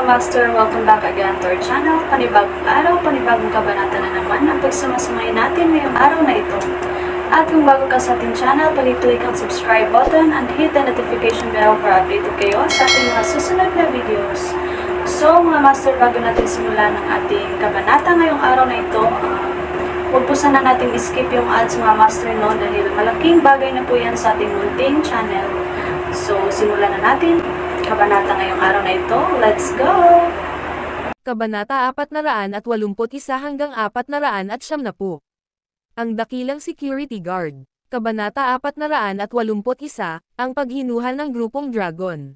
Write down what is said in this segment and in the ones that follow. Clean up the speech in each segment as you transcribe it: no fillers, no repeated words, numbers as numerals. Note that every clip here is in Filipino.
master, welcome back again to our channel. Panibagong araw, panibagong kabanata na naman ang pagsumasamayin natin ngayong araw na ito. At kung bago ka sa ating channel, pag-click ang subscribe button and hit the notification bell para updated kayo sa ating mga susunod na videos. So mga master, bago natin simulan ang ating kabanata ngayong araw na ito, huwag po sana natin skip yung ads mga master no, dahil malaking bagay na po yan sa ating munting channel. So simulan na natin kabanata ngayong araw na ito. Let's go! Kabanata 481 hanggang 490. Ang dakilang security guard. Kabanata 481, ang paghinuhal ng grupong Dragon.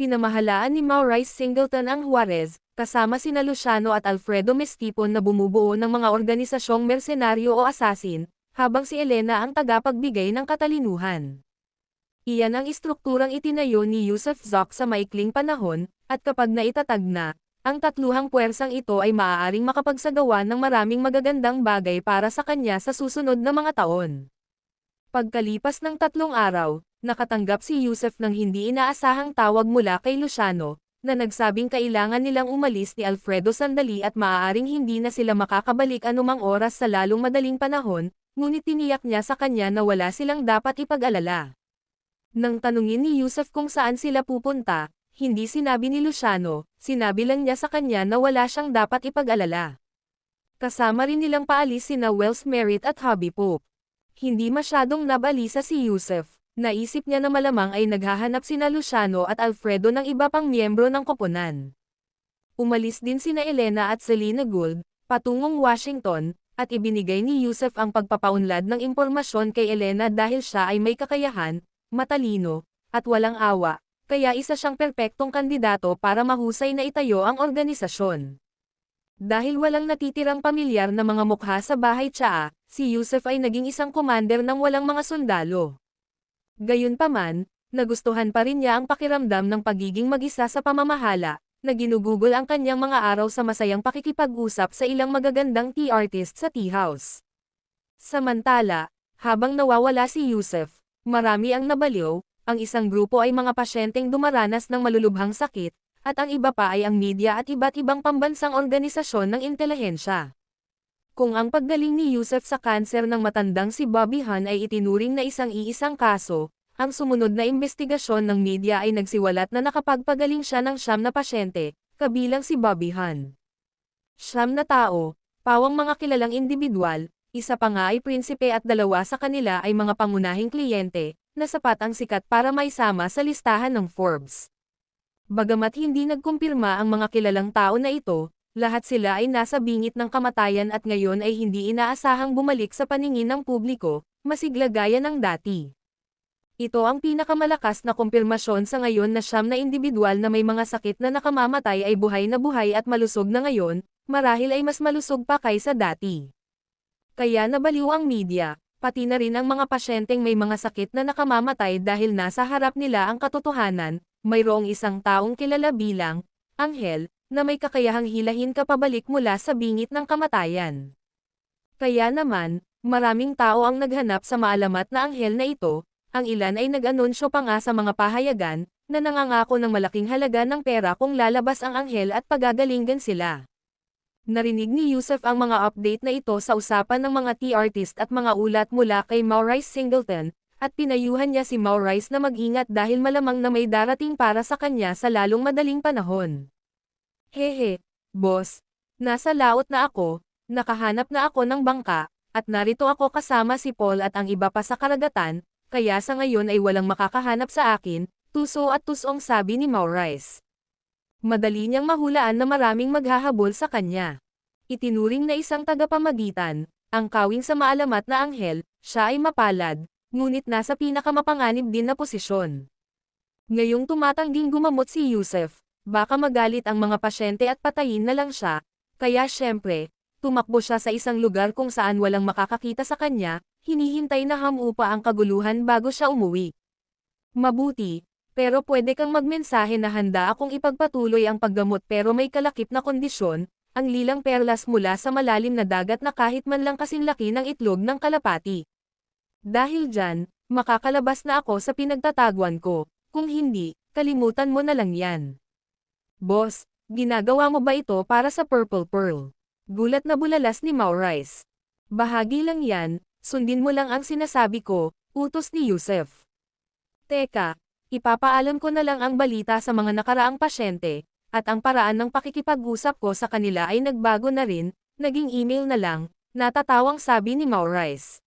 Pinamahalaan ni Maurice Singleton ang Juarez, kasama sina Luciano at Alfredo Mestipon na bumubuo ng mga organisasyong mersenaryo o assassin, habang si Elena ang tagapagbigay ng katalinuhan. Iyan ang istrukturang itinayo ni Yusuf Zoc sa maikling panahon, at kapag naitatag na, ang tatluhang puwersang ito ay maaaring makapagsagawa ng maraming magagandang bagay para sa kanya sa susunod na mga taon. Pagkalipas ng 3 araw, nakatanggap si Yusuf ng hindi inaasahang tawag mula kay Luciano, na nagsabing kailangan nilang umalis ni Alfredo sandali at maaaring hindi na sila makakabalik anumang oras sa lalong madaling panahon, ngunit tiniyak niya sa kanya na wala silang dapat ipag-alala. Nang tanungin ni Yusuf kung saan sila pupunta, hindi sinabi ni Luciano, sinabi lang niya sa kanya na wala siyang dapat ipag-alala. Kasama rin nilang paalis sina Wells Merritt at Hobby Pope. Hindi masyadong nabalisa si Yusuf, naisip niya na malamang ay naghahanap sina Luciano at Alfredo ng iba pang miyembro ng koponan. Umalis din sina Elena at Selena Gould, patungong Washington, at ibinigay ni Yusuf ang pagpapaunlad ng impormasyon kay Elena dahil siya ay may kakayahan, matalino, at walang awa, kaya isa siyang perpektong kandidato para mahusay na itayo ang organisasyon. Dahil walang natitirang pamilyar na mga mukha sa bahay Tsaa, si Yusuf ay naging isang commander ng walang mga sundalo. Gayunpaman, nagustuhan pa rin niya ang pakiramdam ng pagiging mag-isa sa pamamahala, na ginugugol ang kanyang mga araw sa masayang pakikipag-usap sa ilang magagandang tea artist sa tea house. Samantala, habang nawawala si Yusuf, marami ang nabaliw, ang isang grupo ay mga pasyenteng dumaranas ng malulubhang sakit, at ang iba pa ay ang media at iba't ibang pambansang organisasyon ng intelihensya. Kung ang paggaling ni Yusuf sa kanser ng matandang si Bobby Han ay itinuring na isang kaso, ang sumunod na investigasyon ng media ay nagsiwalat na nakapagpagaling siya ng 9 na pasyente, kabilang si Bobby Han. 9 na tao, pawang mga kilalang individual, isa pa nga ay prinsipe at 2 sa kanila ay mga pangunahing kliyente, na sapat ang sikat para maisama sa listahan ng Forbes. Bagamat hindi nagkumpirma ang mga kilalang tao na ito, lahat sila ay nasa bingit ng kamatayan at ngayon ay hindi inaasahang bumalik sa paningin ng publiko, masigla gaya ng dati. Ito ang pinakamalakas na kumpirmasyon sa ngayon na 9 na individual na may mga sakit na nakamamatay ay buhay na buhay at malusog na ngayon, marahil ay mas malusog pa kaysa dati. Kaya nabaliw ang media, pati na rin ang mga pasyenteng may mga sakit na nakamamatay dahil nasa harap nila ang katotohanan, mayroong isang taong kilala bilang anghel, na may kakayahang hilahin ka pabalik mula sa bingit ng kamatayan. Kaya naman, maraming tao ang naghanap sa maalamat na anghel na ito, ang ilan ay nag-anunsyo pa nga sa mga pahayagan, na nangangako ng malaking halaga ng pera kung lalabas ang anghel at pagagalingan sila. Narinig ni Yusuf ang mga update na ito sa usapan ng mga tea artist at mga ulat mula kay Maurice Singleton, at pinayuhan niya si Maurice na mag-ingat dahil malamang na may darating para sa kanya sa lalong madaling panahon. Hehe, boss, nasa laot na ako, nakahanap na ako ng bangka, at narito ako kasama si Paul at ang iba pa sa karagatan, kaya sa ngayon ay walang makakahanap sa akin, tuso at tusong sabi ni Maurice. Madali niyang mahulaan na maraming maghahabol sa kanya. Itinuring na isang tagapamagitan, ang kawing sa maalamat na anghel, siya ay mapalad, ngunit nasa pinakamapanganib din na posisyon. Ngayong tumatangging gumamot si Yusuf, baka magalit ang mga pasyente at patayin na lang siya, kaya syempre, tumakbo siya sa isang lugar kung saan walang makakakita sa kanya, hinihintay na hamupa ang kaguluhan bago siya umuwi. Mabuti. Pero pwede kang magmensahe na handa akong ipagpatuloy ang paggamot pero may kalakip na kondisyon, ang lilang perlas mula sa malalim na dagat na kahit man lang kasinlaki ng itlog ng kalapati. Dahil dyan, makakalabas na ako sa pinagtataguan ko, kung hindi, kalimutan mo na lang yan. Boss, Ginagawa mo ba ito para sa Purple Pearl? Gulat na bulalas ni Maurice. Bahagi lang yan, sundin mo lang ang sinasabi ko, utos ni Yusef. Teka, ipapaalam ko na lang ang balita sa mga nakaraang pasyente, at ang paraan ng pakikipag-usap ko sa kanila ay nagbago na rin, naging email na lang, natatawang sabi ni Maurice.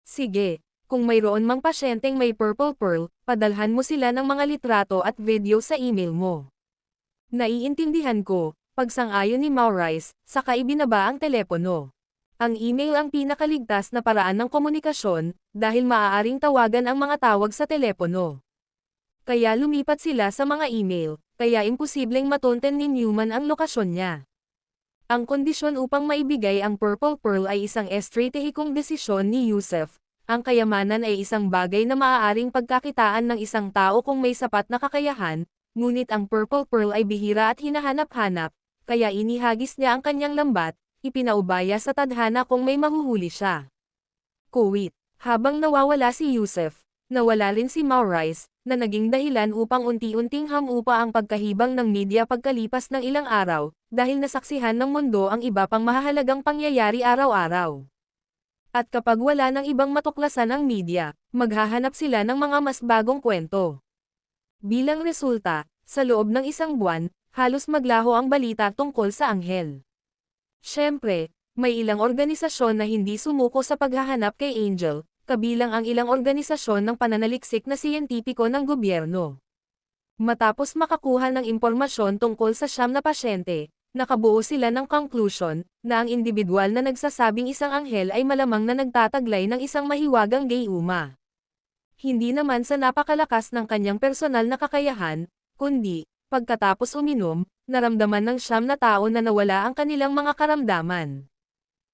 Sige, kung mayroon mang pasyenteng may Purple Pearl, padalhan mo sila ng mga litrato at video sa email mo. Naiintindihan ko, pagsang-ayon ni Maurice, saka ibinaba ang telepono. Ang email ang pinakaligtas na paraan ng komunikasyon, dahil maaaring tawagan ang mga tawag sa telepono. Kaya lumipat sila sa mga email, kaya imposibleng matonten ni Newman ang lokasyon niya. Ang kondisyon upang maibigay ang Purple Pearl ay isang estratehikong desisyon ni Yusef. Ang kayamanan ay isang bagay na maaaring pagkakitaan ng isang tao kung may sapat na kakayahan, ngunit ang Purple Pearl ay bihira at hinahanap-hanap, kaya inihagis niya ang kanyang lambat, ipinaubaya sa tadhana kung may mahuhuli siya. Kuwit, habang nawawala si Yusef, nawala rin si Maurice, na naging dahilan upang unti-unting hamupa ang pagkahibang ng media pagkalipas ng ilang araw, dahil nasaksihan ng mundo ang iba pang mahahalagang pangyayari araw-araw. At kapag wala ng ibang matuklasan ang media, maghahanap sila ng mga mas bagong kwento. Bilang resulta, sa loob ng isang buwan, halos maglaho ang balita tungkol sa anghel. Siyempre, may ilang organisasyon na hindi sumuko sa paghahanap kay Angel, kabilang ang ilang organisasyon ng pananaliksik na siyentipiko ng gobyerno. Matapos makakuha ng impormasyon tungkol sa 9 na pasyente, nakabuo sila ng conclusion na ang individual na nagsasabing isang anghel ay malamang na nagtataglay ng isang mahiwagang gayuma. Hindi naman sa napakalakas ng kanyang personal na kakayahan, kundi, pagkatapos uminom, naramdaman ng 9 na tao na nawala ang kanilang mga karamdaman.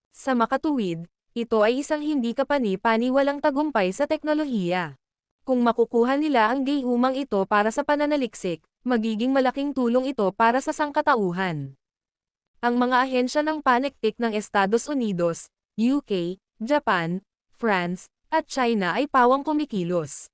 Sa makatuwid, ito ay isang hindi kapani-paniwalang tagumpay sa teknolohiya. Kung makukuha nila ang gayumang ito para sa pananaliksik, magiging malaking tulong ito para sa sangkatauhan. Ang mga ahensya ng panektik ng Estados Unidos, UK, Japan, France, at China ay pawang kumikilos.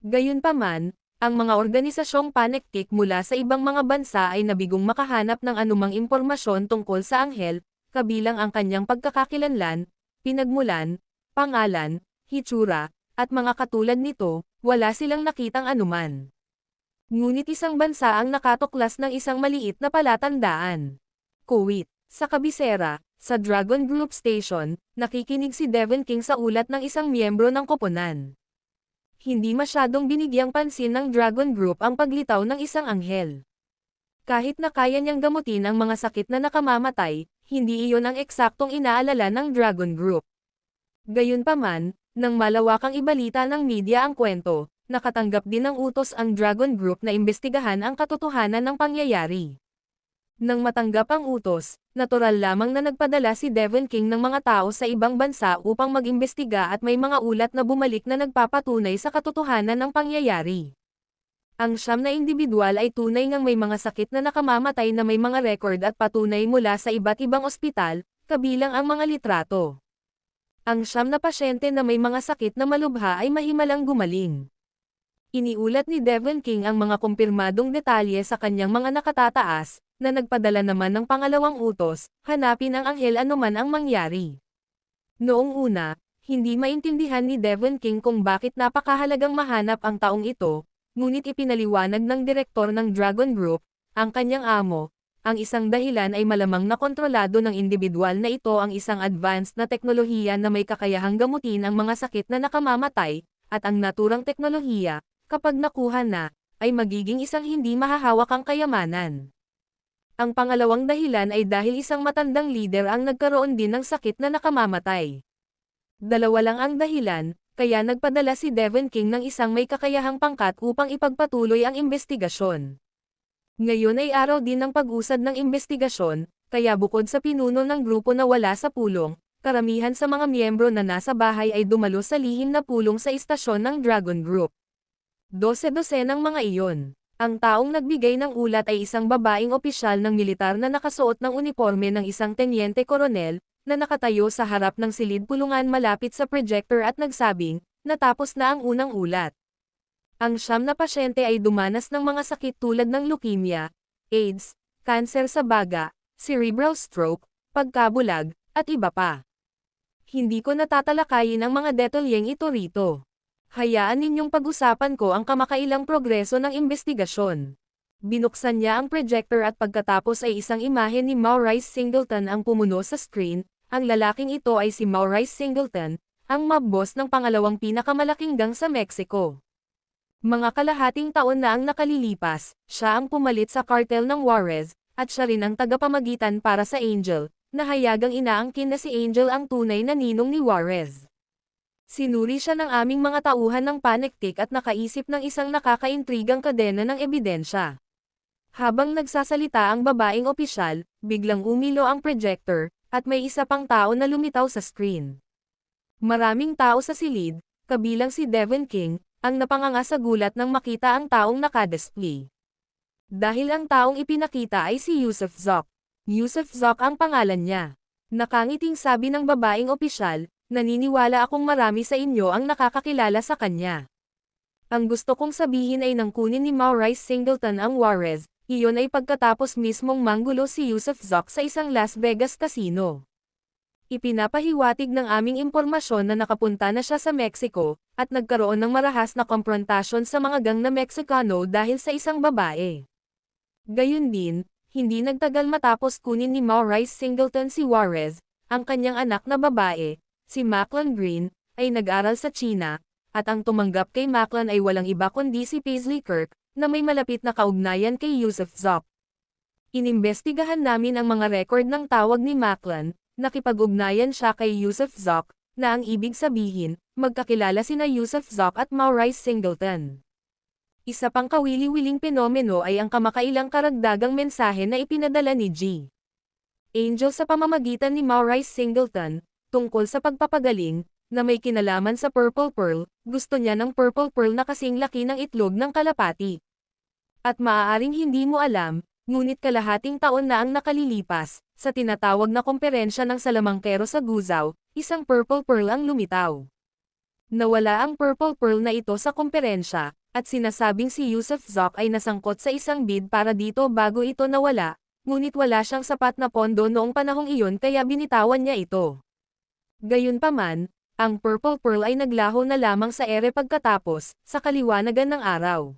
Gayunpaman, ang mga organisasyong panektik mula sa ibang mga bansa ay nabigong makahanap ng anumang impormasyon tungkol sa anghel, kabilang ang kanyang pagkakakilanlan, pinagmulan, pangalan, hitsura, at mga katulad nito, wala silang nakitang anuman. Ngunit isang bansa ang nakatuklas ng isang maliit na palatandaan. Kuwait, sa kabisera, sa Dragon Group Station, nakikinig si Devon King sa ulat ng isang miyembro ng koponan. Hindi masyadong binigyang pansin ng Dragon Group ang paglitaw ng isang anghel. Kahit na kaya niyang gamutin ang mga sakit na nakamamatay, hindi iyon ang eksaktong inaalala ng Dragon Group. Gayunpaman, nang malawakang ibalita ng media ang kwento, nakatanggap din ng utos ang Dragon Group na imbestigahan ang katotohanan ng pangyayari. Nang matanggap ang utos, natural lamang na nagpadala si Devon King ng mga tao sa ibang bansa upang mag-imbestiga at may mga ulat na bumalik na nagpapatunay sa katotohanan ng pangyayari. Ang 9 na individual ay tunay ngang may mga sakit na nakamamatay na may mga record at patunay mula sa iba't ibang ospital, kabilang ang mga litrato. Ang 9 na pasyente na may mga sakit na malubha ay mahimalang gumaling. Iniulat ni Devon King ang mga kumpirmadong detalye sa kanyang mga nakatataas, na nagpadala naman ng pangalawang utos, hanapin ang anghel anuman ang mangyari. Noong una, hindi maintindihan ni Devon King kung bakit napakahalagang mahanap ang taong ito, ngunit ipinaliwanag ng direktor ng Dragon Group, ang kanyang amo, ang isang dahilan ay malamang na kontrolado ng individual na ito ang isang advanced na teknolohiya na may kakayahang gamutin ang mga sakit na nakamamatay, at ang naturang teknolohiya, kapag nakuha na, ay magiging isang hindi mahahawakang kayamanan. Ang pangalawang dahilan ay dahil isang matandang leader ang nagkaroon din ng sakit na nakamamatay. Dalawa lang ang dahilan, kaya nagpadala si Devon King ng isang may kakayahang pangkat upang ipagpatuloy ang imbestigasyon. Ngayon ay araw din ng pag-usad ng imbestigasyon, kaya bukod sa pinuno ng grupo na wala sa pulong, karamihan sa mga miyembro na nasa bahay ay dumalo sa lihim na pulong sa istasyon ng Dragon Group. 12 ng mga iyon. Ang taong nagbigay ng ulat ay isang babaeng opisyal ng militar na nakasuot ng uniforme ng isang tenyente koronel, na nakatayo sa harap ng silid pulungan malapit sa projector at nagsabing, natapos na ang unang ulat. Ang 9 na pasyente ay dumanas ng mga sakit tulad ng leukemia, AIDS, kanser sa baga, cerebral stroke, pagkabulag, at iba pa. Hindi ko natatalakayin ang mga detalyeng ito rito. Hayaan ninyong pag-usapan ko ang kamakailang progreso ng investigasyon. Binuksan niya ang projector at pagkatapos ay isang imahe ni Maurice Singleton ang pumuno sa screen. Ang lalaking ito ay si Maurice Singleton, ang mob boss ng pangalawang pinakamalaking gang sa Mexico. Mga kalahating taon na ang nakalilipas, siya ang pumalit sa cartel ng Juarez, at siya rin ang tagapamagitan para sa Angel, na hayagang inaangkin na si Angel ang tunay na ninong ni Juarez. Sinuri siya ng aming mga tauhan ng panektik at nakaisip ng isang nakakaintrigang kadena ng ebidensya. Habang nagsasalita ang babaeng opisyal, biglang umilo ang projector, at may isa pang tao na lumitaw sa screen. Maraming tao sa silid, kabilang si Devon King, ang napanganga sa gulat nang makita ang taong nakadisplay. Dahil ang taong ipinakita ay si Yusuf Zoc. Yusuf Zoc ang pangalan niya. Nakangiting sabi ng babaeng opisyal, naniniwala akong marami sa inyo ang nakakakilala sa kanya. Ang gusto kong sabihin ay nang kunin ni Maurice Singleton ang Juarez, iyon ay pagkatapos mismong manggulo si Yusuf Zoc sa isang Las Vegas casino. Ipinapahiwatig ng aming impormasyon na nakapunta na siya sa Mexico, at nagkaroon ng marahas na komprontasyon sa mga gang na Meksikano dahil sa isang babae. Gayun din, hindi nagtagal matapos kunin ni Maurice Singleton si Juarez, ang kanyang anak na babae, si Macklin Green, ay nag-aral sa China, at ang tumanggap kay Macklin ay walang iba kundi si Paisley Kirk, na may malapit na kaugnayan kay Yusuf Zoc. Inimbestigahan namin ang mga record ng tawag ni Macklin, nakipag-ugnayan siya kay Yusuf Zoc, na ang ibig sabihin, magkakilala sina Yusuf Zoc at Maurice Singleton. Isa pang kawili-wiling penomeno ay ang kamakailang karagdagang mensahe na ipinadala ni G. Angel sa pamamagitan ni Maurice Singleton, tungkol sa pagpapagaling, na may kinalaman sa Purple Pearl, gusto niya ng Purple Pearl na kasing laki ng itlog ng kalapati. At maaaring hindi mo alam, ngunit kalahating taon na ang nakalilipas, sa tinatawag na komperensya ng salamangkero sa Guzao, isang Purple Pearl ang lumitaw. Nawala ang Purple Pearl na ito sa komperensya, at sinasabing si Yusuf Zoc ay nasangkot sa isang bid para dito bago ito nawala, ngunit wala siyang sapat na pondo noong panahong iyon kaya binitawan niya ito. Gayunpaman, ang Purple Pearl ay naglaho na lamang sa ere pagkatapos, sa kaliwanagan ng araw.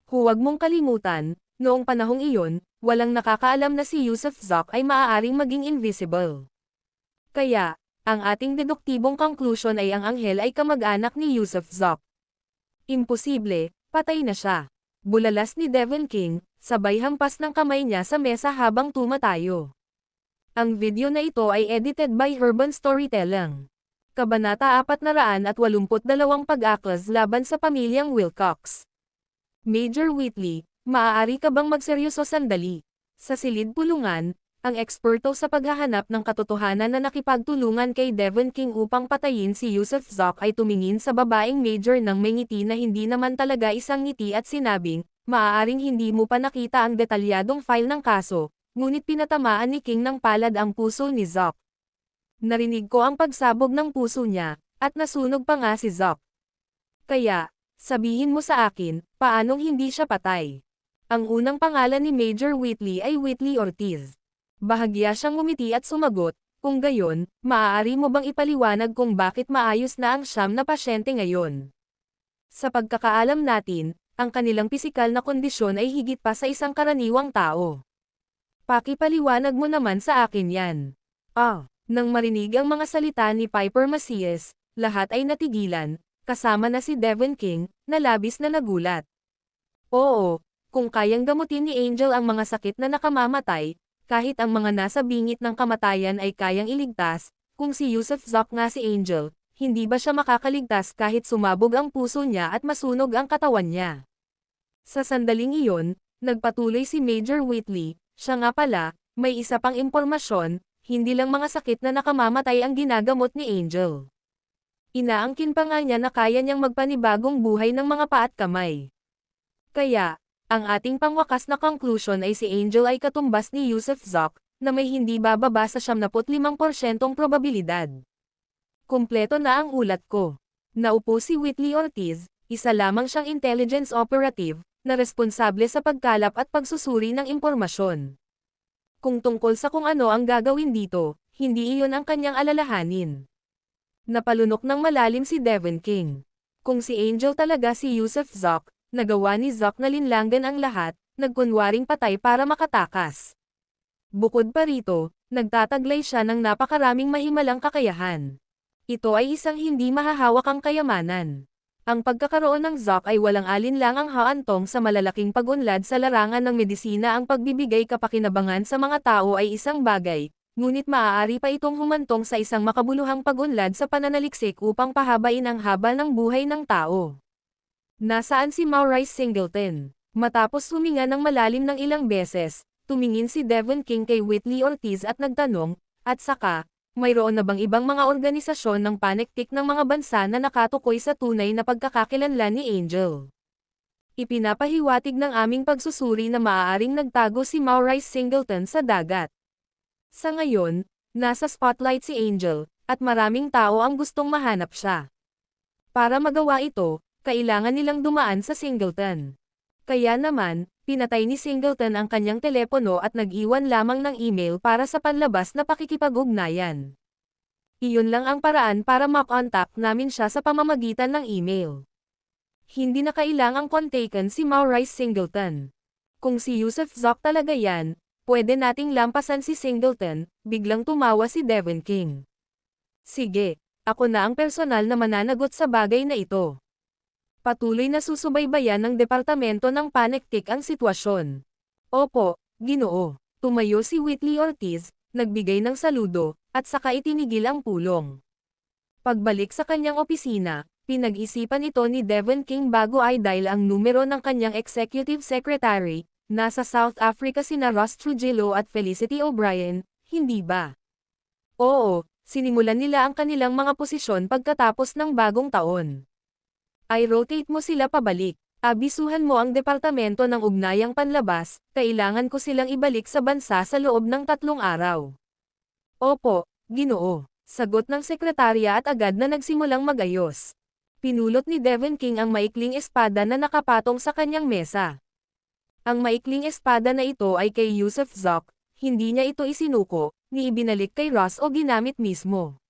Huwag mong kalimutan, noong panahong iyon, walang nakakaalam na si Yusuf Zoc ay maaaring maging invisible. Kaya, ang ating deduktibong conclusion ay ang anghel ay kamag-anak ni Yusuf Zoc. Imposible, patay na siya. Bulalas ni Devon King, sabay hampas ng kamay niya sa mesa habang tumatayo. Ang video na ito ay edited by Urban Storytelling. Kabanata 482 Pag-aklas laban sa pamilyang Wilcox. Major Whitley, maaari ka bang magseryoso sandali? Sa silid pulungan, ang eksperto sa paghahanap ng katotohanan na nakipagtulungan kay Devon King upang patayin si Yusuf Zoc ay tumingin sa babaeng Major ng may ngiti na hindi naman talaga isang ngiti at sinabing, maaaring hindi mo pa nakita ang detalyadong file ng kaso, ngunit pinatamaan ni King ng palad ang puso ni Zoc. Narinig ko ang pagsabog ng puso niya, at nasunog pa nga si Zoc. Kaya, sabihin mo sa akin, paanong hindi siya patay? Ang unang pangalan ni Major Whitley ay Whitley Ortiz. Bahagya siyang ngumiti at sumagot, kung gayon, maaari mo bang ipaliwanag kung bakit maayos na ang siyam na pasyente ngayon? Sa pagkakaalam natin, ang kanilang pisikal na kondisyon ay higit pa sa isang karaniwang tao. Pakipaliwanag mo naman sa akin yan. Nang marinig ang mga salita ni Piper Macias, lahat ay natigilan, kasama na si Devon King, na labis na nagulat. Oo, kung kayang gamutin ni Angel ang mga sakit na nakamamatay, kahit ang mga nasa bingit ng kamatayan ay kayang iligtas, kung si Yusuf Zoc nga si Angel, hindi ba siya makakaligtas kahit sumabog ang puso niya at masunog ang katawan niya? Sa sandaling iyon, nagpatuloy si Major Whitley, siya nga pala, may isa pang impormasyon, hindi lang mga sakit na nakamamatay ang ginagamot ni Angel. Inaangkin pa nga niya na kaya niyang magpanibagong buhay ng mga paa at kamay. Kaya, ang ating pangwakas na conclusion ay si Angel ay katumbas ni Yusuf Zoc, na may hindi bababa sa 75% probabilidad. Kumpleto na ang ulat ko. Naupo si Whitley Ortiz, isa lamang siyang intelligence operative, na responsable sa pagkalap at pagsusuri ng impormasyon. Kung tungkol sa kung ano ang gagawin dito, hindi iyon ang kanyang alalahanin. Napalunok ng malalim si Devon King. Kung si Angel talaga si Yusuf Zoc, nagawa ni Zoc na linlangan ang lahat, nagkunwaring patay para makatakas. Bukod pa rito, nagtataglay siya ng napakaraming mahimalang kakayahan. Ito ay isang hindi mahahawakang kayamanan. Ang pagkakaroon ng Zoc ay walang alinlangang haantong sa malalaking pag-unlad sa larangan ng medisina. Ang pagbibigay kapakinabangan sa mga tao ay isang bagay, ngunit maaari pa itong humantong sa isang makabuluhang pag-unlad sa pananaliksik upang pahabain ang haba ng buhay ng tao. Nasaan si Maurice Singleton? Matapos huminga ng malalim ng ilang beses, tumingin si Devon King kay Whitley Ortiz at nagtanong, at saka, mayroon na bang ibang mga organisasyon ng panektik ng mga bansa na nakatukoy sa tunay na pagkakakilanlan ni Angel? Ipinapahiwatig ng aming pagsusuri na maaaring nagtago si Maurice Singleton sa dagat. Sa ngayon, nasa spotlight si Angel, at maraming tao ang gustong mahanap siya. Para magawa ito, kailangan nilang dumaan sa Singleton. Kaya naman, pinatay ni Singleton ang kanyang telepono at nag-iwan lamang ng email para sa panlabas na pakikipag-ugnayan. Iyon lang ang paraan para makontak namin siya sa pamamagitan ng email. Hindi na kailangang kontaken si Maurice Singleton. Kung si Yusuf Zoc talaga yan, pwede nating lampasan si Singleton, biglang tumawa si Devon King. Sige, ako na ang personal na mananagot sa bagay na ito. Patuloy na susubaybayan ng Departamento ng Panektik ang sitwasyon. Opo, Ginoo. Tumayo si Whitley Ortiz, nagbigay ng saludo, at saka itinigil ang pulong. Pagbalik sa kanyang opisina, pinag-isipan ito ni Devon King bago i-dial ang numero ng kanyang executive secretary. Nasa South Africa sina Ross Trujillo at Felicity O'Brien, hindi ba? Oo, sinimulan nila ang kanilang mga posisyon pagkatapos ng bagong taon. I-rotate mo sila pabalik. Abisuhan mo ang Departamento ng Ugnayang Panlabas, kailangan ko silang ibalik sa bansa sa loob ng 3 araw. Opo, Ginoo. Sagot ng sekretarya at agad na nagsimulang magayos. Pinulot ni Devon King ang maikling espada na nakapatong sa kanyang mesa. Ang maikling espada na ito ay kay Yusuf Zoc, hindi niya ito isinuko, ni ibinalik kay Ross o ginamit mismo.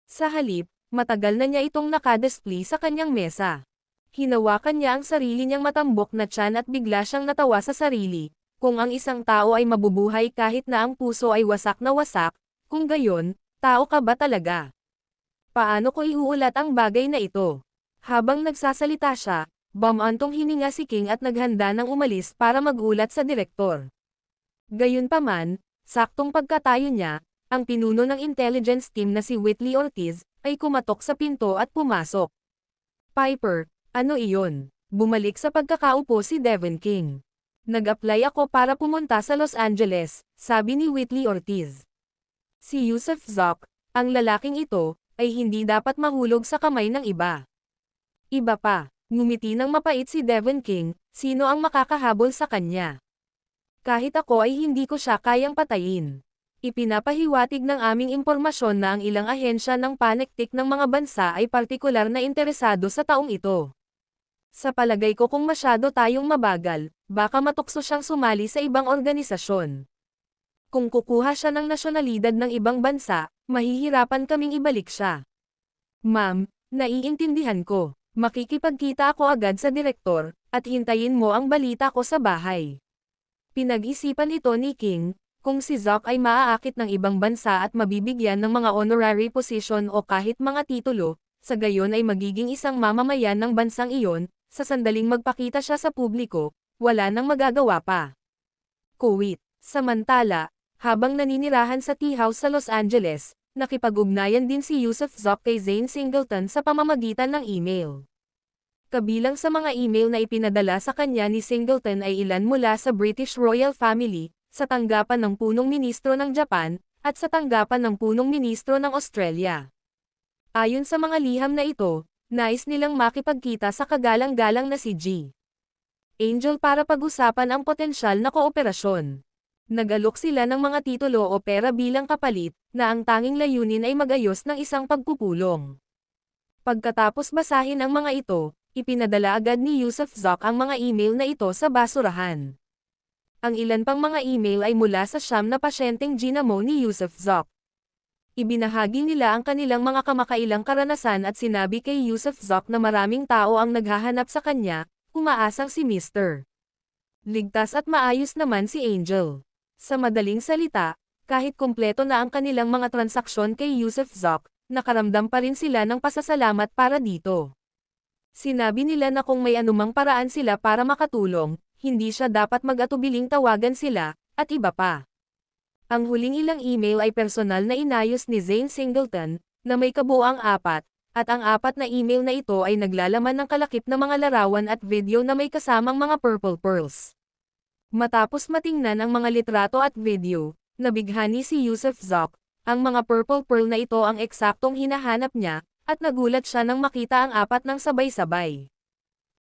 Sa halip, matagal na niya itong nakadisplay sa kanyang mesa. Hinawakan niya ang sarili niyang matambok na tiyan at bigla siyang natawa sa sarili. Kung ang isang tao ay mabubuhay kahit na ang puso ay wasak na wasak, kung gayon, tao ka ba talaga? Paano ko iuulat ang bagay na ito? Habang nagsasalita siya, bumantong hininga si King at naghanda ng umalis para magulat sa direktor. Gayunpaman, saktong pagkatayo niya, ang pinuno ng intelligence team na si Whitley Ortiz, ay kumatok sa pinto at pumasok. Piper, ano iyon? Bumalik sa pagkakaupo si Devon King. Nag-apply ako para pumunta sa Los Angeles, sabi ni Whitley Ortiz. Si Yusuf Zoc, ang lalaking ito, ay hindi dapat mahulog sa kamay ng iba. Iba pa, ngumiti ng mapait si Devon King, sino ang makakahabol sa kanya? Kahit ako ay hindi ko siya kayang patayin. Ipinapahiwatig ng aming impormasyon na ang ilang ahensya ng panektik ng mga bansa ay partikular na interesado sa taong ito. Sa palagay ko kung masyado tayong mabagal, baka matukso siyang sumali sa ibang organisasyon. Kung kukuha siya ng nasyonalidad ng ibang bansa, mahihirapan kaming ibalik siya. Ma'am, naiintindihan ko. Makikipagkita ako agad sa direktor, at hintayin mo ang balita ko sa bahay. Pinag-isipan ito ni King, kung si Zoc ay maaakit ng ibang bansa at mabibigyan ng mga honorary position o kahit mga titulo, sa gayon ay magiging isang mamamayan ng bansang iyon, sa sandaling magpakita siya sa publiko, wala nang magagawa pa. Kuwait. Samantala, habang naninirahan sa tea house sa Los Angeles, nakipag-ugnayan din si Yusuf Zoc kay Zane Singleton sa pamamagitan ng email. Kabilang sa mga email na ipinadala sa kanya ni Singleton ay ilan mula sa British Royal Family, sa tanggapan ng punong ministro ng Japan, at sa tanggapan ng punong ministro ng Australia. Ayon sa mga liham na ito, nais nilang makipagkita sa kagalang-galang na si G. Angel para pag-usapan ang potensyal na kooperasyon. Nag-alok sila ng mga titulo o pera bilang kapalit, na ang tanging layunin ay magayos ng isang pagpupulong. Pagkatapos basahin ang mga ito, Ipinadala agad ni Yusufzok ang mga email na ito sa basurahan. Ang ilan pang mga email ay mula sa 9 na pasyenteng ginamo ni Yusufzok. Ibinahagi nila ang kanilang mga kamakailang karanasan at sinabi kay Yusufzok na maraming tao ang naghahanap sa kanya, umaasang si Mr. Ligtas at maayos naman si Angel. Sa madaling salita, kahit kumpleto na ang kanilang mga transaksyon kay Yusufzok, nakaramdam pa rin sila ng pasasalamat para dito. Sinabi nila na kung may anumang paraan sila para makatulong, hindi siya dapat mag-atubiling tawagan sila, at iba pa. Ang huling ilang email ay personal na inayos ni Zane Singleton, na may kabuuang 4, at ang 4 na email na ito ay naglalaman ng kalakip na mga larawan at video na may kasamang mga purple pearls. Matapos matingnan ang mga litrato at video, nabighani si Yusufzok, ang mga purple pearl na ito ang eksaktong hinahanap niya, at nagulat siya nang makita ang 4 ng sabay-sabay.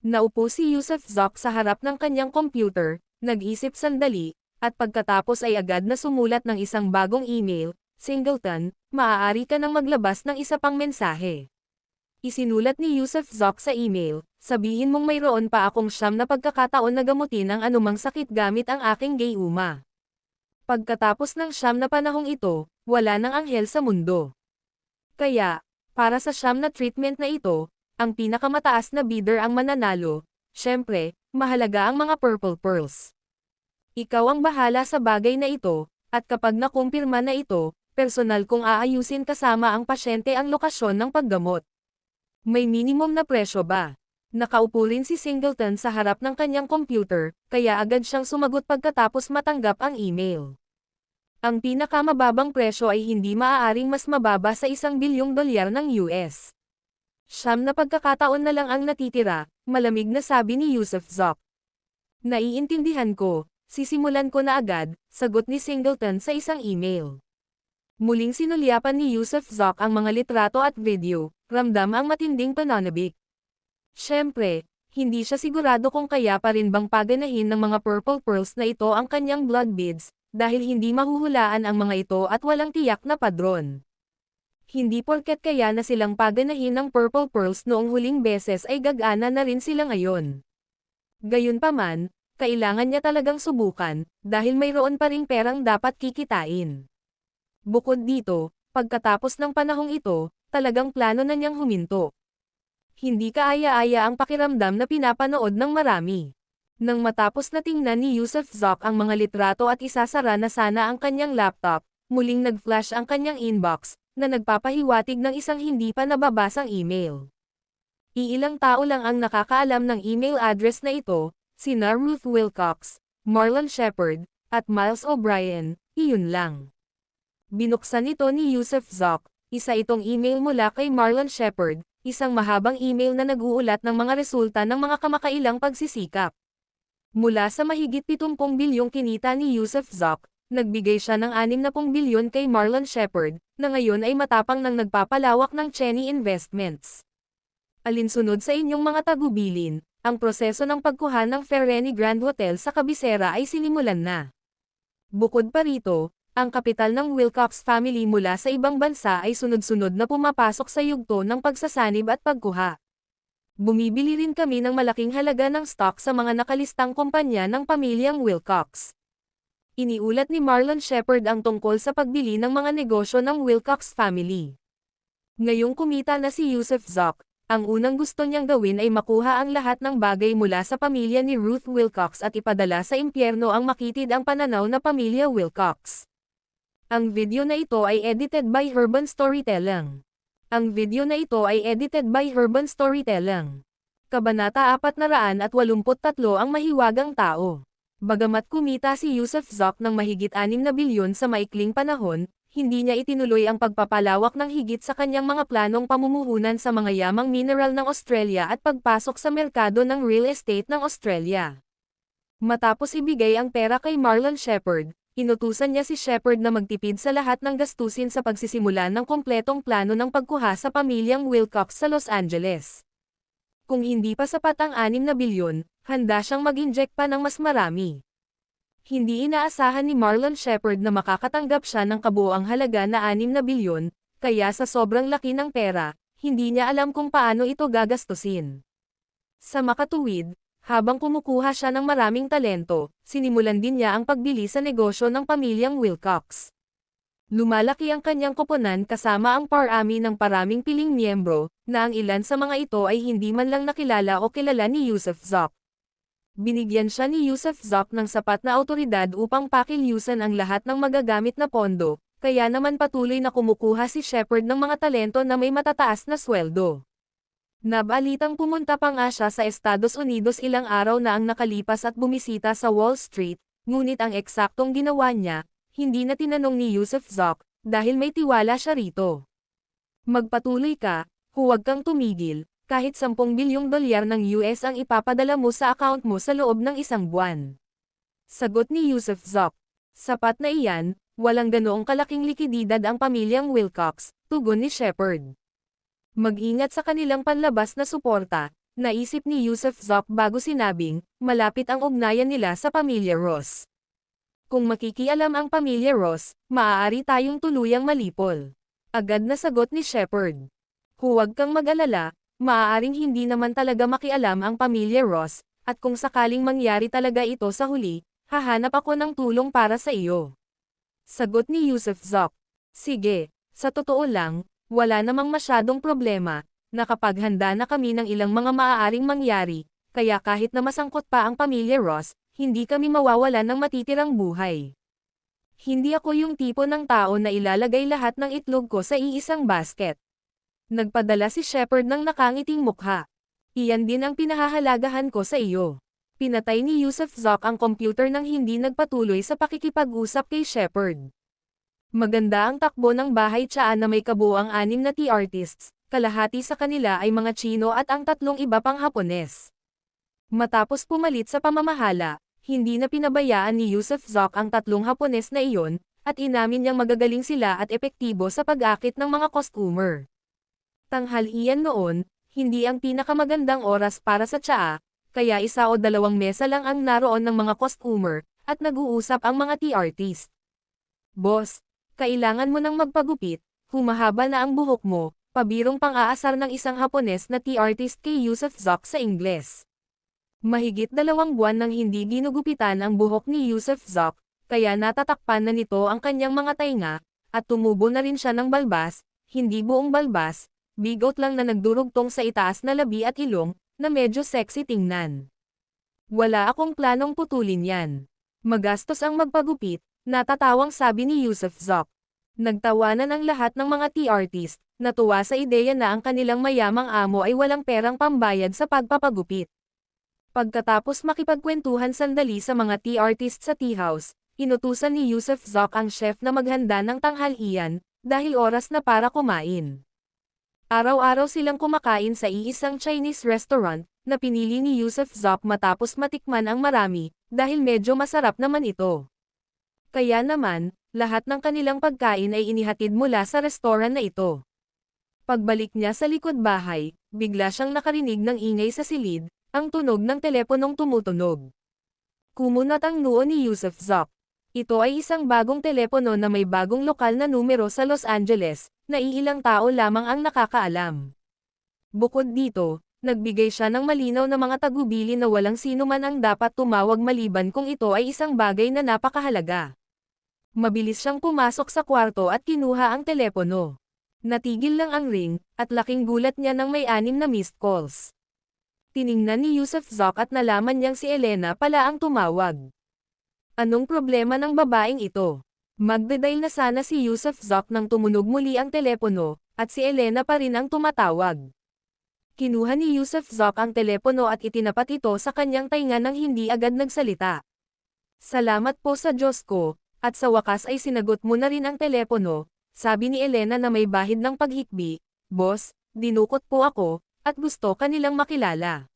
Naupo si Yusufzok sa harap ng kanyang computer, nag-isip sandali, at pagkatapos ay agad na sumulat ng isang bagong email, Singleton, maaari ka nang maglabas ng isa pang mensahe. Isinulat ni Yusufzok sa email, sabihin mong mayroon pa akong 9 na pagkakataon na gamutin ang anumang sakit gamit ang aking gayuma. Pagkatapos ng 9 na panahong ito, wala nang anghel sa mundo. Kaya, para sa 9 na treatment na ito, ang pinakamataas na bidder ang mananalo, syempre, mahalaga ang mga purple pearls. Ikaw ang bahala sa bagay na ito, at kapag nakumpirma na ito, personal kong aayusin kasama ang pasyente ang lokasyon ng paggamot. May minimum na presyo ba? Nakaupo rin si Singleton sa harap ng kanyang computer, kaya agad siyang sumagot pagkatapos matanggap ang email. Ang pinakamababang presyo ay hindi maaaring mas mababa sa $1 bilyong ng US. 9 na pagkakataon na lang ang natitira, malamig na sabi ni Yusufzok. Naiintindihan ko. Sisimulan ko na agad, sagot ni Singleton sa isang email. Muling sinulyapan ni Yusufzok ang mga litrato at video, ramdam ang matinding pananabik. Siyempre, hindi siya sigurado kung kaya pa rin bang paganahin ng mga purple pearls na ito ang kanyang blood beads, dahil hindi mahuhulaan ang mga ito at walang tiyak na padron. Hindi porket kaya na silang paganahin ng purple pearls noong huling beses ay gagana na rin sila ngayon. Gayunpaman, kailangan niya talagang subukan, dahil mayroon pa ring perang dapat kikitain. Bukod dito, pagkatapos ng panahong ito, talagang plano na niyang huminto. Hindi kaaya-aya ang pakiramdam na pinapanood ng marami. Nang matapos na tingnan ni Yusufzok ang mga litrato at isasara na sana ang kanyang laptop, muling nag-flash ang kanyang inbox, na nagpapahiwatig ng isang hindi pa nababasang email. Iilang tao lang ang nakakaalam ng email address na ito, sina Ruth Wilcox, Marlon Shepard, at Miles O'Brien, iyon lang. Binuksan ito ni Yusufzok, isa itong email mula kay Marlon Shepard, isang mahabang email na nag-uulat ng mga resulta ng mga kamakailang pagsisikap. Mula sa mahigit 70 bilyong kinita ni Yusufzok, nagbigay siya ng 60 bilyon kay Marlon Shepard, na ngayon ay matapang nang nagpapalawak ng Cheney Investments. Alinsunod sa inyong mga tagubilin, ang proseso ng pagkuha ng Fereni Grand Hotel sa kabisera ay sinimulan na. Bukod pa rito, ang kapital ng Wilcox family mula sa ibang bansa ay sunod-sunod na pumapasok sa yugto ng pagsasanib at pagkuha. Bumibili rin kami ng malaking halaga ng stock sa mga nakalistang kumpanya ng pamilyang Wilcox. Iniulat ni Marlon Shepard ang tungkol sa pagbili ng mga negosyo ng Wilcox family. Ngayong kumita na si Yusufzok, ang unang gusto niyang gawin ay makuha ang lahat ng bagay mula sa pamilya ni Ruth Wilcox at ipadala sa impyerno ang makitid ang pananaw na pamilya Wilcox. Ang video na ito ay edited by Urban Storytelling. Kabanata 483 ang mahiwagang tao. Bagamat kumita si Yusufzok ng mahigit 6 na bilyon sa maikling panahon, hindi niya itinuloy ang pagpapalawak ng higit sa kanyang mga planong pamumuhunan sa mga yamang mineral ng Australia at pagpasok sa merkado ng real estate ng Australia. Matapos ibigay ang pera kay Marlon Shepard, inutusan niya si Shepard na magtipid sa lahat ng gastusin sa pagsisimula ng kompletong plano ng pagkuha sa pamilyang Wilcox sa Los Angeles. Kung hindi pa sapat ang 6 na bilyon, handa siyang mag-inject pa ng mas marami. Hindi inaasahan ni Marlon Shepard na makakatanggap siya ng kabuuang halaga na 6 na bilyon, kaya sa sobrang laki ng pera, hindi niya alam kung paano ito gagastusin. Sa makatuwid, habang kumukuha siya ng maraming talento, sinimulan din niya ang pagbili sa negosyo ng pamilyang Wilcox. Lumalaki ang kanyang koponan kasama ang parami ng paraming piling miyembro, na ang ilan sa mga ito ay hindi man lang nakilala o kilala ni Yusuf Zoc. Binigyan siya ni Yusuf Zoc ng sapat na awtoridad upang pakilyusan ang lahat ng magagamit na pondo, kaya naman patuloy na kumukuha si Shepard ng mga talento na may matataas na sweldo. Nabalitang pumunta pa nga siya sa Estados Unidos ilang araw na ang nakalipas at bumisita sa Wall Street, ngunit ang eksaktong ginawa niya, hindi na tinanong ni Yusuf Zoc, dahil may tiwala siya rito. Magpatuloy ka, huwag kang tumigil, kahit 10 bilyong dolyar ng US ang ipapadala mo sa account mo sa loob ng isang buwan. Sagot ni Yusuf Zoc. Sapat na iyan, walang ganoong kalaking likididad ang pamilyang Wilcox, tugon ni Shepard. Mag-ingat sa kanilang panlabas na suporta, naisip ni Yusuf Zoc bago sinabing, malapit ang ugnayan nila sa pamilya Ross. Kung makikialam ang pamilya Ross, maaari tayong tuluyang malipol. Agad na sagot ni Shepard. Huwag kang mag-alala, maaaring hindi naman talaga makialam ang pamilya Ross, at kung sakaling mangyari talaga ito sa huli, hahanap ako ng tulong para sa iyo. Sagot ni Yusuf Zoc. Sige, sa totoo lang, wala namang masyadong problema, nakapaghanda na kami ng ilang mga maaaring mangyari, kaya kahit na masangkot pa ang pamilya Ross, hindi kami mawawalan ng matitirang buhay. Hindi ako yung tipo ng tao na ilalagay lahat ng itlog ko sa iisang basket. Nagpadala si Shepard ng nakangiting mukha. Iyan din ang pinahahalagahan ko sa iyo. Pinatay ni Yusuf Zoc ang computer nang hindi nagpatuloy sa pakikipag-usap kay Shepard. Maganda ang takbo ng bahay tiyaan na may kabuuang 6 na tea artists, kalahati sa kanila ay mga Chino at ang 3 iba pang Hapones. Matapos pumalit sa pamamahala, hindi na pinabayaan ni Yusuf Zoc ang 3 Hapones na iyon, at inamin niyang magagaling sila at epektibo sa pag-akit ng mga customer. Tanghalian noon, hindi ang pinakamagandang oras para sa tsaa, kaya 1 o 2 mesa lang ang naroon ng mga customer, at nag-uusap ang mga tea artist. Boss, kailangan mo nang magpagupit, humahaba na ang buhok mo, pabirong pang-aasar ng isang Hapones na tea artist kay Yusuf Zoc sa Ingles. Mahigit 2 buwan nang hindi ginugupitan ang buhok ni Yusuf Zoc, kaya natatakpan na nito ang kanyang mga tainga, at tumubo na rin siya ng balbas, hindi buong balbas, bigot lang na nagdurugtong sa itaas na labi at ilong, na medyo sexy tingnan. Wala akong planong putulin yan. Magastos ang magpagupit, natatawang sabi ni Yusuf Zoc. Nagtawanan ang lahat ng mga tea artist, natuwa sa ideya na ang kanilang mayamang amo ay walang perang pambayad sa pagpapagupit. Pagkatapos makipagkwentuhan sandali sa mga tea artist sa tea house, inutusan ni Yusuf Zoc ang chef na maghanda ng tanghalian, dahil oras na para kumain. Araw-araw silang kumakain sa iisang Chinese restaurant, na pinili ni Yusuf Zoc matapos matikman ang marami, dahil medyo masarap naman ito. Kaya naman, lahat ng kanilang pagkain ay inihatid mula sa restoran na ito. Pagbalik niya sa likod bahay, bigla siyang nakarinig ng ingay sa silid, ang tunog ng teleponong tumutunog. Kumunat ang noo ni Yusuf Zoc. Ito ay isang bagong telepono na may bagong lokal na numero sa Los Angeles, na iilang tao lamang ang nakakaalam. Bukod dito, nagbigay siya ng malinaw na mga tagubili na walang sino man ang dapat tumawag maliban kung ito ay isang bagay na napakahalaga. Mabilis siyang pumasok sa kwarto at kinuha ang telepono. Natigil lang ang ring, at laking gulat niya nang may 6 na missed calls. Tiningnan ni Yusuf Zoc at nalaman niyang si Elena pala ang tumawag. Anong problema ng babaeng ito? Magde-dial na sana si Yusuf Zoc nang tumunog muli ang telepono, at si Elena pa rin ang tumatawag. Kinuha ni Yusuf Zoc ang telepono at itinapat ito sa kanyang tainga nang hindi agad nagsalita. Salamat po sa Diyos ko, at sa wakas ay sinagot mo na rin ang telepono, sabi ni Elena na may bahid ng paghikbi. Boss, dinukot po ako, at gusto kanilang makilala.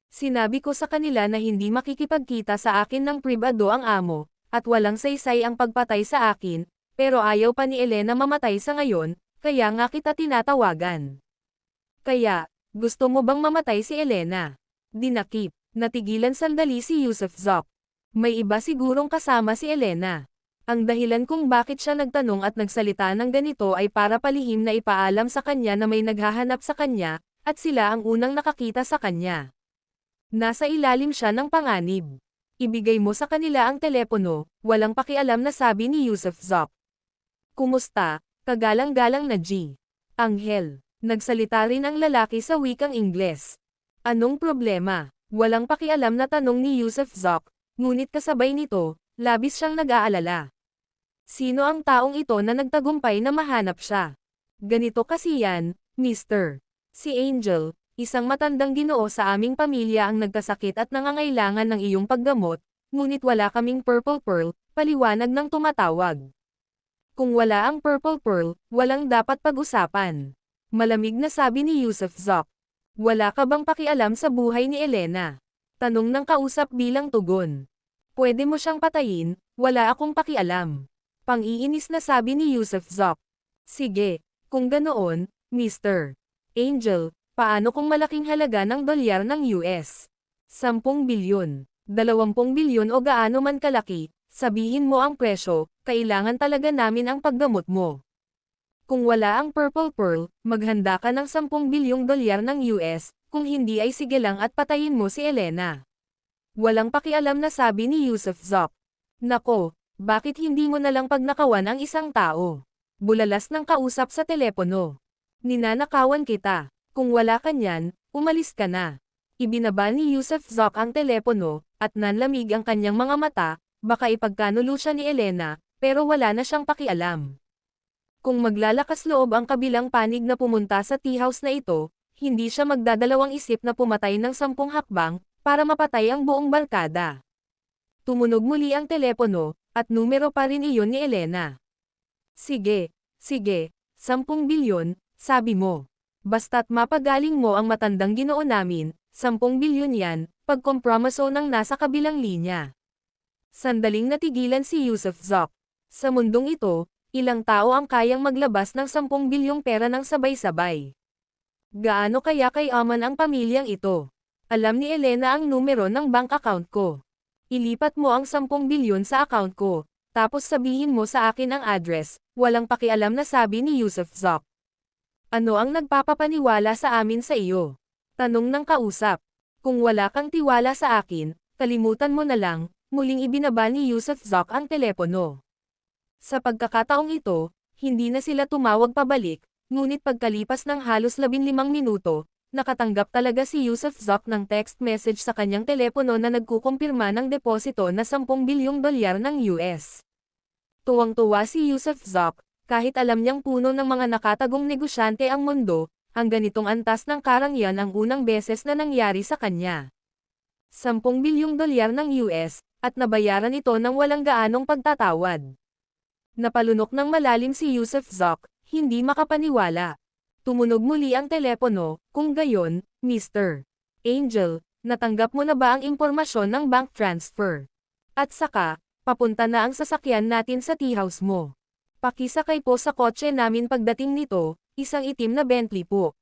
Sinabi ko sa kanila na hindi makikipagkita sa akin ng pribado ang amo, at walang saysay ang pagpatay sa akin, pero ayaw pa ni Elena mamatay sa ngayon, kaya nga kita tinatawagan. Kaya, gusto mo bang mamatay si Elena? Dinakip, natigilan sandali si Yusuf Zoc. May iba sigurong kasama si Elena. Ang dahilan kung bakit siya nagtanong at nagsalita ng ganito ay para palihim na ipaalam sa kanya na may naghahanap sa kanya, at sila ang unang nakakita sa kanya. Nasa ilalim siya ng panganib. Ibigay mo sa kanila ang telepono, walang pakialam na sabi ni Yusuf Zop. Kumusta, kagalang-galang na G. Anghel. Nagsalita rin ang lalaki sa wikang Ingles. Anong problema? Walang pakialam na tanong ni Yusuf Zop, ngunit kasabay nito, labis siyang nag-aalala. Sino ang taong ito na nagtagumpay na mahanap siya? Ganito kasi yan, Mr. Si Angel, isang matandang ginoo sa aming pamilya ang nagkasakit at nangangailangan ng iyong paggamot, ngunit wala kaming Purple Pearl, paliwanag ng tumatawag. Kung wala ang Purple Pearl, walang dapat pag-usapan. Malamig na sabi ni Yusuf Zop. Wala ka bang pakialam sa buhay ni Elena? Tanong ng kausap bilang tugon. Pwede mo siyang patayin, wala akong pakialam. Pang-iinis na sabi ni Yusuf Zop. Sige, kung ganoon, Mr. Angel, paano kung malaking halaga ng dolyar ng US? 10 bilyon, 20 bilyon o gaano man kalaki, sabihin mo ang presyo, kailangan talaga namin ang paggamot mo. Kung wala ang Purple Pearl, maghanda ka ng 10 bilyong dolyar ng US, kung hindi ay sige lang at patayin mo si Elena. Walang pakialam na sabi ni Yusuf Zop. Nako, bakit hindi mo nalang pagnakawan ang isang tao? Bulalas ng kausap sa telepono. Ninanakawan kita. Kung wala ka niyan, umalis ka na. Ibinaba ni Yusuf Zop ang telepono, at nanlamig ang kanyang mga mata, baka ipagkanulo siya ni Elena, pero wala na siyang pakialam. Kung maglalakas loob ang kabilang panig na pumunta sa tea house na ito, hindi siya magdadalawang isip na pumatay ng 10 hakbang, para mapatay ang buong barkada. Tumunog muli ang telepono, at numero pa rin iyon ni Elena. Sige, 10 bilyon, sabi mo. Basta't mapagaling mo ang matandang ginoo namin, 10 bilyon yan, pagkompromiso ng nasa kabilang linya. Sandaling natigilan si Yusuf Zop. Sa mundong ito, ilang tao ang kayang maglabas ng 10 bilyong pera ng sabay-sabay? Gaano kaya kayaman ang pamilyang ito? Alam ni Elena ang numero ng bank account ko. Ilipat mo ang 10 bilyon sa account ko, tapos sabihin mo sa akin ang address, walang pakialam na sabi ni Yusuf Zop. Ano ang nagpapapaniwala sa amin sa iyo? Tanong ng kausap. Kung wala kang tiwala sa akin, kalimutan mo na lang, muling ibinaba ni Yusuf Zop ang telepono. Sa pagkakataong ito, hindi na sila tumawag pabalik, ngunit pagkalipas ng halos 15 minuto, nakatanggap talaga si Yusuf Zop ng text message sa kanyang telepono na nagkukumpirma ng deposito na 10 bilyong dolyar ng US. Tuwang-tuwa si Yusuf Zop, kahit alam niyang puno ng mga nakatagong negosyante ang mundo, ang ganitong antas ng karangyaan ang unang beses na nangyari sa kanya. 10 bilyong dolyar ng US, at nabayaran ito ng walang gaanong pagtatawad. Napalunok ng malalim si Yusuf Zop, hindi makapaniwala. Tumunog muli ang telepono, kung gayon, Mr. Angel, natanggap mo na ba ang impormasyon ng bank transfer? At saka, papunta na ang sasakyan natin sa tea house mo. Pakisakay po sa kotse namin pagdating nito, isang itim na Bentley po.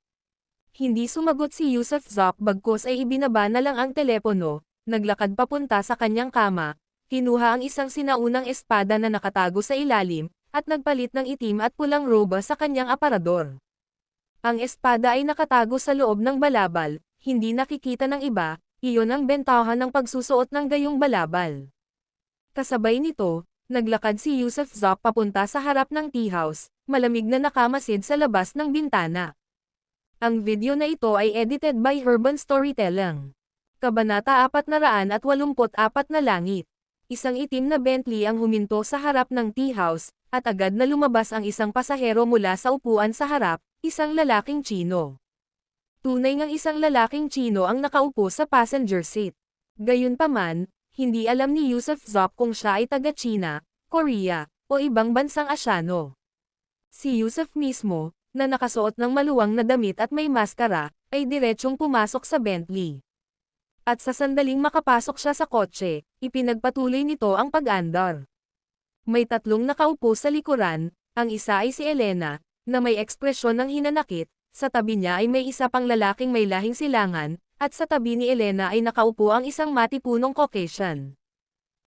Hindi sumagot si Yusuf Zop bagkus ay ibinaba na lang ang telepono, naglakad papunta sa kanyang kama, kinuha ang isang sinaunang espada na nakatago sa ilalim, at nagpalit ng itim at pulang roba sa kanyang aparador. Ang espada ay nakatago sa loob ng balabal, hindi nakikita ng iba, iyon ang bentahan ng pagsusuot ng gayong balabal. Kasabay nito, naglakad si Yusuf Zop papunta sa harap ng tea house, malamig na nakamasid sa labas ng bintana. Ang video na ito ay edited by Urban Storytelling. Kabanata 484 na langit. Isang itim na Bentley ang huminto sa harap ng tea house, at agad na lumabas ang isang pasahero mula sa upuan sa harap, isang lalaking Chino. Tunay ngang isang lalaking Chino ang nakaupo sa passenger seat. Gayunpaman, hindi alam ni Yusuf Zop kung siya ay taga-China, Korea, o ibang bansang Asyano. Si Yusuf mismo, na nakasuot ng maluwang na damit at may maskara, ay diretsyong pumasok sa Bentley. At sa sandaling makapasok siya sa kotse, ipinagpatuloy nito ang pag-andar. May 3 nakaupo sa likuran, ang isa ay si Elena, na may ekspresyon ng hinanakit, sa tabi niya ay may isa pang lalaking may lahing silangan, at sa tabi ni Elena ay nakaupo ang isang matipunong Caucasian.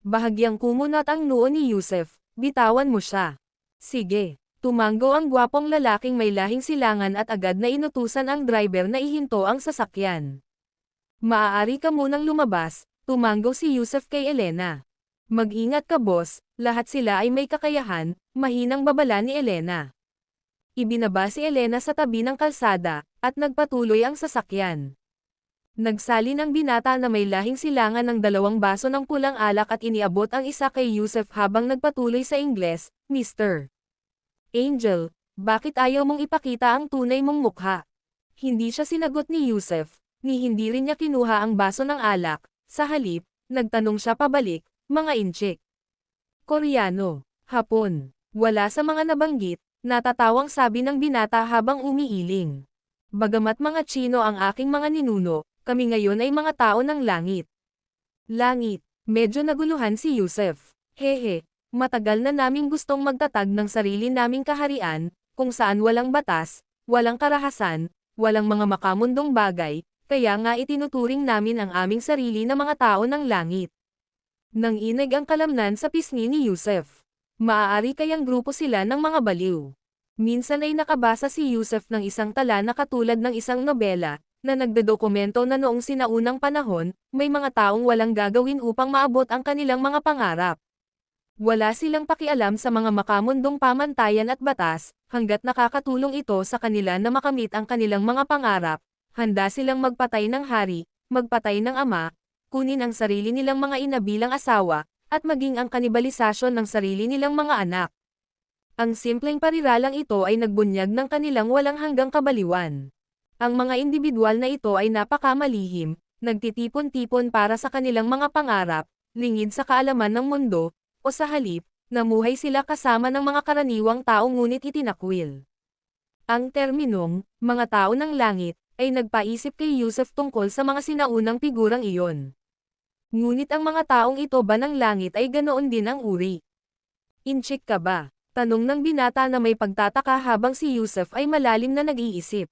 Bahagyang kumunat ang noo ni Yusuf, bitawan mo siya. Sige, tumango ang gwapong lalaking may lahing silangan at agad na inutusan ang driver na ihinto ang sasakyan. Maaari ka munang lumabas, tumanggo si Yusef kay Elena. Mag-ingat ka boss, lahat sila ay may kakayahan, mahinang babala ni Elena. Ibinaba si Elena sa tabi ng kalsada, at nagpatuloy ang sasakyan. Nagsalin ang binata na may lahing silangan ng 2 baso ng pulang alak at iniabot ang isa kay Yusef habang nagpatuloy sa Ingles, Mr. Angel, bakit ayaw mong ipakita ang tunay mong mukha? Hindi siya sinagot ni Yusef, ni hindi rin niya kinuha ang baso ng alak, sa halip, nagtanong siya pabalik, mga inchik. Koreano, Hapon, wala sa mga nabanggit, natatawang sabi ng binata habang umiiling. Bagamat mga Chino ang aking mga ninuno, kami ngayon ay mga tao ng langit. Langit, medyo naguluhan si Yusef. Hehe, matagal na naming gustong magtatag ng sarili naming kaharian, kung saan walang batas, walang karahasan, walang mga makamundong bagay, kaya nga itinuturing namin ang aming sarili na mga tao ng langit. Nanginig ang kalamnan sa pisngi ni Yusef. Maaari kayang grupo sila ng mga baliw. Minsan ay nakabasa si Yusef ng isang tala na katulad ng isang nobela, na nagdedokumento na noong sinaunang panahon, may mga taong walang gagawin upang maabot ang kanilang mga pangarap. Wala silang pakialam sa mga makamundong pamantayan at batas, hanggat nakakatulong ito sa kanila na makamit ang kanilang mga pangarap, handa silang magpatay ng hari, magpatay ng ama, kunin ang sarili nilang mga ina bilang asawa, at maging ang kanibalisasyon ng sarili nilang mga anak. Ang simpleng pariralang ito ay nagbunyag ng kanilang walang hanggang kabaliwan. Ang mga individual na ito ay napakamalihim, nagtitipon-tipon para sa kanilang mga pangarap, lingid sa kaalaman ng mundo, o sa halip, namuhay sila kasama ng mga karaniwang tao ngunit itinakwil. Ang terminong, mga tao ng langit, ay nagpaisip kay Yusef tungkol sa mga sinaunang figurang iyon. Ngunit ang mga taong ito ba ng langit ay ganoon din ang uri? Inchik ka ba? Tanong ng binata na may pagtataka habang si Yusef ay malalim na nag-iisip.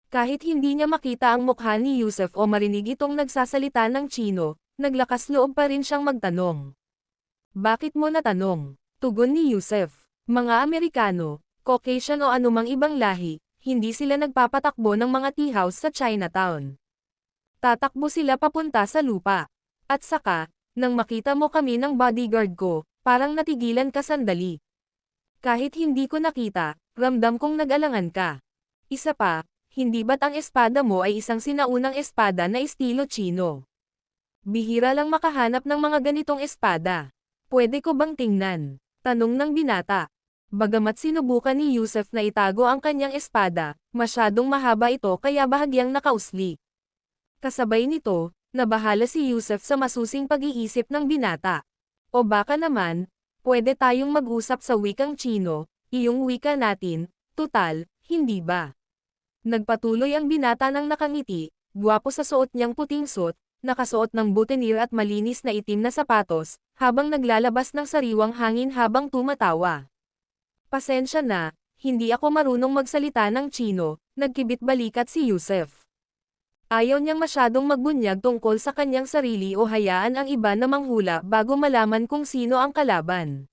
Kahit hindi niya makita ang mukha ni Yusef o marinig itong nagsasalita ng Chino, naglakas loob pa rin siyang magtanong. Bakit mo natanong? Tugon ni Yusef. Mga Amerikano, Caucasian o anumang ibang lahi, hindi sila nagpapatakbo ng mga tea house sa Chinatown. Tatakbo sila papunta sa lupa. At saka, nang makita mo kami ng bodyguard ko, parang natigilan ka sandali. Kahit hindi ko nakita, ramdam kong nag-alangan ka. Isa pa, hindi ba't ang espada mo ay isang sinaunang espada na estilo Chino? Bihira lang makahanap ng mga ganitong espada. Pwede ko bang tingnan? Tanong ng binata. Bagamat sinubukan ni Yusef na itago ang kanyang espada, masyadong mahaba ito kaya bahagyang nakausli. Kasabay nito, nabahala si Yusef sa masusing pag-iisip ng binata. O baka naman, pwede tayong mag-usap sa wikang Chino, iyong wika natin, tutal, hindi ba? Nagpatuloy ang binata ng nakangiti, gwapo sa suot niyang puting suot, nakasuot ng boutonniere at malinis na itim na sapatos, habang naglalabas ng sariwang hangin habang tumatawa. Pasensya na, hindi ako marunong magsalita ng Chino, nagkibit balikat si Yusef. Ayaw niyang masyadong magbunyag tungkol sa kanyang sarili o hayaan ang iba na manghula bago malaman kung sino ang kalaban.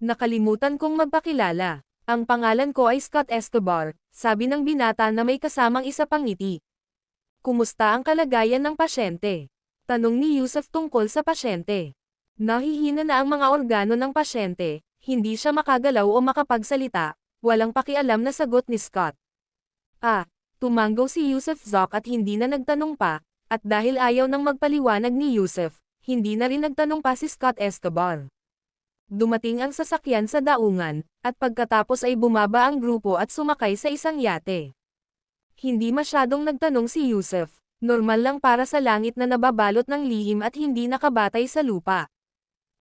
Nakalimutan kong magpakilala. Ang pangalan ko ay Scott Escobar, sabi ng binata na may kasamang isa pang ngiti. Kumusta ang kalagayan ng pasyente? Tanong ni Yusef tungkol sa pasyente. Nahihina na ang mga organo ng pasyente, hindi siya makagalaw o makapagsalita, walang pakialam na sagot ni Scott. Tumanggo si Yusef Zoc at hindi na nagtanong pa, at dahil ayaw nang magpaliwanag ni Yusef, hindi na rin nagtanong pa si Scott Escobar. Dumating ang sasakyan sa daungan, at pagkatapos ay bumaba ang grupo at sumakay sa isang yate. Hindi masyadong nagtanong si Yusef, normal lang para sa langit na nababalot ng lihim at hindi nakabatay sa lupa.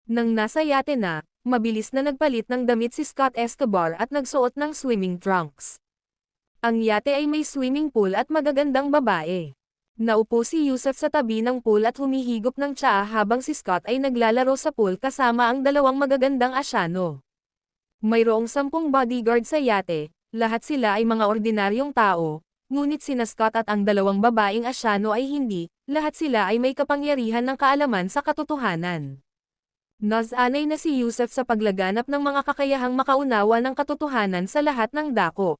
Nang nasa yate na, mabilis na nagpalit ng damit si Scott Escobar at nagsuot ng swimming trunks. Ang yate ay may swimming pool at magagandang babae. Naupo si Yusef sa tabi ng pool at humihigop ng tsaa habang si Scott ay naglalaro sa pool kasama ang 2 magagandang asyano. Mayroong 10 bodyguard sa yate, lahat sila ay mga ordinaryong tao, ngunit sina Scott at ang 2 babaeng asyano ay hindi, lahat sila ay may kapangyarihan ng kaalaman sa katotohanan. Nasanay na si Yusef sa paglaganap ng mga kakayahang makaunawa ng katotohanan sa lahat ng dako.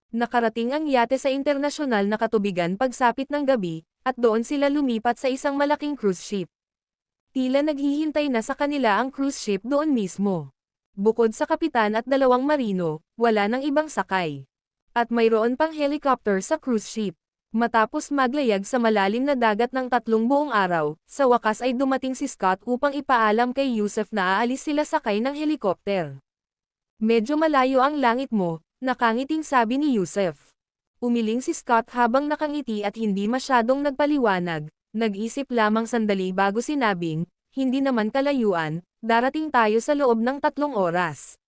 Nakarating ang yate sa internasyonal na katubigan pagsapit ng gabi, at doon sila lumipat sa isang malaking cruise ship. Tila naghihintay na sa kanila ang cruise ship doon mismo. Bukod sa kapitan at 2 marino, wala nang ibang sakay. At mayroon pang helicopter sa cruise ship. Matapos maglayag sa malalim na dagat ng 3 buong araw, sa wakas ay dumating si Scott upang ipaalam kay Yusef na aalis sila sakay ng helicopter. Medyo malayo ang langit mo, nakangiting sabi ni Yusef. Umiling si Scott habang nakangiti at hindi masyadong nagpaliwanag, nag-isip lamang sandali bago sinabing, hindi naman kalayuan, darating tayo sa loob ng 3 oras.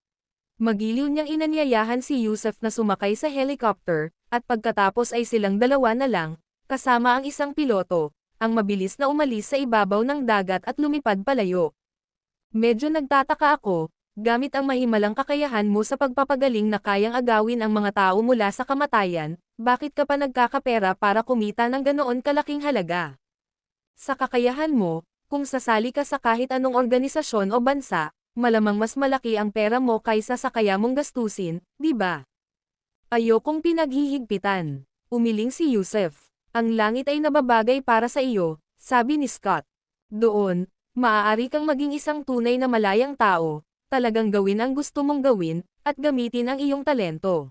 Magiliw niyang inanyayahan si Yusef na sumakay sa helicopter, at pagkatapos ay silang 2 na lang, kasama ang isang piloto, ang mabilis na umalis sa ibabaw ng dagat at lumipad palayo. Medyo nagtataka ako, gamit ang mahimalang kakayahan mo sa pagpapagaling na kayang agawin ang mga tao mula sa kamatayan, bakit ka pa nagkakapera para kumita ng ganoon kalaking halaga? Sa kakayahan mo, kung sasali ka sa kahit anong organisasyon o bansa, malamang mas malaki ang pera mo kaysa sa kaya mong gastusin, di ba? Ayokong pinaghihigpitan. Umiling si Yusef. Ang langit ay nababagay para sa iyo, sabi ni Scott. Doon, maaari kang maging isang tunay na malayang tao, talagang gawin ang gusto mong gawin, at gamitin ang iyong talento.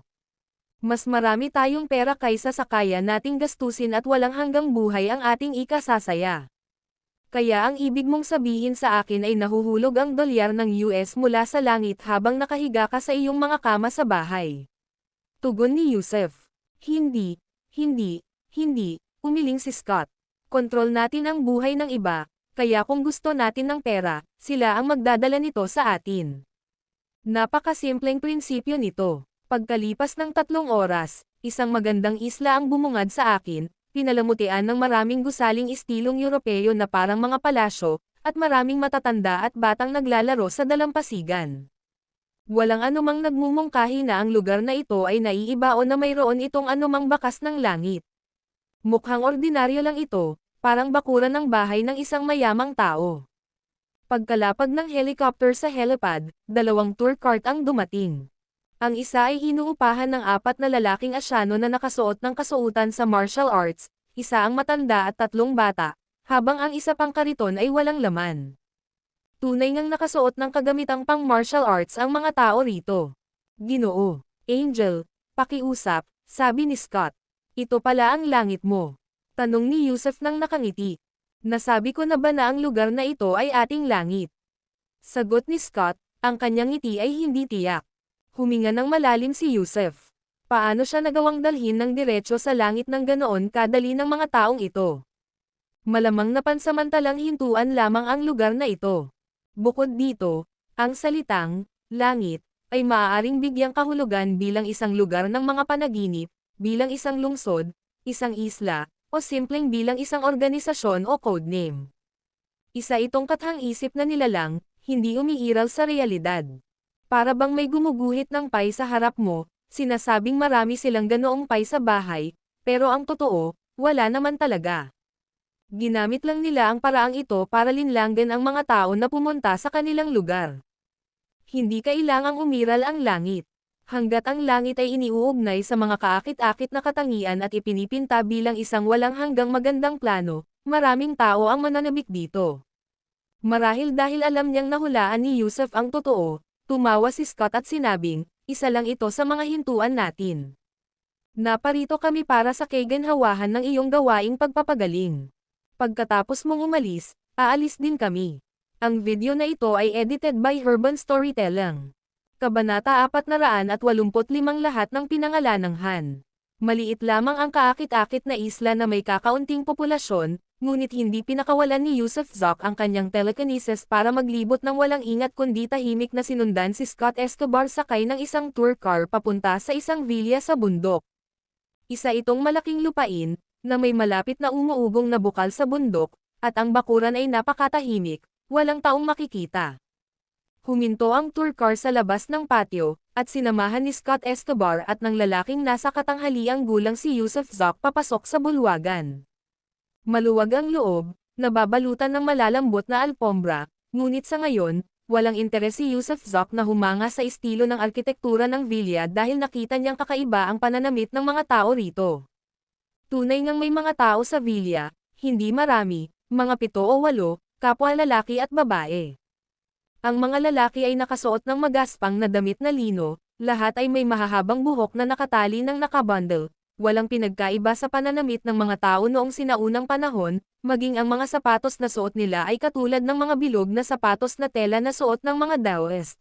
Mas marami tayong pera kaysa sa kaya nating gastusin at walang hanggang buhay ang ating ikasasaya. Kaya ang ibig mong sabihin sa akin ay nahuhulog ang dolyar ng US mula sa langit habang nakahiga ka sa iyong mga kama sa bahay. Tugon ni Yusef. Hindi, umiling si Scott. Kontrol natin ang buhay ng iba, kaya kung gusto natin ng pera, sila ang magdadala nito sa atin. Napakasimpleng prinsipyo nito. Pagkalipas ng 3 oras, isang magandang isla ang bumungad sa akin, pinalamutian ng maraming gusaling istilong Europeo na parang mga palasyo, at maraming matatanda at batang naglalaro sa dalampasigan. Walang anumang nagmumungkahi na ang lugar na ito ay naiiba o na mayroon itong anumang bakas ng langit. Mukhang ordinaryo lang ito, parang bakuran ng bahay ng isang mayamang tao. Pagkalapag ng helicopter sa helipad, 2 tour cart ang dumating. Ang isa ay inuupahan ng 4 na lalaking Asyano na nakasuot ng kasuotan sa martial arts, isa ang matanda at 3 bata, habang ang isa pang kariton ay walang laman. Tunay ngang nakasuot ng kagamitang pang martial arts ang mga tao rito. Ginoo, Angel, pakiusap, sabi ni Scott. Ito pala ang langit mo. Tanong ni Yusef nang nakangiti. Nasabi ko na ba na ang lugar na ito ay ating langit? Sagot ni Scott, ang kanyang ngiti ay hindi tiyak. Huminga ng malalim si Yusef. Paano siya nagawang dalhin ng diretso sa langit ng ganoon kadali ng mga taong ito? Malamang na pansamantalang hintuan lamang ang lugar na ito. Bukod dito, ang salitang, langit, ay maaaring bigyang kahulugan bilang isang lugar ng mga panaginip, bilang isang lungsod, isang isla, o simpleng bilang isang organisasyon o codename. Isa itong kathang-isip na nilalang, hindi umiiral sa realidad. Para bang may gumuguhit ng pay sa harap mo, sinasabing marami silang ganoong pay sa bahay, pero ang totoo, wala naman talaga. Ginamit lang nila ang paraang ito para linlanggan ang mga tao na pumunta sa kanilang lugar. Hindi kailangang umiral ang langit. Hanggat ang langit ay iniuugnay sa mga kaakit-akit na katangian at ipinipinta bilang isang walang hanggang magandang plano, maraming tao ang mananabik dito. Marahil dahil alam niyang nahulaan ni Yusef ang totoo, tumawa si Scott at sinabing, isa lang ito sa mga hintuan natin. Naparito kami para sa kaginhawahan ng iyong gawaing pagpapagaling. Pagkatapos mong umalis, aalis din kami. Ang video na ito ay edited by Urban Storytelling. Kabanata 485 lahat ng pinangalan ng Han. Maliit lamang ang kaakit-akit na isla na may kakaunting populasyon, ngunit hindi pinakawalan ni Yusef Zoc ang kanyang telekinesis para maglibot ng walang ingat kundi tahimik na sinundan si Scott Escobar sakay ng isang tour car papunta sa isang villa sa bundok. Isa itong malaking lupain, na may malapit na umuugong na bukal sa bundok, at ang bakuran ay napakatahimik, walang taong makikita. Huminto ang tour car sa labas ng patio, at sinamahan ni Scott Escobar at ng lalaking nasa katanghaliang gulang si Yusef Zoc papasok sa bulwagan. Maluwag ang loob, nababalutan ng malalambot na alpombra, ngunit sa ngayon, walang interes si Yusef Zoc na humanga sa estilo ng arkitektura ng villa dahil nakita niyang kakaiba ang pananamit ng mga tao rito. Tunay ngang may mga tao sa villa, hindi marami, mga 7 o 8, kapwa lalaki at babae. Ang mga lalaki ay nakasuot ng magaspang na damit na lino, lahat ay may mahahabang buhok na nakatali ng nakabundle. Walang pinagkaiba sa pananamit ng mga tao noong sinaunang panahon, maging ang mga sapatos na suot nila ay katulad ng mga bilog na sapatos na tela na suot ng mga Daoist.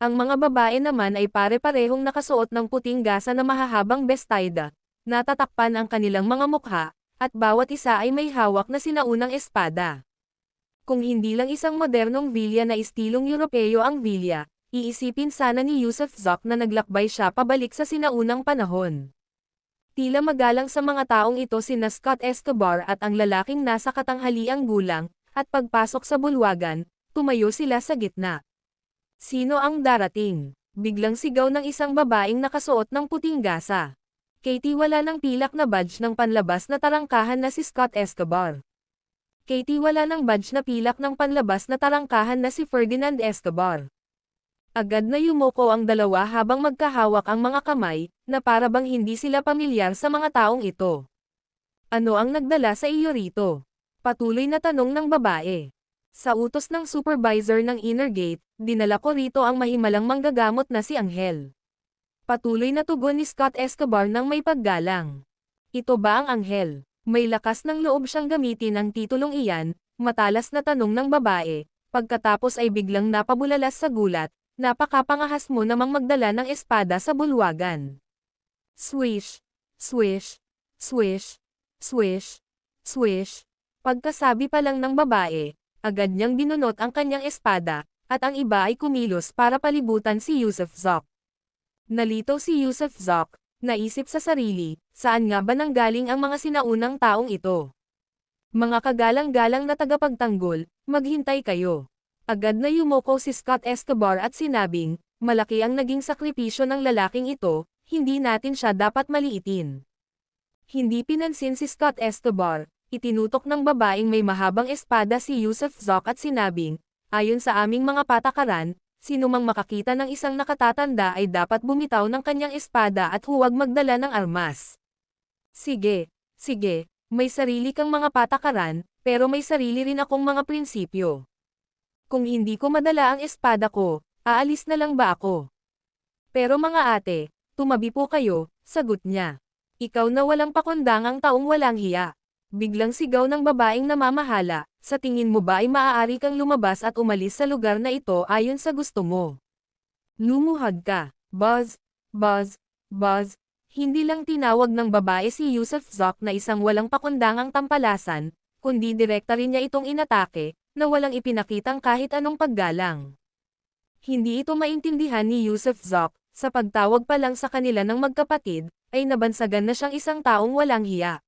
Ang mga babae naman ay pare-parehong nakasuot ng puting gasa na mahahabang bestida, natatakpan ang kanilang mga mukha, at bawat isa ay may hawak na sinaunang espada. Kung hindi lang isang modernong vilya na estilong Europeo ang vilya, iisipin sana ni Yusuf Zak na naglakbay siya pabalik sa sinaunang panahon. Tila magalang sa mga taong ito sina Scott Escobar at ang lalaking nasa katanghaliang gulang, at pagpasok sa bulwagan, tumayo sila sa gitna. Sino ang darating? Biglang sigaw ng isang babaeng nakasuot ng puting gasa. Katie, wala ng pilak na badge ng panlabas na tarangkahan na si Scott Escobar. Katie, wala ng badge na pilak ng panlabas na tarangkahan na si Ferdinand Escobar. Agad na yumuko ang dalawa habang magkahawak ang mga kamay, na para bang hindi sila pamilyar sa mga taong ito. Ano ang nagdala sa iyo rito? Patuloy na tanong ng babae. Sa utos ng supervisor ng Inner Gate, dinala ko rito ang mahimalang manggagamot na si Anghel. Patuloy na tugon ni Scott Escobar ng may paggalang. Ito ba ang Anghel? May lakas ng loob siyang gamitin ang titulong iyan, matalas na tanong ng babae, pagkatapos ay biglang napabulalas sa gulat. Napakapangahas mo namang magdala ng espada sa bulwagan. Swish, swish, swish, swish, swish. Pagkasabi pa lang ng babae, agad niyang binunot ang kanyang espada, at ang iba ay kumilos para palibutan si Yusuf Zak. Nalito si Yusuf Zak, naisip sa sarili, saan nga ba nanggaling ang mga sinaunang taong ito? Mga kagalang-galang na tagapagtanggol, maghintay kayo. Agad na yumuko si Scott Escobar at sinabing, malaki ang naging sakripisyo ng lalaking ito, hindi natin siya dapat maliitin. Hindi pinansin si Scott Escobar, itinutok ng babaeng may mahabang espada si Yusuf Zak at sinabing, ayon sa aming mga patakaran, sinumang makakita ng isang nakatatanda ay dapat bumitaw ng kanyang espada at huwag magdala ng armas. Sige, sige, may sarili kang mga patakaran, pero may sarili rin akong mga prinsipyo. Kung hindi ko madala ang espada ko, aalis na lang ba ako? Pero mga ate, tumabi po kayo, sagot niya. Ikaw na walang pakundangang taong walang hiya. Biglang sigaw ng babaeng namamahala, sa tingin mo ba ay maaari kang lumabas at umalis sa lugar na ito ayon sa gusto mo? Lumuhad ka, Buzz, Buzz, Buzz. Hindi lang tinawag ng babae si Yusuf Zak na isang walang pakundangang tampalasan, kundi direkta rin niya itong inatake, na walang ipinakitang kahit anong paggalang. Hindi ito maintindihan ni Yusuf Zak, sa pagtawag pa lang sa kanila ng magkapatid, ay nabansagan na siyang isang taong walang hiya.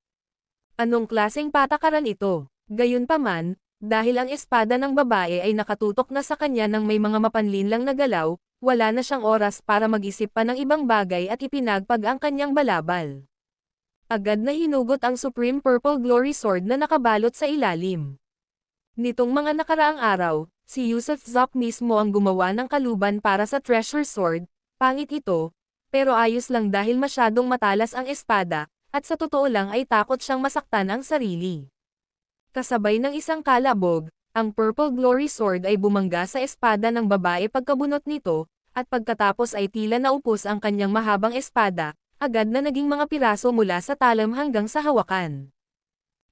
Anong klaseng patakaran ito? Gayunpaman, dahil ang espada ng babae ay nakatutok na sa kanya ng may mga mapanlinlang na galaw, wala na siyang oras para mag-isip pa ng ibang bagay at ipinagpag ang kanyang balabal. Agad na hinugot ang Supreme Purple Glory Sword na nakabalot sa ilalim. Nitong mga nakaraang araw, si Yusuf Zak mismo ang gumawa ng kaluban para sa Treasure Sword, pangit ito, pero ayos lang dahil masyadong matalas ang espada, at sa totoo lang ay takot siyang masaktan ang sarili. Kasabay ng isang kalabog, ang Purple Glory Sword ay bumangga sa espada ng babae pagkabunot nito, at pagkatapos ay tila naupos ang kanyang mahabang espada, agad na naging mga piraso mula sa talam hanggang sa hawakan.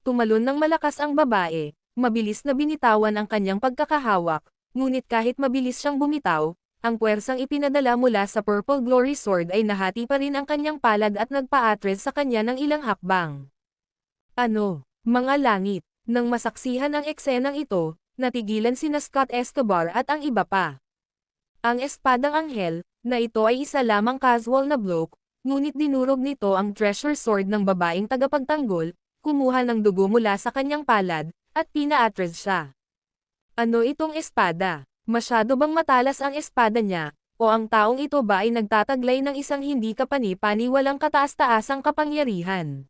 Tumalon ng malakas ang babae. Mabilis na binitawan ang kanyang pagkakahawak, ngunit kahit mabilis siyang bumitaw, ang puwersang ipinadala mula sa Purple Glory Sword ay nahati pa rin ang kanyang palad at nagpa-atras sa kanya ng ilang hakbang. Ano, mga langit, nang masaksihan ang eksenang ito, natigilan sina Scott Escobar at ang iba pa. Ang espadang Anghel, na ito ay isa lamang casual na bloke, ngunit dinurog nito ang treasure sword ng babaeng tagapagtanggol, kumuha ng dugo mula sa kanyang palad, at pina-atras siya. Ano itong espada? Masyado bang matalas ang espada niya, o ang taong ito ba ay nagtataglay ng isang hindi kapani-paniwalang kataas-taasang kapangyarihan?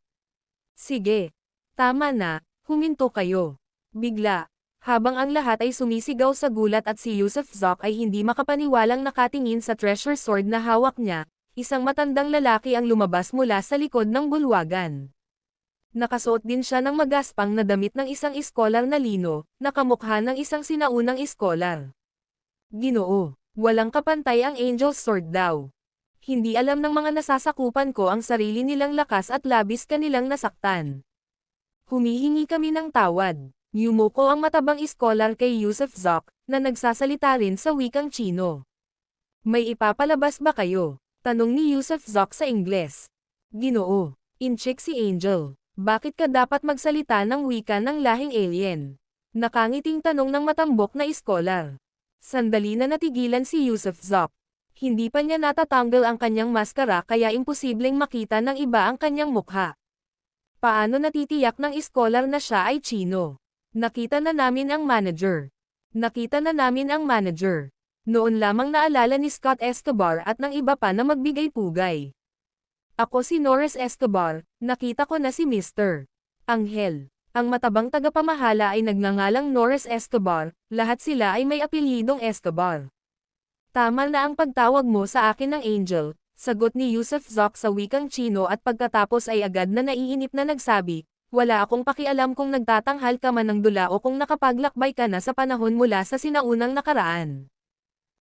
Sige, tama na, huminto kayo. Bigla, habang ang lahat ay sumisigaw sa gulat at si Yusuf Zak ay hindi makapaniwalang nakatingin sa treasure sword na hawak niya, isang matandang lalaki ang lumabas mula sa likod ng bulwagan. Nakasuot din siya ng magaspang na damit ng isang iskolar na lino, na kamukha ng isang sinaunang iskolar. Ginoo, walang kapantay ang Angel's Sword daw. Hindi alam ng mga nasasakupan ko ang sarili nilang lakas at labis kanilang nasaktan. Humihingi kami ng tawad. Yumuko ang matabang iskolar kay Yusuf Zoc, na nagsasalita rin sa wikang Chino. May ipapalabas ba kayo? Tanong ni Yusuf Zoc sa Ingles. Ginoo, incheck si Angel. Bakit ka dapat magsalita ng wika ng lahing alien? Nakangiting tanong ng matambok na iskolar. Sandali na natigilan si Yusuf Zoc. Hindi pa niya natatanggal ang kanyang maskara kaya imposibleng makita ng iba ang kanyang mukha. Paano natitiyak ng iskolar na siya ay Chino? Nakita na namin ang manager. Noon lamang naalala ni Scott Escobar at ng iba pa na magbigay-pugay. Ako si Norris Escobar, nakita ko na si Mr. Angel. Ang matabang tagapamahala ay nagngangalang Norris Escobar, lahat sila ay may apelyidong Escobar. Tama na ang pagtawag mo sa akin ng Angel, sagot ni Yusuf Zoc sa wikang Chino at pagkatapos ay agad na naiinip na nagsabi, wala akong pakialam kung nagtatanghal ka man ng dula o kung nakapaglakbay ka na sa panahon mula sa sinaunang nakaraan.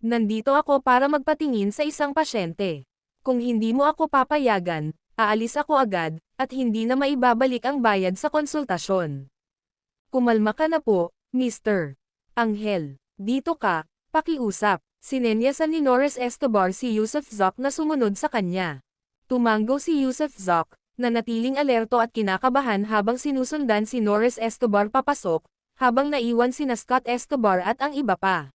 Nandito ako para magpatingin sa isang pasyente. Kung hindi mo ako papayagan, aalis ako agad, at hindi na maibabalik ang bayad sa konsultasyon. Kumalma ka na po, Mr. Angel. Dito ka, pakiusap. Sinenyasan ni Norris Escobar si Yusuf Zoc na sumunod sa kanya. Tumango si Yusuf Zoc, na natiling alerto at kinakabahan habang sinusundan si Norris Escobar papasok, habang naiwan sina Scott Escobar at ang iba pa.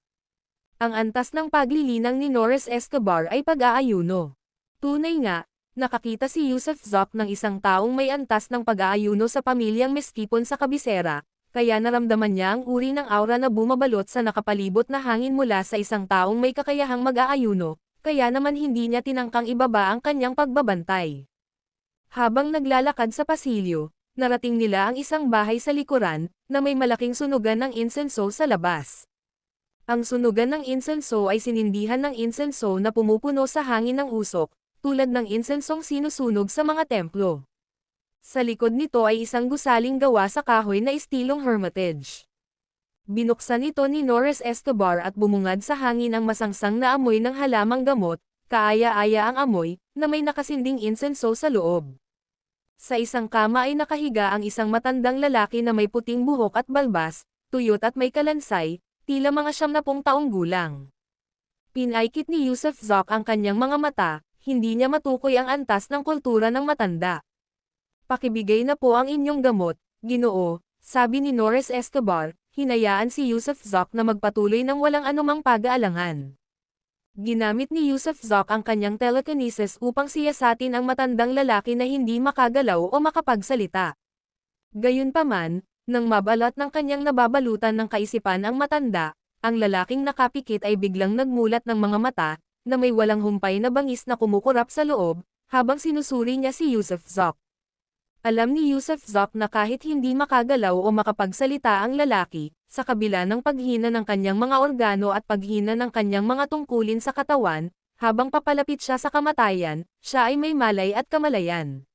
Ang antas ng paglilinang ni Norris Escobar ay pag-aayuno. Tunay nga, nakakita si Yusuf Zoc ng isang taong may antas ng pag-aayuno sa pamilyang Meskipon sa kabisera, kaya naramdaman niya ang uri ng aura na bumabalot sa nakapalibot na hangin mula sa isang taong may kakayahang mag-aayuno, kaya naman hindi niya tinangkang ibaba ang kanyang pagbabantay. Habang naglalakad sa pasilyo, narating nila ang isang bahay sa likuran, na may malaking sunugan ng insenso sa labas. Ang sunugan ng insenso ay sinindihan ng insenso na pumupuno sa hangin ng usok, tulad ng insensong sinusunog sa mga templo. Sa likod nito ay isang gusaling gawa sa kahoy na estilong hermitage. Binuksan ito ni Norris Escobar at bumungad sa hangin ang masangsang na amoy ng halamang gamot, kaaya-aya ang amoy, na may nakasinding insenso sa loob. Sa isang kama ay nakahiga ang isang matandang lalaki na may puting buhok at balbas, tuyot at may kalansay, tila mga 70 taong gulang. Pinaikit ni Yusuf Zoc ang kanyang mga mata, hindi niya matukoy ang antas ng kultura ng matanda. Pakibigay na po ang inyong gamot, Ginoo, sabi ni Norris Escobar, hinayaan si Yusuf Zoc na magpatuloy ng walang anumang pag-aalangan. Ginamit ni Yusuf Zoc ang kanyang telekinesis upang siyasatin ang matandang lalaki na hindi makagalaw o makapagsalita. Gayunpaman, nang mabalat ng kanyang nababalutan ng kaisipan ang matanda, ang lalaking nakapikit ay biglang nagmulat ng mga mata, na may walang humpay na bangis na kumukurap sa loob, habang sinusuri niya si Yusuf Zoc. Alam ni Yusuf Zoc na kahit hindi makagalaw o makapagsalita ang lalaki, sa kabila ng paghina ng kanyang mga organo at paghina ng kanyang mga tungkulin sa katawan, habang papalapit siya sa kamatayan, siya ay may malay at kamalayan.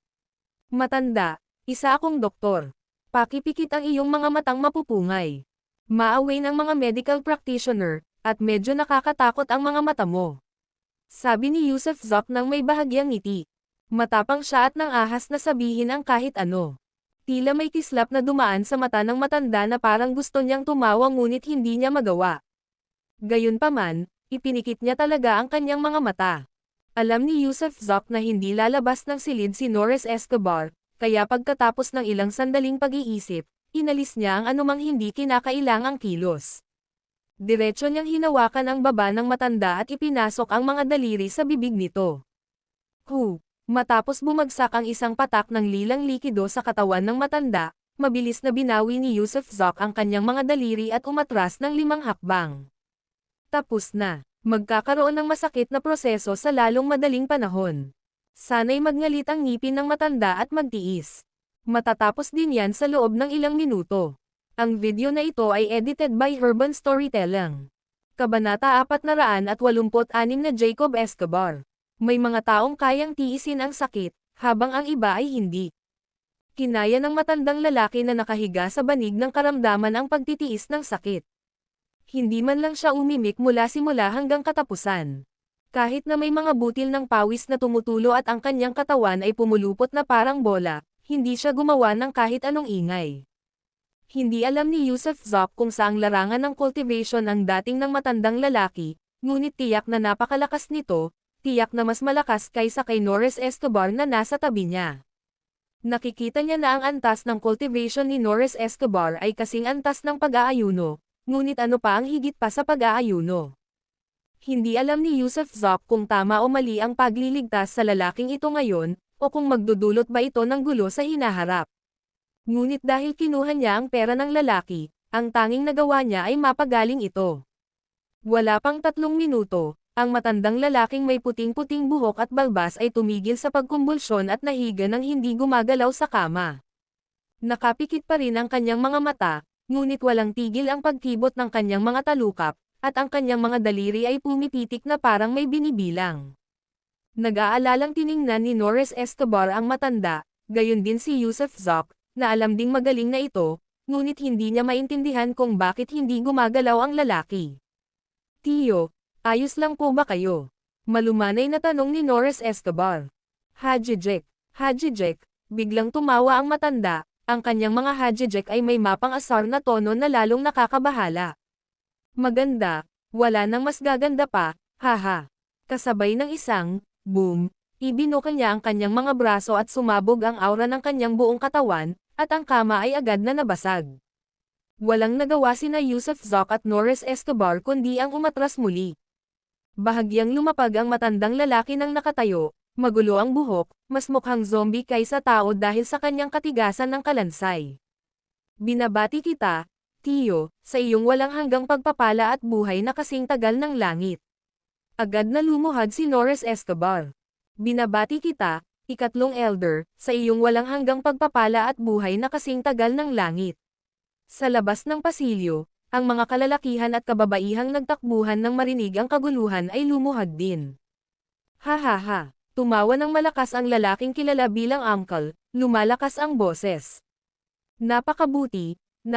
Matanda, isa akong doktor. Pakipikit ang iyong mga matang mapupungay. Maaway ng mga medical practitioner, at medyo nakakatakot ang mga mata mo. Sabi ni Yusuf Zoc nang may bahagyang ngiti. Matapang siya at nang ahas na sabihin ang kahit ano. Tila may kislap na dumaan sa mata ng matanda na parang gusto niyang tumawa ngunit hindi niya magawa. Gayunpaman, ipinikit niya talaga ang kanyang mga mata. Alam ni Yusuf Zoc na hindi lalabas ng silid si Norris Escobar, kaya pagkatapos ng ilang sandaling pag-iisip, inalis niya ang anumang hindi kinakailangang kilos. Diretso niyang hinawakan ang baba ng matanda at ipinasok ang mga daliri sa bibig nito. Matapos bumagsak ang isang patak ng lilang likido sa katawan ng matanda, mabilis na binawi ni Yusuf Zoc ang kanyang mga daliri at umatras ng 5 hakbang. Tapos na. Magkakaroon ng masakit na proseso sa lalong madaling panahon. Sana'y magngalit ang ngipin ng matanda at magtiis. Matatapos din yan sa loob ng ilang minuto. Ang video na ito ay edited by Urban Storytelling. Kabanata 486 na Jacob Escobar. May mga taong kayang tiisin ang sakit, habang ang iba ay hindi. Kinaya ng matandang lalaki na nakahiga sa banig ng karamdaman ang pagtitiis ng sakit. Hindi man lang siya umimik mula simula hanggang katapusan. Kahit na may mga butil ng pawis na tumutulo at ang kanyang katawan ay pumulupot na parang bola, hindi siya gumawa ng kahit anong ingay. Hindi alam ni Yusuf Zop kung saang larangan ng cultivation ang dating ng matandang lalaki, ngunit tiyak na napakalakas nito, tiyak na mas malakas kaysa kay Norris Escobar na nasa tabi niya. Nakikita niya na ang antas ng cultivation ni Norris Escobar ay kasing antas ng pag-aayuno, ngunit ano pa ang higit pa sa pag-aayuno. Hindi alam ni Yusuf Zop kung tama o mali ang pagliligtas sa lalaking ito ngayon, o kung magdudulot ba ito ng gulo sa hinaharap. Ngunit dahil kinuha niya ang pera ng lalaki, ang tanging nagawa niya ay mapagaling ito. Wala pang 3 minuto, ang matandang lalaking may puting-puting buhok at balbas ay tumigil sa pagkumbulsyon at nahiga ng hindi gumagalaw sa kama. Nakapikit pa rin ang kanyang mga mata, ngunit walang tigil ang pagkibot ng kanyang mga talukap, at ang kanyang mga daliri ay pumipitik na parang may binibilang. Nag-aalalang tiningnan ni Norris Escobar ang matanda, gayon din si Yusuf Zop, na alam ding magaling na ito, ngunit hindi niya maintindihan kung bakit hindi gumagalaw ang lalaki. Tiyo, ayos lang po ba kayo? Malumanay na tanong ni Norris Escobar. Haji Jack, biglang tumawa ang matanda, ang kanyang mga Haji Jack ay may mapang asar na tono na lalong nakakabahala. Maganda, wala nang mas gaganda pa, haha. Kasabay ng isang, boom, ibinuka niya ang kanyang mga braso at sumabog ang aura ng kanyang buong katawan, at ang kama ay agad na nabasag. Walang nagawa sina Yusuf Zop at Norris Escobar kundi ang umatras muli. Bahagyang lumapag ang matandang lalaki ng nakatayo, magulo ang buhok, mas mukhang zombie kaysa tao dahil sa kanyang katigasan ng kalansay. Binabati kita, Tiyo, sa iyong walang hanggang pagpapala at buhay na kasing tagal ng langit. Agad na lumuhad si Norris Escobar. Binabati kita, ikatlong elder, sa iyong walang hanggang pagpapala at buhay na kasing tagal ng langit. Sa labas ng pasilyo, ang mga kalalakihan at kababaihang nagtakbuhan nang marinig ang kaguluhan ay lumuhad din. Ha, tumawa ng malakas ang lalaking kilala bilang uncle, lumalakas ang boses. Napakabuti, 6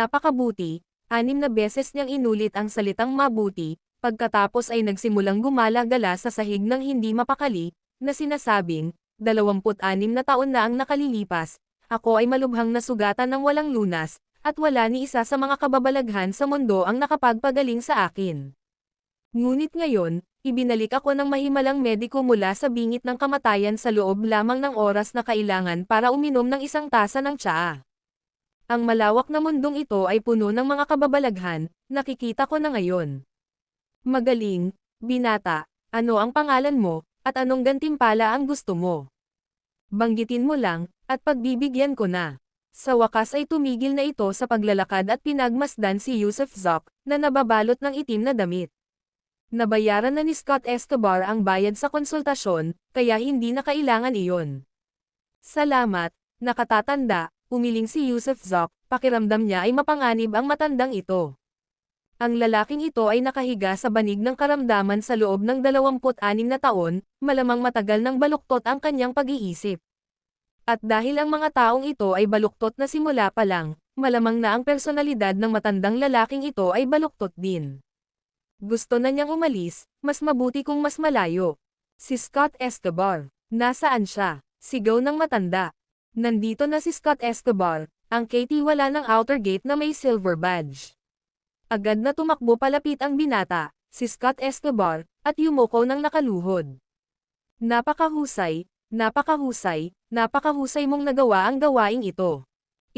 na beses niyang inulit ang salitang mabuti, pagkatapos ay nagsimulang gumala-gala sa sahig ng hindi mapakali, na sinasabing, 26 na taon na ang nakalilipas, ako ay malubhang nasugatan ng walang lunas, at wala ni isa sa mga kababalaghan sa mundo ang nakapagpagaling sa akin. Ngunit ngayon, ibinalik ako ng mahimalang mediko mula sa bingit ng kamatayan sa loob lamang ng oras na kailangan para uminom ng isang tasa ng tsaa. Ang malawak na mundong ito ay puno ng mga kababalaghan, nakikita ko na ngayon. Magaling, binata, ano ang pangalan mo, at anong gantimpala ang gusto mo? Banggitin mo lang, at pagbibigyan ko na. Sa wakas ay tumigil na ito sa paglalakad at pinagmasdan si Yusuf Zop, na nababalot ng itim na damit. Nabayaran na ni Scott Escobar ang bayad sa konsultasyon, kaya hindi na kailangan iyon. Salamat, nakatatanda, umiling si Yusuf Zop, pakiramdam niya ay mapanganib ang matandang ito. Ang lalaking ito ay nakahiga sa banig ng karamdaman sa loob ng 26 na taon, malamang matagal nang baluktot ang kanyang pag-iisip. At dahil ang mga taong ito ay baluktot na simula pa lang, malamang na ang personalidad ng matandang lalaking ito ay baluktot din. Gusto na niyang umalis, mas mabuti kung mas malayo. Si Scott Escobar, nasaan siya? Sigaw ng matanda. Nandito na si Scott Escobar, ang KT-wala ng outer gate na may silver badge. Agad na tumakbo palapit ang binata, si Scott Escobar, at yumuko ng nakaluhod. Napakahusay mong nagawa ang gawaing ito.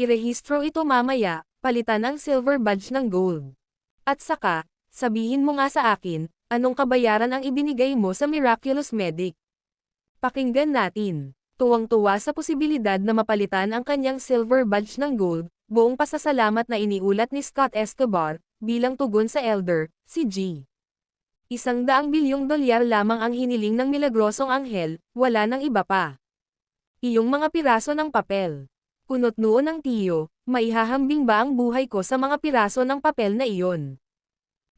Irehistro ito mamaya, palitan ang silver badge ng gold. At saka, sabihin mo nga sa akin, anong kabayaran ang ibinigay mo sa Miraculous Medic? Pakinggan natin. Tuwang-tuwa sa posibilidad na mapalitan ang kanyang silver badge ng gold, buong pasasalamat na iniulat ni Scott Escobar, bilang tugon sa elder, si G. $100 bilyong lamang ang hiniling ng milagrosong anghel, wala nang iba pa. Iyong mga piraso ng papel. Kunot noon ng tiyo, maihahambing ba ang buhay ko sa mga piraso ng papel na iyon?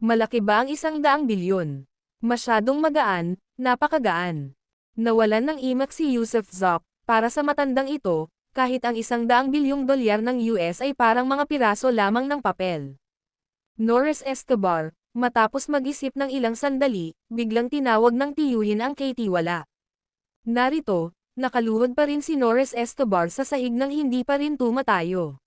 Malaki ba ang 100 bilyon? Masyadong magaan, napakagaan. Nawalan ng imak si Yusuf Zop, para sa matandang ito, kahit ang 100 bilyong dolyar ng US ay parang mga piraso lamang ng papel. Norris Escobar, matapos mag-isip ng ilang sandali, biglang tinawag ng tiyuhin ang Katie-wala. Narito, nakaluhod pa rin si Norris Escobar sa sahig nang hindi pa rin tumatayo.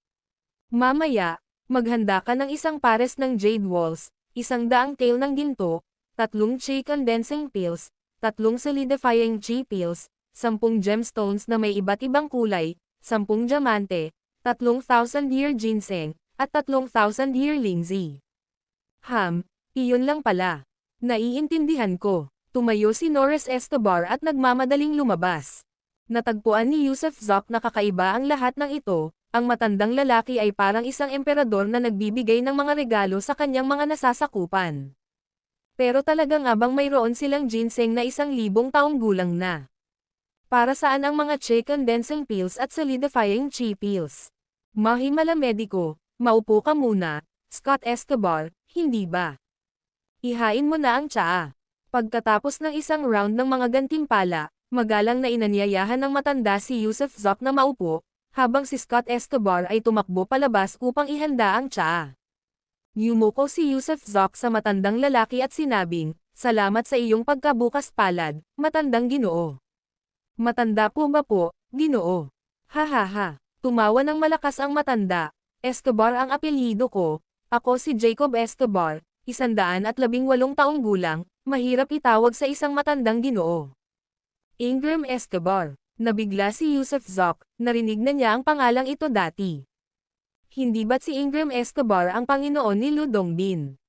Mamaya, maghanda ka ng 1 pares ng jade walls, 100 tail ng ginto, 3 chi condensing pills, 3 solidifying chi pills, 10 gemstones na may iba't ibang kulay, 10 diamante, 3,000 year ginseng, at 3,000 year lindsay. Iyon lang pala. Naiintindihan ko. Tumayo si Norris Escobar at nagmamadaling lumabas. Natagpuan ni Yusuf Zoc na kakaiba ang lahat ng ito, ang matandang lalaki ay parang isang emperador na nagbibigay ng mga regalo sa kanyang mga nasasakupan. Pero talaga nga bang mayroon silang ginseng na 1,000 taong gulang na? Para saan ang mga chi condensing pills at solidifying chi pills? Mahimala mediko, maupo ka muna, Scott Escobar, hindi ba? Ihain mo na ang tsaa. Pagkatapos ng 1 round ng mga gantimpala, magalang na inanyayahan ng matanda si Yusuf Zoc na maupo, habang si Scott Escobar ay tumakbo palabas upang ihanda ang tsaa. Yumuko si Yusuf Zoc sa matandang lalaki at sinabing, "Salamat sa iyong pagkabukas palad, matandang Ginoo." "Matanda po ba po, Ginoo?" "Ha. Tumawa ng malakas ang matanda. "Escobar ang apelyido ko. Ako si Jacob Escobar, 118 taong gulang, mahirap itawag sa isang matandang Ginoo." Ingram Escobar. Nabigla si Yusuf Zoc, narinig na niya ang pangalang ito dati. Hindi ba't si Ingram Escobar ang Panginoon ni Ludongbin?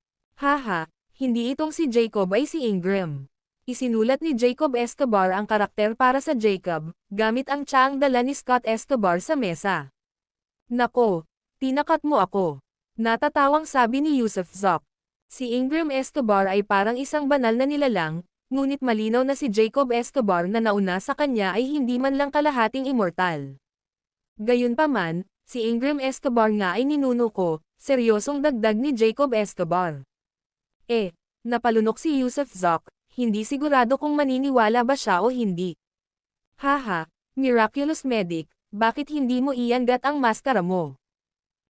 Hindi itong si Jacob ay si Ingram. Isinulat ni Jacob Escobar ang karakter para sa Jacob, gamit ang tsaang dala ni Scott Escobar sa mesa. "Nako, tinakat mo ako." Natatawang sabi ni Yusuf Zoc. Si Ingram Escobar ay parang isang banal na nilalang, ngunit malinaw na si Jacob Escobar na nauna sa kanya ay hindi man lang kalahating immortal. Gayunpaman, si Ingram Escobar nga ay ninuno ko, seryosong dagdag ni Jacob Escobar. Napalunok si Yusuf Zoc, hindi sigurado kung maniniwala ba siya o hindi. Miraculous Medic, bakit hindi mo iangat ang maskara mo?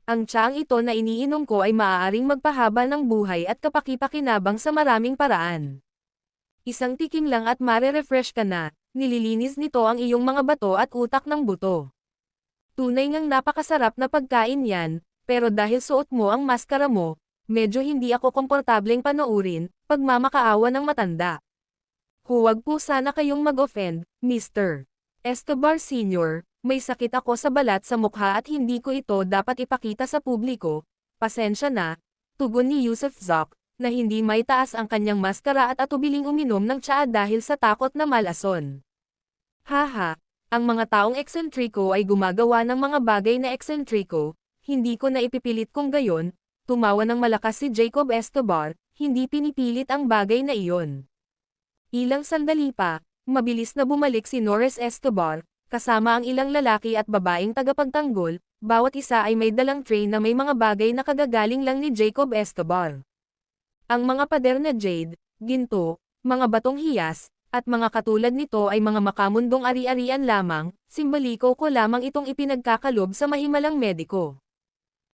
Ang tsaang ito na iniinom ko ay maaaring magpahaba ng buhay at kapaki-pakinabang sa maraming paraan. 1 tikim lang at mare-refresh ka na, nililinis nito ang iyong mga bato at utak ng buto. Tunay ngang napakasarap na pagkain yan, pero dahil suot mo ang maskara mo, medyo hindi ako komportableng panoorin, pagmamakaawa ng matanda. "Huwag po sana kayong mag-offend, Mr. Escobar Sr., may sakit ako sa balat sa mukha at hindi ko ito dapat ipakita sa publiko, pasensya na," tugon ni Yusuf Zoc, na hindi may taas ang kanyang maskara at atubiling uminom ng tsaa dahil sa takot na malason. Ang mga taong eksentriko ay gumagawa ng mga bagay na eksentriko, hindi ko na ipipilit kung gayon, tumawa ng malakas si Jacob Escobar, hindi pinipilit ang bagay na iyon. Ilang sandali pa, mabilis na bumalik si Norris Escobar, kasama ang ilang lalaki at babaeng tagapagtanggol, bawat isa ay may dalang tray na may mga bagay na kagagaling lang ni Jacob Escobar. Ang mga pader na jade, ginto, mga batong hiyas, at mga katulad nito ay mga makamundong ari-arian lamang, simboliko ko lamang itong ipinagkakalob sa mahimalang mediko.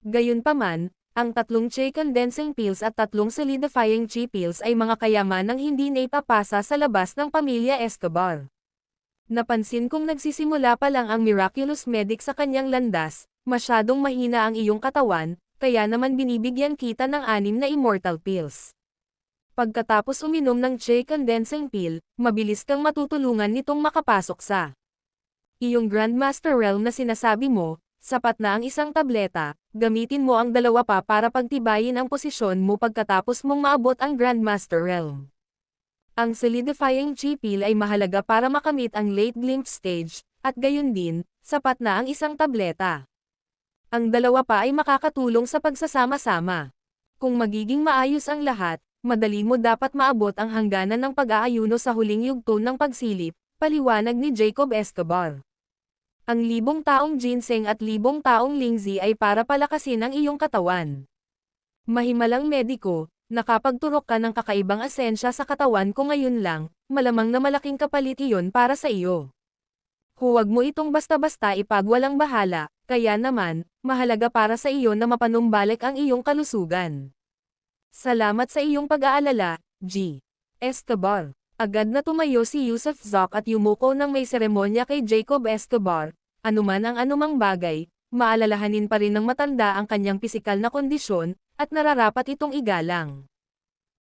Gayunpaman, ang 3 chi condensing pills at 3 solidifying chi pills ay mga kayamanang hindi naipapasa sa labas ng pamilya Escobar. Napansin kong nagsisimula pa lang ang Miraculous Medic sa kanyang landas, masyadong mahina ang iyong katawan, kaya naman binibigyan kita ng 6 na immortal pills. Pagkatapos uminom ng chi condensing pill, mabilis kang matutulungan nitong makapasok sa iyong Grandmaster Realm na sinasabi mo, sapat na ang 1 tableta, gamitin mo ang 2 pa para pagtibayin ang posisyon mo pagkatapos mong maabot ang Grandmaster Realm. Ang solidifying chi pill ay mahalaga para makamit ang late glimpse stage, at gayon din, sapat na ang 1 tableta. Ang 2 pa ay makakatulong sa pagsasama-sama. Kung magiging maayos ang lahat, madali mo dapat maabot ang hangganan ng pag-aayuno sa huling yugto ng pagsilip, paliwanag ni Jacob Escobar. Ang 1,000 taong ginseng at 1,000 taong lindsay ay para palakasin ang iyong katawan. Mahimalang mediko, nakapagturok ka ng kakaibang asensya sa katawan ko ngayon lang, malamang na malaking kapalit iyon para sa iyo. Huwag mo itong basta-basta ipagwalang bahala, kaya naman, mahalaga para sa iyo na mapanumbalik ang iyong kalusugan. Salamat sa iyong pag-aalala, G. Escobar. Agad na tumayo si Yusuf Zoc at yumuko ng may seremonya kay Jacob Escobar. Anuman ang anumang bagay, maalalahanin pa rin ng matanda ang kanyang pisikal na kondisyon, at nararapat itong igalang.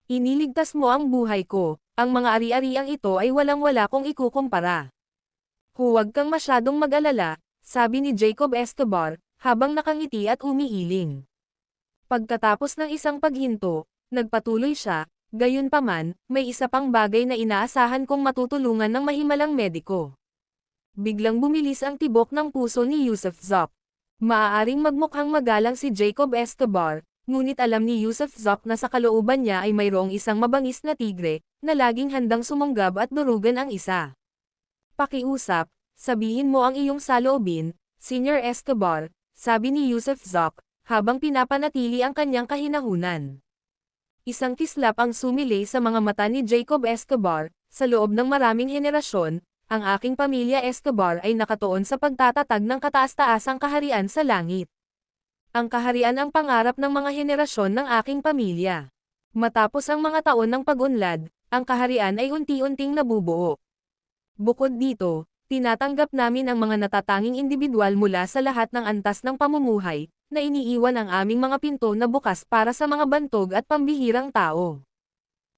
Iniligtas mo ang buhay ko, ang mga ari-ariang ito ay walang-wala kung ikukumpara. Huwag kang masyadong mag-alala, sabi ni Jacob Escobar, habang nakangiti at umiiling. Pagkatapos ng isang paghinto, nagpatuloy siya, gayunpaman, may isa pang bagay na inaasahan kong matutulungan ng mahimalang mediko. Biglang bumilis ang tibok ng puso ni Yusuf Zoc. Maaaring magmukhang magalang si Jacob Escobar, ngunit alam ni Yusuf Zoc na sa kalooban niya ay mayroong isang mabangis na tigre, na laging handang sumunggab at durugan ang isa. Pakiusap, sabihin mo ang iyong saloobin, Senior Escobar, sabi ni Yusuf Zoc, habang pinapanatili ang kanyang kahinahunan. Isang kislap ang sumilay sa mga mata ni Jacob Escobar, sa loob ng maraming henerasyon, ang aking pamilya Escobar ay nakatuon sa pagtatatag ng kataas-taasang kaharian sa langit. Ang kaharian ang pangarap ng mga henerasyon ng aking pamilya. Matapos ang mga taon ng pag-unlad, ang kaharian ay unti-unting nabubuo. Bukod dito, tinatanggap namin ang mga natatanging individual mula sa lahat ng antas ng pamumuhay, na iniiwan ang aming mga pinto na bukas para sa mga bantog at pambihirang tao.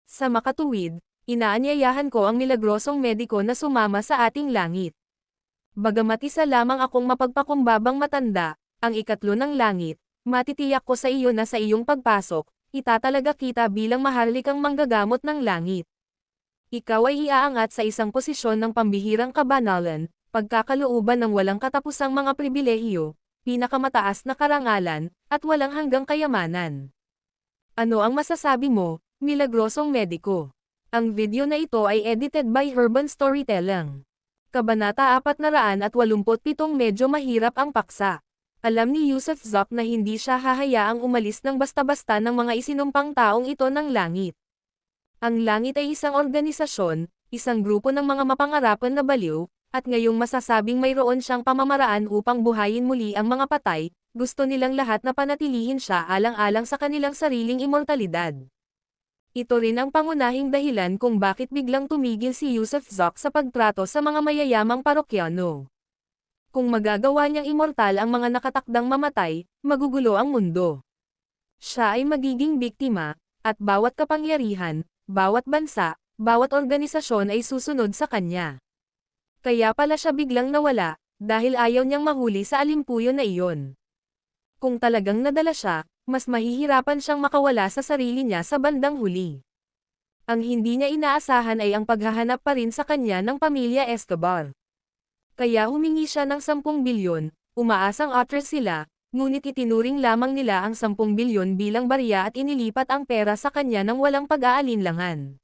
Sa makatuwid, inaanyayahan ko ang milagrosong mediko na sumama sa ating langit. Bagamat isa lamang akong mapagpakumbabang matanda, ang ikatlo ng langit, matitiyak ko sa iyo na sa iyong pagpasok, itatalaga kita bilang maharlikang manggagamot ng langit. Ikaw ay iaangat sa isang posisyon ng pambihirang kabanalan, pagkakalooban ng walang katapusang mga pribilehiyo, pinakamataas na karangalan, at walang hanggang kayamanan. Ano ang masasabi mo, milagrosong mediko? Ang video na ito ay edited by Urban Storytelling. Kabanata 487 medyo mahirap ang paksa. Alam ni Yusuf Zoc na hindi siya hahayaang umalis ng basta-basta ng mga isinumpang taong ito ng langit. Ang langit ay isang organisasyon, isang grupo ng mga mapangarapan na baliw, at ngayong masasabing mayroon siyang pamamaraan upang buhayin muli ang mga patay, gusto nilang lahat na panatilihin siya alang-alang sa kanilang sariling immortalidad. Ito rin ang pangunahing dahilan kung bakit biglang tumigil si Yusuf Zoc sa pagtrato sa mga mayayamang parokyano. Kung magagawa niyang immortal ang mga nakatakdang mamatay, magugulo ang mundo. Siya ay magiging biktima, at bawat kapangyarihan, bawat bansa, bawat organisasyon ay susunod sa kanya. Kaya pala siya biglang nawala, dahil ayaw niyang mahuli sa alimpuyo na iyon. Kung talagang nadala siya, mas mahihirapan siyang makawala sa sarili niya sa bandang huli. Ang hindi niya inaasahan ay ang paghahanap pa rin sa kanya ng pamilya Escobar. Kaya humingi siya ng 10 bilyon, umaasang atras sila, ngunit itinuring lamang nila ang 10 bilyon bilang barya at inilipat ang pera sa kanya ng walang pag-aalinlangan.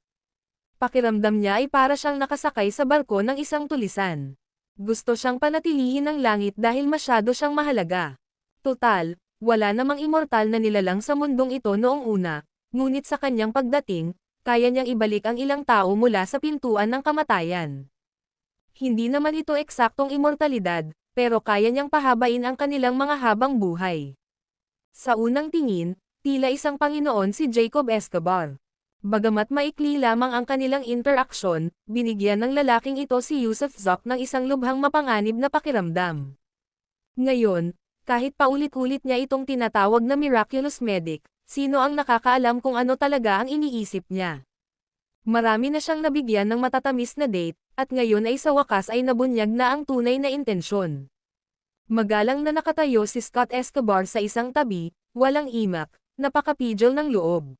Pakiramdam niya ay para siyang nakasakay sa barko ng isang tulisan. Gusto siyang panatilihin ng langit dahil masyado siyang mahalaga. Total, wala namang immortal na nilalang sa mundong ito noong una, ngunit sa kanyang pagdating, kaya niyang ibalik ang ilang tao mula sa pintuan ng kamatayan. Hindi naman ito eksaktong immortalidad, pero kaya niyang pahabain ang kanilang mga habang buhay. Sa unang tingin, tila isang Panginoon si Jacob Escobar. Bagamat maikli lamang ang kanilang interaksyon, binigyan ng lalaking ito si Yusuf Zoc ng isang lubhang mapanganib na pakiramdam. Ngayon, kahit paulit-ulit niya itong tinatawag na miraculous medic, sino ang nakakaalam kung ano talaga ang iniisip niya? Marami na siyang nabigyan ng matatamis na date, at ngayon ay sa wakas ay nabunyag na ang tunay na intensyon. Magalang na nakatayo si Scott Escobar sa isang tabi, walang imak, napakapidyo ng loob.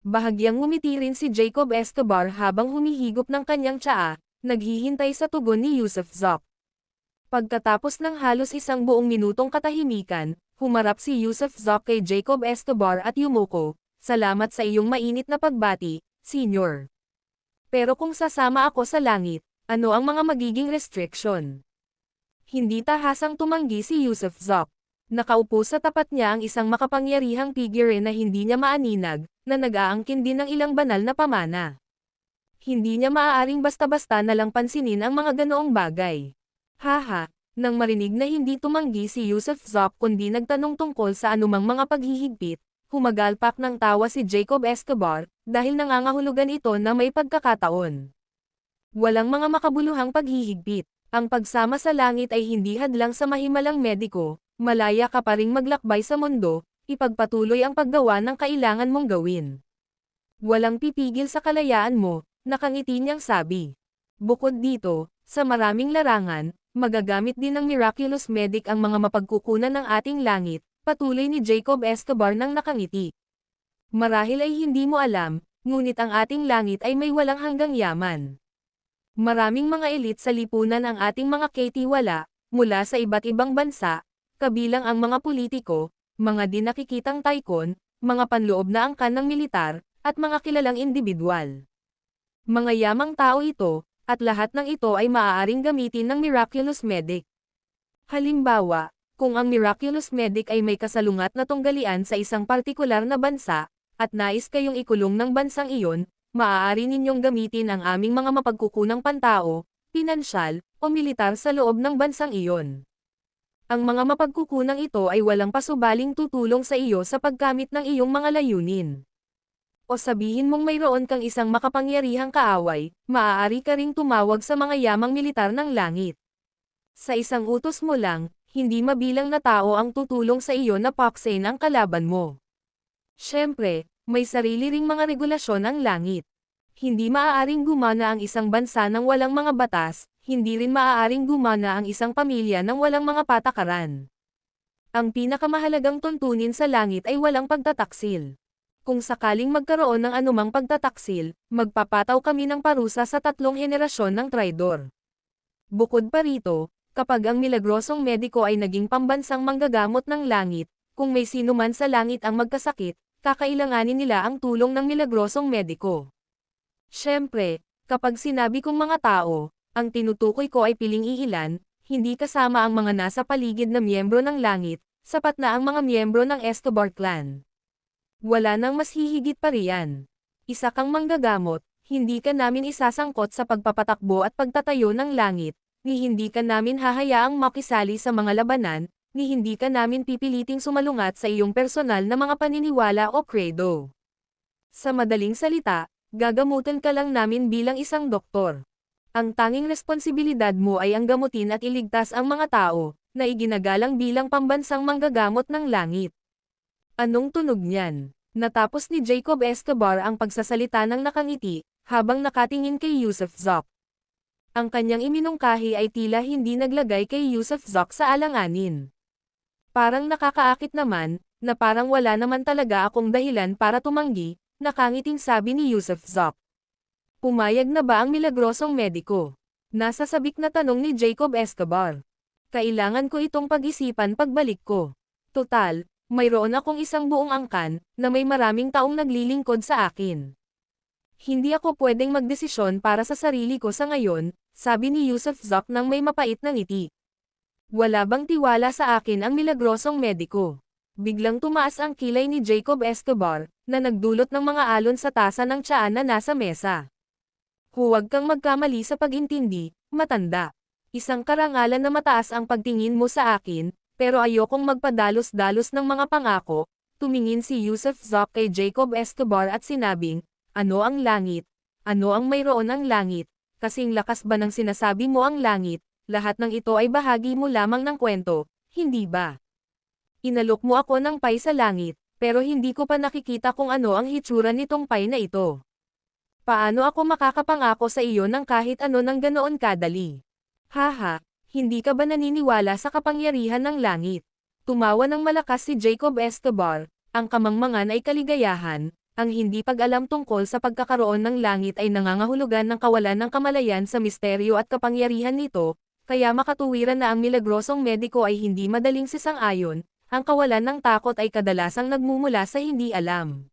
Bahagyang ngumiti rin si Jacob Escobar habang humihigop ng kanyang tsaa, naghihintay sa tugon ni Yusuf Zoc. Pagkatapos ng halos isang buong minutong katahimikan, humarap si Yusuf Zoc kay Jacob Escobar at yumuko, "Salamat sa iyong mainit na pagbati, Senyor. Pero kung sasama ako sa langit, ano ang mga magiging restriction?" Hindi tahasang tumanggi si Yusuf Zoc. Nakaupo sa tapat niya ang isang makapangyarihang figure na hindi niya maaninag, na nag-aangkin din ng ilang banal na pamana. Hindi niya maaaring basta-basta nalang pansinin ang mga ganoong bagay. Haha, nang marinig na hindi tumanggi si Yusuf Zoc kundi nagtanong tungkol sa anumang mga paghihigpit, humagalpak ng tawa si Jacob Escobar, dahil nangangahulugan ito na may pagkakataon. Walang mga makabuluhang paghihigpit. Ang pagsama sa langit ay hindi hadlang sa mahimalang mediko, malaya ka pa ring maglakbay sa mundo, ipagpatuloy ang paggawa ng kailangan mong gawin. Walang pipigil sa kalayaan mo, nakangiti niyang sabi. Bukod dito, sa maraming larangan, magagamit din ng Miraculous Medic ang mga mapagkukunan ng ating langit, patuloy ni Jacob Escobar nang nakangiti. Marahil ay hindi mo alam, ngunit ang ating langit ay may walang hanggang yaman. Maraming mga elite sa lipunan ang ating mga katiwala, mula sa iba't ibang bansa, kabilang ang mga politiko, mga di nakikitang tycoon, mga panloob na angkan ng militar, at mga kilalang individual. Mga yamang tao ito, at lahat ng ito ay maaaring gamitin ng Miraculous Medic. Halimbawa, kung ang Miraculous Medic ay may kasalungat na tunggalian sa isang partikular na bansa, at nais kayong ikulong ng bansang iyon, maaari ninyong gamitin ang aming mga mapagkukunang pantao, pinansyal, o militar sa loob ng bansang iyon. Ang mga mapagkukunang ito ay walang pasubaling tutulong sa iyo sa pagkamit ng iyong mga layunin. O sabihin mong mayroon kang isang makapangyarihang kaaway, maaari ka ring tumawag sa mga yamang militar ng langit. Sa isang utos mo lang, hindi mabilang na tao ang tutulong sa iyo na paksain ang kalaban mo. Siyempre, may sarili ring mga regulasyon ang langit. Hindi maaaring gumana ang isang bansa ng walang mga batas, hindi rin maaaring gumana ang isang pamilya ng walang mga patakaran. Ang pinakamahalagang tuntunin sa langit ay walang pagtataksil. Kung sakaling magkaroon ng anumang pagtataksil, magpapataw kami ng parusa sa 3 henerasyon ng traidor. Bukod pa rito, kapag ang milagrosong mediko ay naging pambansang manggagamot ng langit, kung may sino man sa langit ang magkasakit, kakailanganin nila ang tulong ng milagrosong mediko. Siyempre, kapag sinabi kong mga tao, ang tinutukoy ko ay piling iilan, hindi kasama ang mga nasa paligid na miyembro ng langit, sapat na ang mga miyembro ng Escobar clan. Wala nang mas hihigit pa riyan. Isa kang manggagamot, hindi ka namin isasangkot sa pagpapatakbo at pagtatayo ng langit, ni hindi ka namin hahayaang makisali sa mga labanan, ni hindi ka namin pipiliting sumalungat sa iyong personal na mga paniniwala o credo. Sa madaling salita, gagamutan ka lang namin bilang isang doktor. Ang tanging responsibilidad mo ay ang gamutin at iligtas ang mga tao, na iginagalang bilang pambansang manggagamot ng langit. Anong tunog niyan? Natapos ni Jacob Escobar ang pagsasalita ng nakangiti, habang nakatingin kay Yusuf Zoc. Ang kanyang iminungkahi ay tila hindi naglagay kay Yusuf Zoc sa alanganin. Parang nakakaakit naman, na parang wala naman talaga akong dahilan para tumanggi, nakangiting sabi ni Yusuf Zoc. Pumayag na ba ang milagrosong mediko? Nasa sabik na tanong ni Jacob Escobar. Kailangan ko itong pag-isipan pagbalik ko. Total, mayroon akong isang buong angkan, na may maraming taong naglilingkod sa akin. Hindi ako pwedeng magdesisyon para sa sarili ko sa ngayon, sabi ni Yusuf Zoc nang may mapait na ngiti. Wala bang tiwala sa akin ang milagrosong mediko? Biglang tumaas ang kilay ni Jacob Escobar, na nagdulot ng mga alon sa tasa ng tiyaan na nasa mesa. Huwag kang magkamali sa pag-intindi, matanda. Isang karangalan na mataas ang pagtingin mo sa akin, pero ayokong magpadalos-dalos ng mga pangako. Tumingin si Yusuf Zoc kay Jacob Escobar at sinabing, ano ang langit? Ano ang mayroon ang langit? Kasing lakas ba ng sinasabi mo ang langit? Lahat ng ito ay bahagi mo lamang ng kwento, hindi ba? Inalok mo ako ng pay sa langit, pero hindi ko pa nakikita kung ano ang hitsura nitong pay na ito. Paano ako makakapangako sa iyo ng kahit ano ng ganoon kadali? Haha, hindi ka ba naniniwala sa kapangyarihan ng langit? Tumawa ng malakas si Jacob Escobar, ang kamangmangan ay kaligayahan, ang hindi pag-alam tungkol sa pagkakaroon ng langit ay nangangahulugan ng kawalan ng kamalayan sa misteryo at kapangyarihan nito, kaya makatuwiran na ang milagrosong mediko ay hindi madaling sisang-ayon, ang kawalan ng takot ay kadalasang nagmumula sa hindi alam.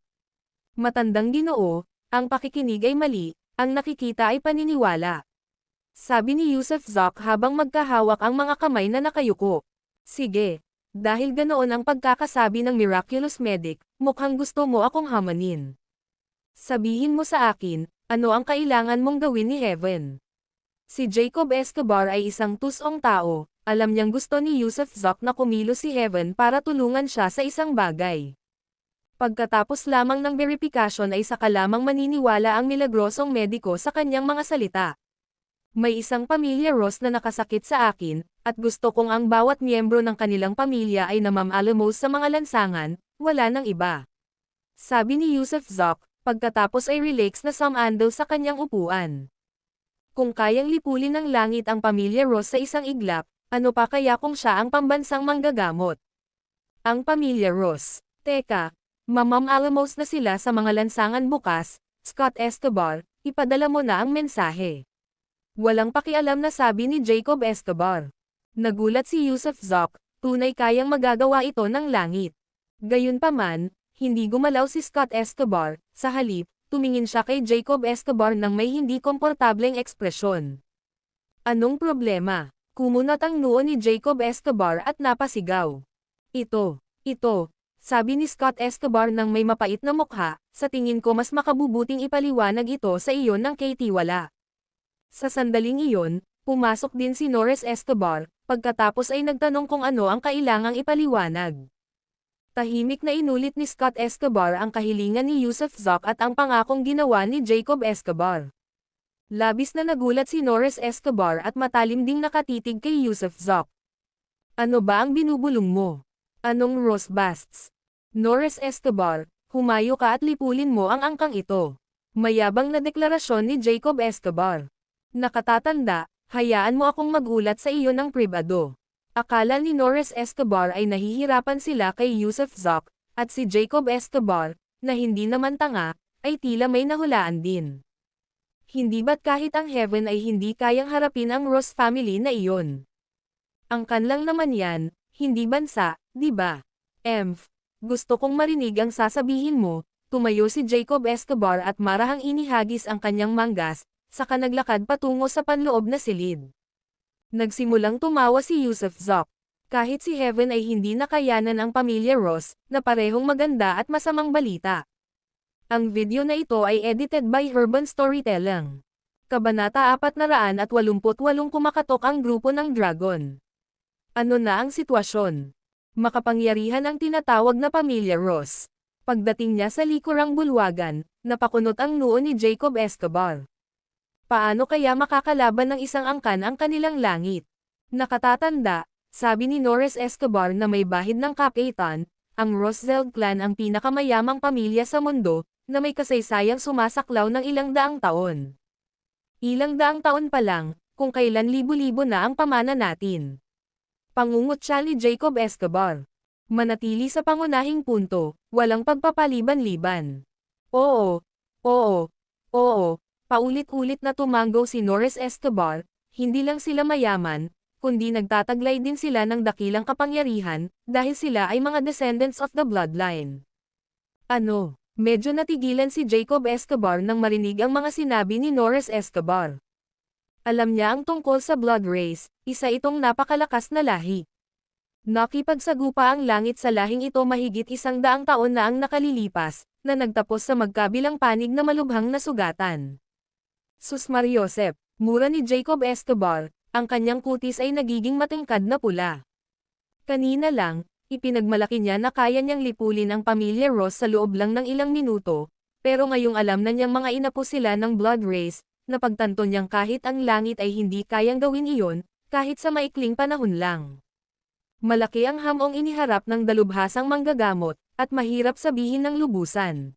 Matandang Ginoo, ang pakikinig ay mali, ang nakikita ay paniniwala. Sabi ni Yusuf Zoc habang magkahawak ang mga kamay na nakayuko. Sige, dahil ganoon ang pagkakasabi ng Miraculous Medic, mukhang gusto mo akong hamanin. Sabihin mo sa akin, ano ang kailangan mong gawin ni Heaven? Si Jacob Escobar ay isang tusong tao, alam niyang gusto ni Yusuf Zoc na kumilos si Heaven para tulungan siya sa isang bagay. Pagkatapos lamang ng verifikasyon ay saka lamang maniniwala ang milagrosong mediko sa kanyang mga salita. May isang pamilya Ross na nakasakit sa akin, at gusto kong ang bawat miyembro ng kanilang pamilya ay namam-alamos sa mga lansangan, wala nang iba. Sabi ni Yusuf Zoc, pagkatapos ay relax na sumando sa kanyang upuan. Kung kayang lipulin ng langit ang pamilya Ross sa isang iglap, ano pa kaya kung siya ang pambansang manggagamot? Ang pamilya Ross. Teka, mamam-alamos na sila sa mga lansangan bukas, Scott Escobar, ipadala mo na ang mensahe. Walang pakialam na sabi ni Jacob Escobar. Nagulat si Yusuf Zoc, tunay kayang magagawa ito ng langit. Gayunpaman, hindi gumalaw si Scott Escobar, sa halip, tumingin siya kay Jacob Escobar ng may hindi komportableng ekspresyon. Anong problema? Kumunat ang noo ni Jacob Escobar at napasigaw. Ito, sabi ni Scott Escobar ng may mapait na mukha, sa tingin ko mas makabubuting ipaliwanag ito sa iyo ng kay Tiwala. Sa sandaling iyon, pumasok din si Norris Escobar, pagkatapos ay nagtanong kung ano ang kailangang ipaliwanag. Tahimik na inulit ni Scott Escobar ang kahilingan ni Yusuf Zoc at ang pangakong ginawa ni Jacob Escobar. Labis na nagulat si Norris Escobar at matalim ding nakatitig kay Yusuf Zoc. Ano ba ang binubulong mo? Anong Ross Basts? Norris Escobar, humayo ka at lipulin mo ang angkang ito. Mayabang na deklarasyon ni Jacob Escobar. Nakatatanda, hayaan mo akong magulat sa iyo ng pribado. Akala ni Norris Escobar ay nahihirapan sila kay Yusuf Zoc, at si Jacob Escobar, na hindi naman tanga, ay tila may nahulaan din. Hindi ba't kahit ang Heaven ay hindi kayang harapin ang Ross family na iyon? Angkan lang naman yan, hindi bansa, di ba? Gusto kong marinig ang sasabihin mo. Tumayo si Jacob Escobar at marahang inihagis ang kanyang manggas, saka naglakad patungo sa panloob na silid. Nagsimulang tumawa si Yusuf Zoc. Kahit si Heaven ay hindi nakayanan ang pamilya Ross, na parehong maganda at masamang balita. Ang video na ito ay edited by Urban Storytelling. Kabanata 488 kumakatok ang grupo ng Dragon. Ano na ang sitwasyon? Makapangyarihan ang tinatawag na pamilya Ross. Pagdating niya sa likurang bulwagan, napakunot ang noo ni Jacob Escobar. Paano kaya makakalaban ng isang angkan ang kanilang langit? Nakatatanda, sabi ni Norris Escobar na may bahid ng kapitan, ang Rothschild clan ang pinakamayamang pamilya sa mundo, na may kasaysayang sumasaklaw ng ilang daang taon. Ilang daang taon pa lang, kung kailan libo-libo na ang pamana natin. Pangungot siya ni Jacob Escobar. Manatili sa pangunahing punto, walang pagpapaliban-liban. Oo. Paulit-ulit na tumanggaw si Norris Escobar, hindi lang sila mayaman, kundi nagtataglay din sila ng dakilang kapangyarihan, dahil sila ay mga descendants of the bloodline. Ano? Medyo natigilan si Jacob Escobar nang marinig ang mga sinabi ni Norris Escobar. Alam niya ang tungkol sa blood race, isa itong napakalakas na lahi. Nakipagsagupa ang langit sa lahing ito mahigit 100 taon na ang nakalilipas, na nagtapos sa magkabilang panig na malubhang na sugatan. Sus Mariosep, mura ni Jacob Escobar, ang kanyang kutis ay nagiging matingkad na pula. Kanina lang, ipinagmalaki niya na kaya niyang lipulin ang pamilya Ross sa loob lang ng ilang minuto, pero ngayong alam na niyang mga inapo sila ng blood race, napagtanto niyang kahit ang langit ay hindi kayang gawin iyon, kahit sa maikling panahon lang. Malaki ang hamong iniharap ng dalubhasang manggagamot, at mahirap sabihin ng lubusan.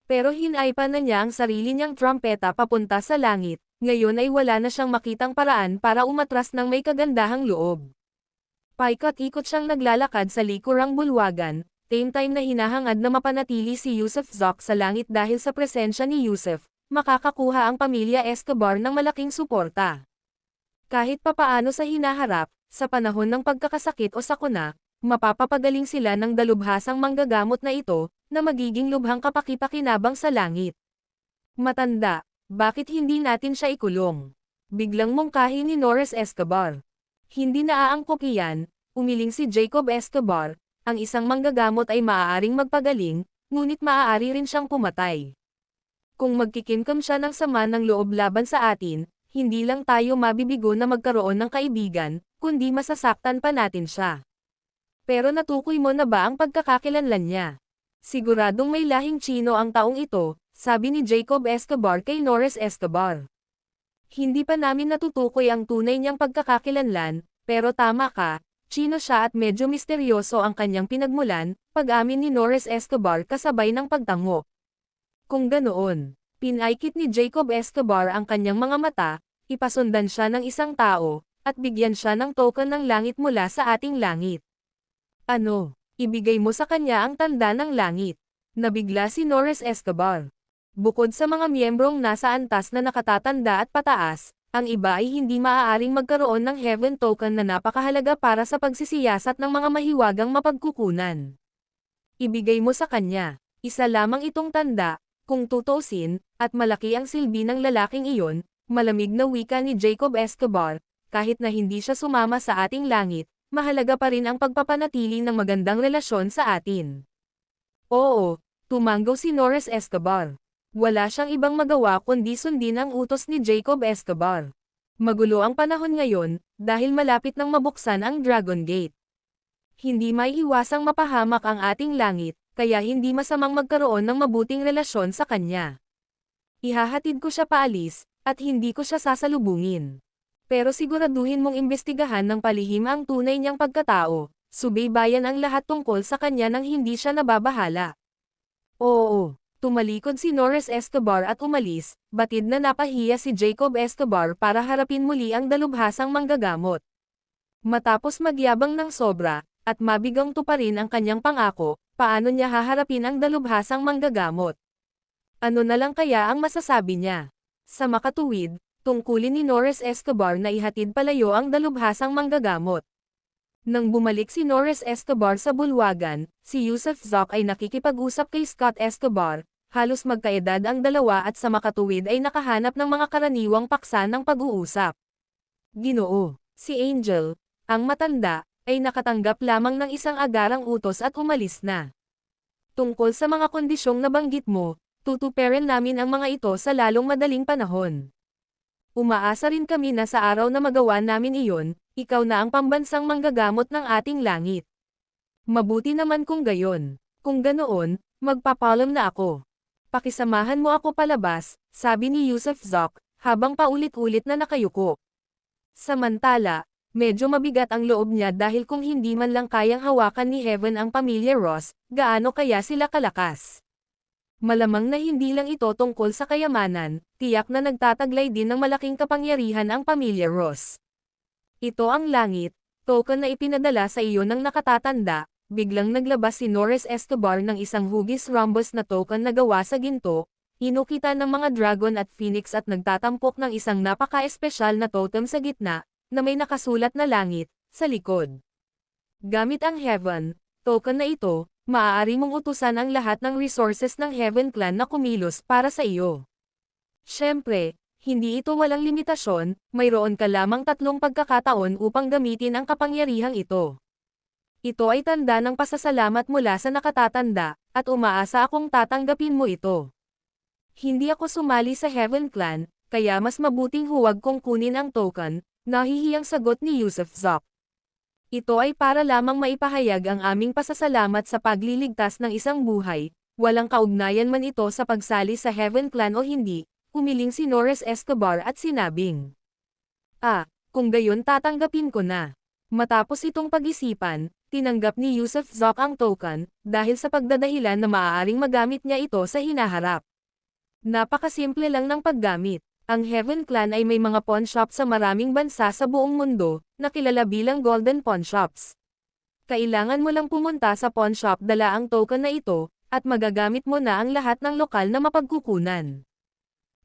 Pero hinaypa na niya ang sarili niyang trumpeta papunta sa langit, ngayon ay wala na siyang makitang paraan para umatras ng may kagandahang loob. Paikot-ikot siyang naglalakad sa likurang bulwagan, same time na hinahangad na mapanatili si Yusuf Zoc sa langit dahil sa presensya ni Yusuf, makakakuha ang pamilya Escobar ng malaking suporta. Kahit papaano sa hinaharap, sa panahon ng pagkakasakit o sakuna, mapapapagaling sila ng dalubhasang manggagamot na ito, na magiging lubhang kapaki-pakinabang sa langit. Matanda, bakit hindi natin siya ikulong? Biglang mungkahi ni Norris Escobar. Hindi naaangkop iyan, umiling si Jacob Escobar, ang isang manggagamot ay maaaring magpagaling, ngunit maaari rin siyang pumatay. Kung magkikimkim siya ng sama ng loob laban sa atin, hindi lang tayo mabibigo na magkaroon ng kaibigan, kundi masasaktan pa natin siya. Pero natukoy mo na ba ang pagkakakilanlan niya? Siguradong may lahing Tsino ang taong ito, sabi ni Jacob Escobar kay Norris Escobar. Hindi pa namin natutukoy ang tunay niyang pagkakakilanlan, pero tama ka, Tsino siya at medyo misteryoso ang kanyang pinagmulan, pag-amin ni Norris Escobar kasabay ng pagtango. Kung ganoon, pinaikit ni Jacob Escobar ang kanyang mga mata, ipasundan siya ng isang tao, at bigyan siya ng token ng langit mula sa ating langit. Ano? Ibigay mo sa kanya ang tanda ng langit. Nabigla si Norris Escobar. Bukod sa mga miyembrong nasa antas na nakatatanda at pataas, ang iba ay hindi maaaring magkaroon ng heaven token na napakahalaga para sa pagsisiyasat ng mga mahiwagang mapagkukunan. Ibigay mo sa kanya. Isa lamang itong tanda, kung tutusin, at malaki ang silbi ng lalaking iyon, malamig na wika ni Jacob Escobar, kahit na hindi siya sumama sa ating langit, mahalaga pa rin ang pagpapanatili ng magandang relasyon sa atin. Oo, tumanggo si Norris Escobar. Wala siyang ibang magawa kundi sundin ang utos ni Jacob Escobar. Magulo ang panahon ngayon, dahil malapit nang mabuksan ang Dragon Gate. Hindi maiiwasang mapahamak ang ating langit, kaya hindi masamang magkaroon ng mabuting relasyon sa kanya. Ihahatid ko siya paalis, at hindi ko siya sasalubungin. Pero siguraduhin mong imbestigahan ng palihim ang tunay niyang pagkatao, subaybayan ang lahat tungkol sa kanya nang hindi siya nababahala. Oo. Tumalikod si Norris Escobar at umalis, batid na napahiya si Jacob Escobar para harapin muli ang dalubhasang manggagamot. Matapos magyabang ng sobra, at mabigang tuparin ang kanyang pangako, paano niya haharapin ang dalubhasang manggagamot? Ano na lang kaya ang masasabi niya? Sa makatuwid, tungkulin ni Norris Escobar na ihatid palayo ang dalubhasang manggagamot. Nang bumalik si Norris Escobar sa bulwagan, si Yusuf Zoc ay nakikipag-usap kay Scott Escobar, halos magkaedad ang dalawa at sa makatuwid ay nakahanap ng mga karaniwang paksa ng pag-uusap. Ginoo, si Angel, ang matanda, ay nakatanggap lamang ng isang agarang utos at umalis na. Tungkol sa mga kondisyong nabanggit mo, tutuperin namin ang mga ito sa lalong madaling panahon. Umaasa rin kami na sa araw na magawa namin iyon, ikaw na ang pambansang manggagamot ng ating langit. Mabuti naman kung gayon. Kung ganoon, magpapalam na ako. Pakisamahan mo ako palabas, sabi ni Yusuf Zoc, habang paulit-ulit na nakayuko. Samantala, medyo mabigat ang loob niya dahil kung hindi man lang kayang hawakan ni Heaven ang pamilya Ross, gaano kaya sila kalakas? Malamang na hindi lang ito tungkol sa kayamanan, tiyak na nagtataglay din ng malaking kapangyarihan ang pamilya Ross. Ito ang langit, token na ipinadala sa iyo ng nakatatanda, biglang naglabas si Norris Escobar ng isang hugis rhombus na token na gawa sa ginto, inukita ng mga dragon at phoenix at nagtatampok ng isang napaka-espesyal na totem sa gitna, na may nakasulat na langit, sa likod. Gamit ang Heaven, token na ito, maaari mong utusan ang lahat ng resources ng Heaven Clan na kumilos para sa iyo. Siyempre, hindi ito walang limitasyon, mayroon ka lamang 3 pagkakataon upang gamitin ang kapangyarihang ito. Ito ay tanda ng pasasalamat mula sa nakatatanda, at umaasa akong tatanggapin mo ito. Hindi ako sumali sa Heaven Clan, kaya mas mabuting huwag kong kunin ang token, nahihiyang sagot ni Yusuf Zoc. Ito ay para lamang maipahayag ang aming pasasalamat sa pagliligtas ng isang buhay, walang kaugnayan man ito sa pagsali sa Heaven Clan o hindi, humiling si Norris Escobar at sinabing. Kung gayon tatanggapin ko na. Matapos itong pag-isipan, tinanggap ni Yusuf Zoc ang token, dahil sa pagdadahilan na maaaring magamit niya ito sa hinaharap. Napakasimple lang ng paggamit. Ang Heaven Clan ay may mga pawn shop sa maraming bansa sa buong mundo, na kilala bilang Golden Pawn Shops. Kailangan mo lang pumunta sa pawn shop, dala ang token na ito, at magagamit mo na ang lahat ng lokal na mapagkukunan.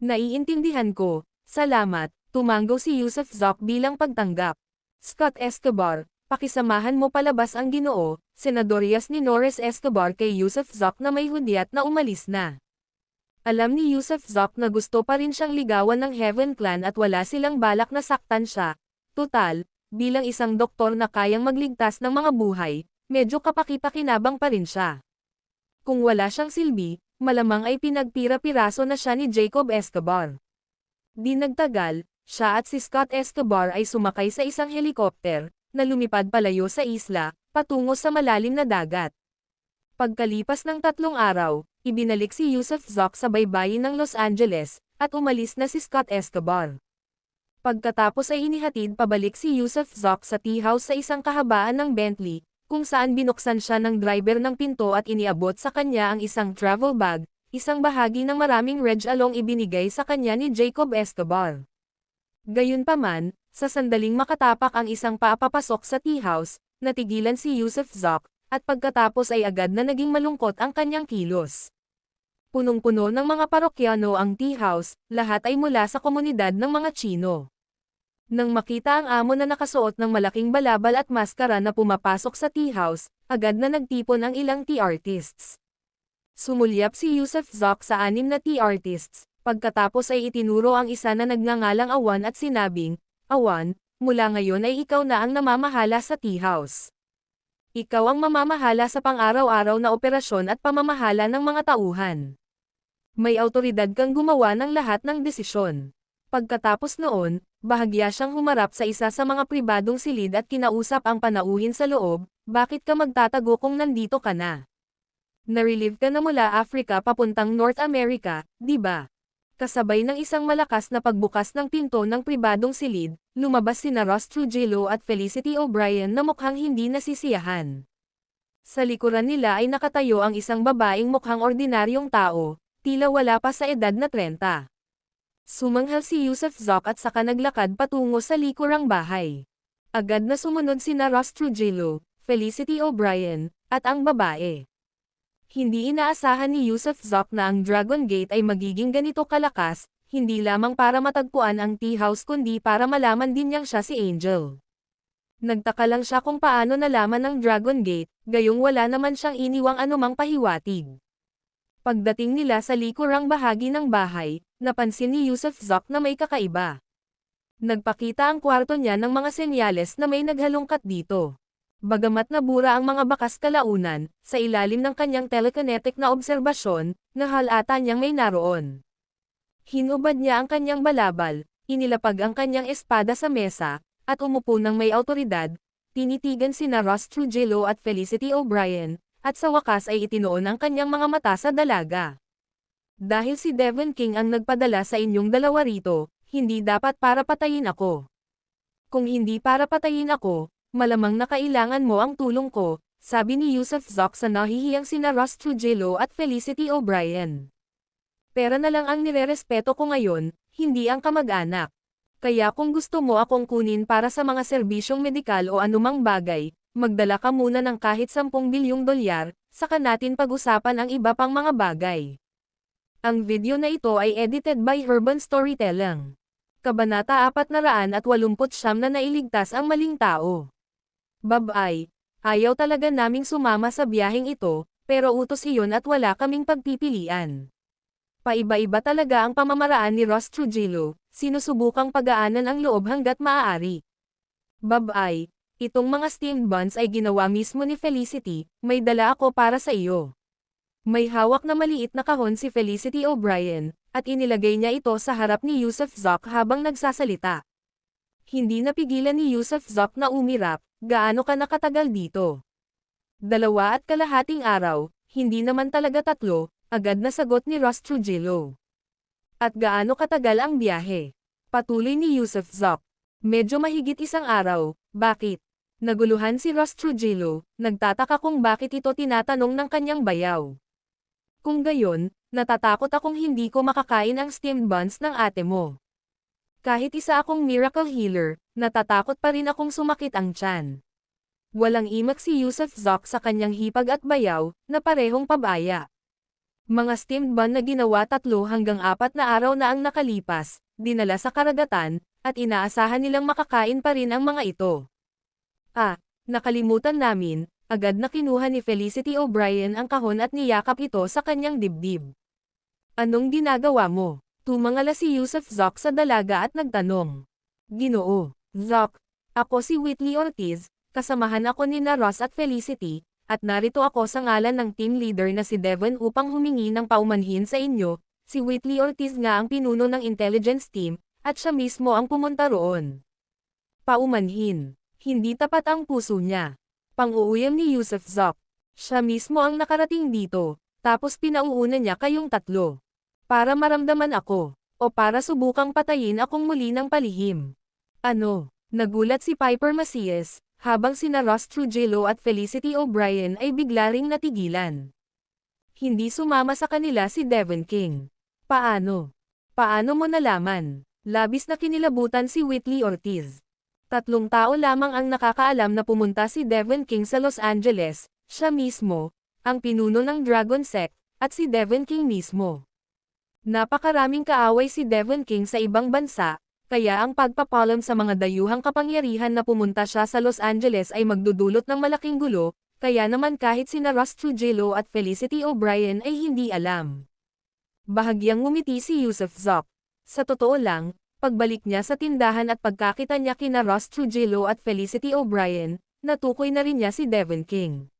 Naiintindihan ko, salamat, tumanggo si Yusuf Zoc bilang pagtanggap. Scott Escobar, pakisamahan mo palabas ang Ginoo, senadoryas ni Norris Escobar kay Yusuf Zoc na may hudyat na umalis na. Alam ni Yusuf Zoc na gusto pa rin siyang ligawan ng Heaven Clan at wala silang balak na saktan siya. Tutal, bilang isang doktor na kayang magligtas ng mga buhay, medyo kapaki-pakinabang pa rin siya. Kung wala siyang silbi, malamang ay pinagpira-piraso na siya ni Jacob Escobar. Di nagtagal, Siya at si Scott Escobar ay sumakay sa isang helikopter, na lumipad palayo sa isla, patungo sa malalim na dagat. Pagkalipas ng 3 araw, ibinalik si Yusuf Zoc sa baybayin ng Los Angeles, at umalis na si Scott Escobar. Pagkatapos ay inihatid pabalik si Yusuf Zoc sa tea house sa isang kahabaan ng Bentley, kung saan binuksan siya ng driver ng pinto at iniabot sa kanya ang isang travel bag, isang bahagi ng maraming regalong ibinigay sa kanya ni Jacob Escobar. Gayunpaman, sa sandaling makatapak ang isang papapasok sa tea house, natigilan si Yusuf Zoc, at pagkatapos ay agad na naging malungkot ang kanyang kilos. Punong-puno ng mga parokyano ang tea house, lahat ay mula sa komunidad ng mga Chino. Nang makita ang amo na nakasuot ng malaking balabal at maskara na pumapasok sa tea house, agad na nagtipon ang ilang tea artists. Sumulyap si Yusuf Zoc sa 6 na tea artists, pagkatapos ay itinuro ang isa na nagngangalang Awan at sinabing, "Awan, mula ngayon ay ikaw na ang namamahala sa tea house. Ikaw ang mamamahala sa pang-araw-araw na operasyon at pamamahala ng mga tauhan. May awtoridad kang gumawa ng lahat ng desisyon." Pagkatapos noon, bahagya siyang humarap sa isa sa mga pribadong silid at kinausap ang panauhin sa loob, "Bakit ka magtatago kung nandito ka na? Narelieve ka na mula Africa papuntang North America, di ba?" Kasabay ng isang malakas na pagbukas ng pinto ng pribadong silid, lumabas sina Ross Trujillo at Felicity O'Brien na mukhang hindi nasisiyahan. Sa likuran nila ay nakatayo ang isang babaeng mukhang ordinaryong tao, tila wala pa sa edad na 30. Sumanghal si Yusuf Zoc at saka naglakad patungo sa likurang bahay. Agad na sumunod sina Ross Trujillo, Felicity O'Brien, at ang babae. Hindi inaasahan ni Yusuf Zoc na ang Dragon Gate ay magiging ganito kalakas, hindi lamang para matagpuan ang tea house kundi para malaman din niyang siya si Angel. Nagtaka lang siya kung paano nalaman ng Dragon Gate, gayong wala naman siyang iniwang anumang pahiwatig. Pagdating nila sa likurang bahagi ng bahay, napansin ni Yusuf Zoc na may kakaiba. Nagpakita ang kwarto niya ng mga senyales na may naghalongkat dito. Bagamat nabura ang mga bakas kalaunan, sa ilalim ng kanyang telekinetic na obserbasyon, nahalata niyang may naroon. Hinubad niya ang kanyang balabal, inilapag ang kanyang espada sa mesa, at umupo ng may awtoridad, tinitigan sina Ross Trujillo at Felicity O'Brien, at sa wakas ay itinoon ang kanyang mga mata sa dalaga. "Dahil si Devon King ang nagpadala sa inyong dalawa rito, hindi dapat para patayin ako. Kung hindi para patayin ako, malamang na kailangan mo ang tulong ko," sabi ni Yusuf Zoc sa nahihiyang sina Ross Trujillo at Felicity O'Brien. "Pera na lang ang nirerespeto ko ngayon, hindi ang kamag-anak. Kaya kung gusto mo akong kunin para sa mga serbisyong medikal o anumang bagay, magdala ka muna ng kahit 10 bilyong dolyar, saka natin pag-usapan ang iba pang mga bagay." Ang video na ito ay edited by Urban Storytelling. Kabanata 489 na nailigtas ang maling tao. "Babay, ayaw talaga naming sumama sa biyaheng ito, pero utos iyon at wala kaming pagpipilian." Paiba-iba talaga ang pamamaraan ni Ross Trujillo, sinusubukang pagaanan ang loob hanggat maaari. "Babay, itong mga steamed buns ay ginawa mismo ni Felicity, may dala ako para sa iyo." May hawak na maliit na kahon si Felicity O'Brien, at inilagay niya ito sa harap ni Yusuf Zoc habang nagsasalita. Hindi napigilan ni Yusuf Zoc na umirap, "Gaano ka nakatagal dito?" 2.5 araw, hindi naman talaga 3, agad na sagot ni Ross Trujillo. "At gaano katagal ang biyahe?" Patuloy ni Yusuf Zoc. "Medyo mahigit 1 araw, bakit?" Naguluhan si Ross Trujillo, nagtataka kung bakit ito tinatanong ng kanyang bayaw. "Kung gayon, natatakot akong hindi ko makakain ang steamed buns ng ate mo. Kahit isa akong miracle healer, natatakot pa rin akong sumakit ang tiyan." Walang imak si Yusuf Zoc sa kanyang hipag at bayaw, na parehong pabaya. Mga steamed bun na ginawa 3 hanggang 4 na araw na ang nakalipas, dinala sa karagatan, at inaasahan nilang makakain pa rin ang mga ito. Nakalimutan namin, agad na kinuha ni Felicity O'Brien ang kahon at niyakap ito sa kanyang dibdib. "Anong ginagawa mo?" Tumangala si Yusuf Zoc sa dalaga at nagtanong. "Ginoo, Zoc, ako si Whitley Ortiz, kasamahan ako ni na Ross at Felicity, at narito ako sa ngalan ng team leader na si Devon upang humingi ng paumanhin sa inyo." Si Whitley Ortiz nga ang pinuno ng intelligence team, at siya mismo ang pumunta roon. Paumanhin. Hindi tapat ang puso niya. Pang-uuyam ni Yusuf Zok. Siya mismo ang nakarating dito, tapos pinauuna niya kayong tatlo. Para maramdaman ako, o para subukang patayin akong muli ng palihim. Ano? Nagulat si Piper Macias, habang sina Ross Trujillo at Felicity O'Brien ay bigla ring natigilan. Hindi sumama sa kanila si Devon King. Paano? Paano mo nalaman? Labis na kinilabutan si Whitley Ortiz. 3 tao lamang ang nakakaalam na pumunta si Devon King sa Los Angeles, siya mismo, ang pinuno ng Dragon Sect, at si Devon King mismo. Napakaraming kaaway si Devon King sa ibang bansa, kaya ang pagpapalam sa mga dayuhang kapangyarihan na pumunta siya sa Los Angeles ay magdudulot ng malaking gulo, kaya naman kahit sina Ross Trujillo at Felicity O'Brien ay hindi alam. Bahagyang ngumiti si Yusuf Zok. Sa totoo lang, pagbalik niya sa tindahan at pagkakita niya kina Ross Trujillo at Felicity O'Brien, natukoy na rin niya si Devon King.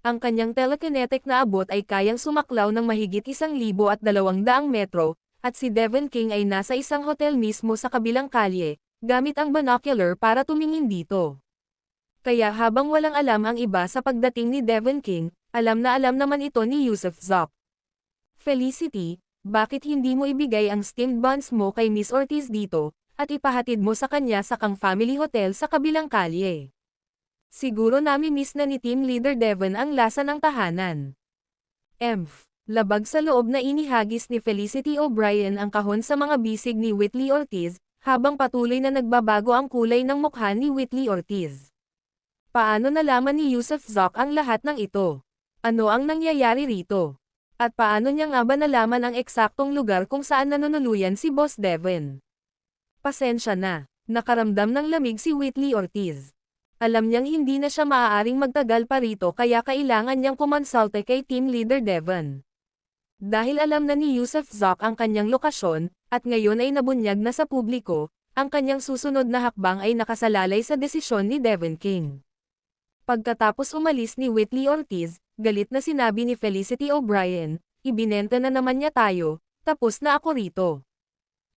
Ang kanyang telekinetic na abot ay kayang sumaklaw ng mahigit 1,200 metro, at si Devon King ay nasa isang hotel mismo sa kabilang kalye, gamit ang binocular para tumingin dito. Kaya habang walang alam ang iba sa pagdating ni Devon King, alam na alam naman ito ni Yusuf Zok. Felicity, bakit hindi mo ibigay ang steamed buns mo kay Miss Ortiz dito, at ipahatid mo sa kanya sa Kang Family Hotel sa kabilang kalye? Siguro nami-miss na ni Team Leader Devon ang lasa ng tahanan. Labag sa loob na inihagis ni Felicity O'Brien ang kahon sa mga bisig ni Whitley Ortiz, habang patuloy na nagbabago ang kulay ng mukha ni Whitley Ortiz. Paano nalaman ni Yusuf Zok ang lahat ng ito? Ano ang nangyayari rito? At paano niya nga ba nalaman ang eksaktong lugar kung saan nanunuluyan si Boss Devon? Pasensya na, nakaramdam ng lamig si Whitley Ortiz. Alam niyang hindi na siya maaaring magtagal pa rito kaya kailangan niyang kumonsulte kay Team Leader Devon. Dahil alam na ni Yusuf Zok ang kanyang lokasyon, at ngayon ay nabunyag na sa publiko, ang kanyang susunod na hakbang ay nakasalalay sa desisyon ni Devon King. Pagkatapos umalis ni Whitley Ortiz, galit na sinabi ni Felicity O'Brien, ibinenta na naman niya tayo, tapos na ako rito.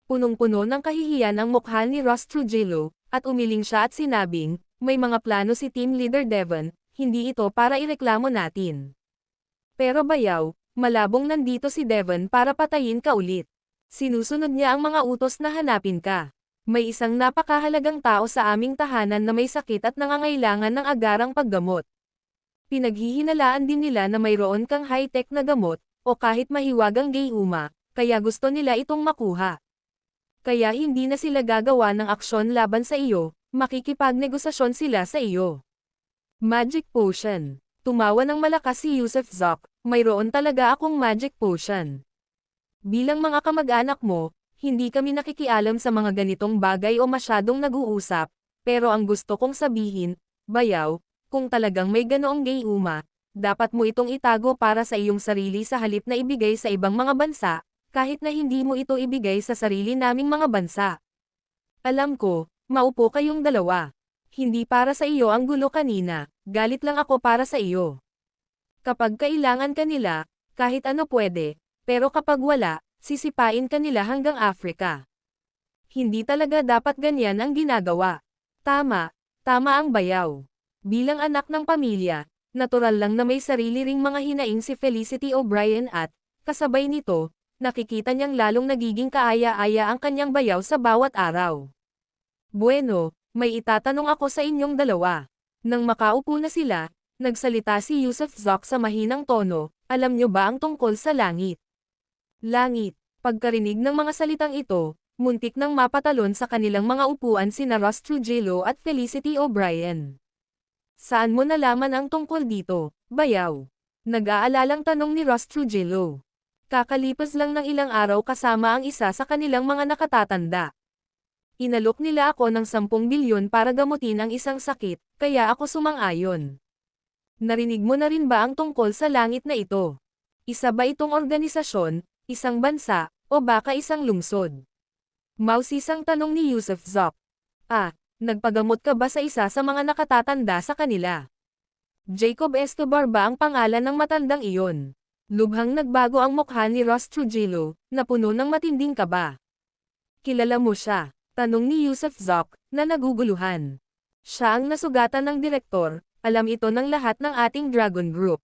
Punong-puno ng kahihiyan ang mukha ni Ross Trujillo, at umiling siya at sinabing, may mga plano si Team Leader Devon, hindi ito para ireklamo natin. Pero bayaw, malabong nandito si Devon para patayin ka ulit. Sinusunod niya ang mga utos na hanapin ka. May isang napakahalagang tao sa aming tahanan na may sakit at nangangailangan ng agarang paggamot. Pinaghihinalaan din nila na mayroon kang high-tech na gamot, o kahit mahiwagang gayuma, kaya gusto nila itong makuha. Kaya hindi na sila gagawa ng aksyon laban sa iyo, makikipagnegosasyon sila sa iyo. Magic Potion. Tumawa ng malakas si Yusuf Zok, mayroon talaga akong magic potion. Bilang mga kamag-anak mo, hindi kami nakikialam sa mga ganitong bagay o masyadong nag-uusap, pero ang gusto kong sabihin, bayaw, kung talagang may ganoong gayuma, dapat mo itong itago para sa iyong sarili sa halip na ibigay sa ibang mga bansa, kahit na hindi mo ito ibigay sa sarili naming mga bansa. Alam ko, maupo kayong dalawa. Hindi para sa iyo ang gulo kanina, galit lang ako para sa iyo. Kapag kailangan ka nila, kahit ano pwede, pero kapag wala, sisipain ka nila hanggang Africa. Hindi talaga dapat ganyan ang ginagawa. Tama ang bayaw. Bilang anak ng pamilya, natural lang na may sarili ring mga hinaing si Felicity O'Brien at, kasabay nito, nakikita niyang lalong nagiging kaaya-aya ang kanyang bayaw sa bawat araw. Bueno, may itatanong ako sa inyong dalawa. Nang makaupo na sila, nagsalita si Yusuf Zok sa mahinang tono, alam niyo ba ang tungkol sa langit? Langit. Pagkarinig ng mga salitang ito, muntik nang mapatalon sa kanilang mga upuan sina Ross Trujillo at Felicity O'Brien. Saan mo nalaman ang tungkol dito, bayaw? Nag-aalalang tanong ni Ross Trujillo. Kakalipas lang ng ilang araw kasama ang isa sa kanilang mga nakatatanda. Inalok nila ako ng 10 bilyon para gamutin ang isang sakit, kaya ako sumang-ayon. Narinig mo na rin ba ang tungkol sa langit na ito? Isa ba itong organisasyon, isang bansa, o baka isang lungsod? Mausisang tanong ni Yusuf Zok. Nagpagamot ka ba sa isa sa mga nakatatanda sa kanila? Jacob Escobar ba ang pangalan ng matandang iyon? Lubhang nagbago ang mukha ni Ross Trujillo, na puno ng matinding kaba. Kilala mo siya? Tanong ni Yusuf Zoc, na naguguluhan. Siya ang nasugatan ng direktor, alam ito ng lahat ng ating Dragon Group.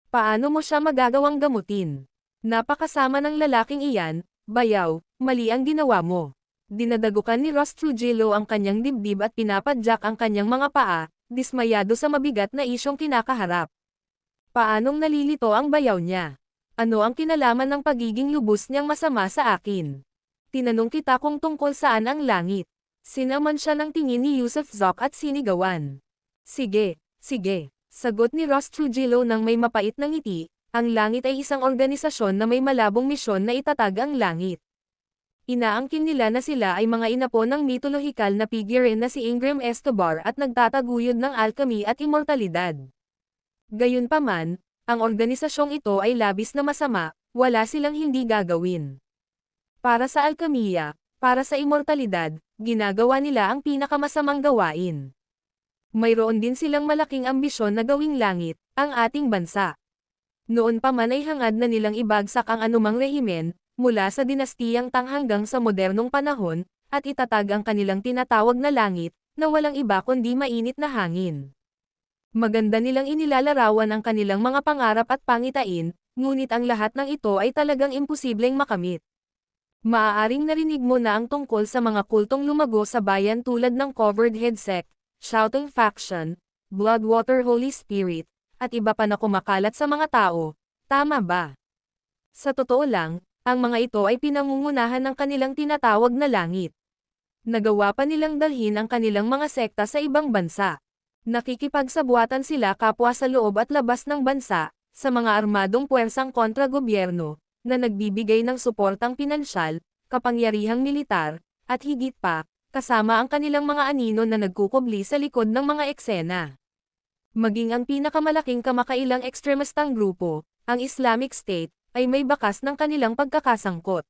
Paano mo siya magagawang gamutin? Napakasama ng lalaking iyan, bayaw, mali ang ginawa mo. Dinadagukan ni Ross Trujillo ang kanyang dibdib at pinapadyak ang kanyang mga paa, dismayado sa mabigat na isyong kinakaharap. Paanong nalilito ang bayaw niya? Ano ang kinalaman ng pagiging lubos niyang masama sa akin? Tinanong kita kung tungkol saan ang langit. Sinaman siya ng tingin ni Yusuf Zoc at sinigawan. Sige, sige, sagot ni Ross Trujillo nang may mapait na ngiti. Ang langit ay isang organisasyon na may malabong misyon na itatag ang langit. Inaangkin nila na sila ay mga inapo ng mitolohikal na figure na si Ingram Escobar at nagtataguyod ng alchemy at immortalidad. Gayunpaman, ang organisasyong ito ay labis na masama, wala silang hindi gagawin. Para sa alkemiya, para sa immortalidad, ginagawa nila ang pinakamasamang gawain. Mayroon din silang malaking ambisyon na gawing langit, ang ating bansa. Noon pa man ay hangad na nilang ibagsak ang anumang rehimen, mula sa dinastiyang Tang hanggang sa modernong panahon, at itatag ang kanilang tinatawag na langit, na walang iba kundi mainit na hangin. Maganda nilang inilalarawan ang kanilang mga pangarap at pangitain, ngunit ang lahat ng ito ay talagang imposibleng makamit. Maaaring narinig mo na ang tungkol sa mga kultong lumago sa bayan tulad ng Covered Head Sect, Shouting Faction, Bloodwater Holy Spirit, at iba pa na kumakalat sa mga tao, tama ba? Sa totoo lang, ang mga ito ay pinangungunahan ng kanilang tinatawag na langit. Nagawa pa nilang dalhin ang kanilang mga sekta sa ibang bansa. Nakikipagsabuatan sila kapwa sa loob at labas ng bansa, sa mga armadong puwersang kontra-gobyerno, na nagbibigay ng suportang pinansyal, kapangyarihang militar, at higit pa, kasama ang kanilang mga anino na nagkukubli sa likod ng mga eksena. Maging ang pinakamalaking kamakailang ekstremistang grupo, ang Islamic State, ay may bakas ng kanilang pagkakasangkot.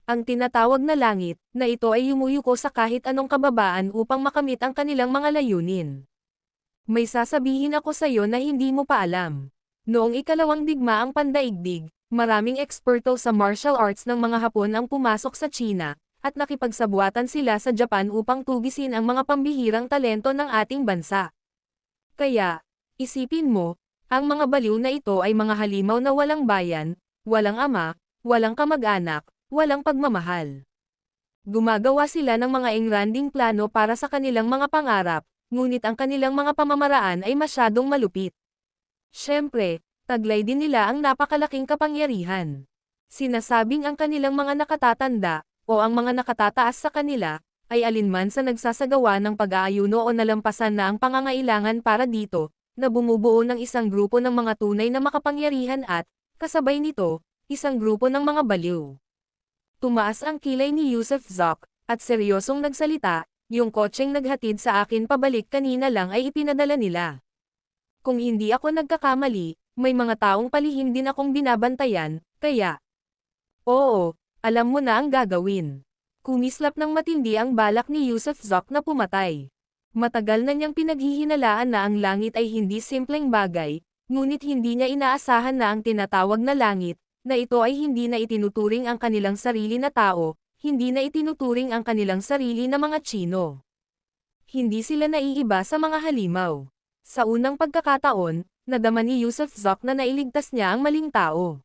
Ang tinatawag na langit, na ito ay yumuyuko sa kahit anong kababaan upang makamit ang kanilang mga layunin. May sasabihin ako sa iyo na hindi mo pa alam. Noong ikalawang digmaang pandaigdig, maraming eksperto sa martial arts ng mga Hapon ang pumasok sa China, at nakipagsabuatan sila sa Japan upang tugisin ang mga pambihirang talento ng ating bansa. Kaya, isipin mo, ang mga baliw na ito ay mga halimaw na walang bayan, walang ama, walang kamag-anak, walang pagmamahal. Gumagawa sila ng mga engranding plano para sa kanilang mga pangarap, ngunit ang kanilang mga pamamaraan ay masyadong malupit. Siyempre, taglay din nila ang napakalaking kapangyarihan. Sinasabing ang kanilang mga nakatatanda, o ang mga nakatataas sa kanila, ay alinman sa nagsasagawa ng pag-aayuno o nalampasan na ang pangangailangan para dito, na bumubuo ng isang grupo ng mga tunay na makapangyarihan at, kasabay nito, isang grupo ng mga baliw. Tumaas ang kilay ni Yusuf Zoc, at seryosong nagsalita, yung kotseng naghatid sa akin pabalik kanina lang ay ipinadala nila. Kung hindi ako nagkakamali, may mga taong palihim din akong binabantayan, kaya... Oo, alam mo na ang gagawin. Kumislap ng matindi ang balak ni Yusuf Zoc na pumatay. Matagal na niyang pinaghihinalaan na ang langit ay hindi simpleng bagay, ngunit hindi niya inaasahan na ang tinatawag na langit, na ito ay hindi na itinuturing ang kanilang sarili na tao, hindi na itinuturing ang kanilang sarili na mga Tsino. Hindi sila naiiba sa mga halimaw. Sa unang pagkakataon, nadama ni Yusuf Zoc na nailigtas niya ang maling tao.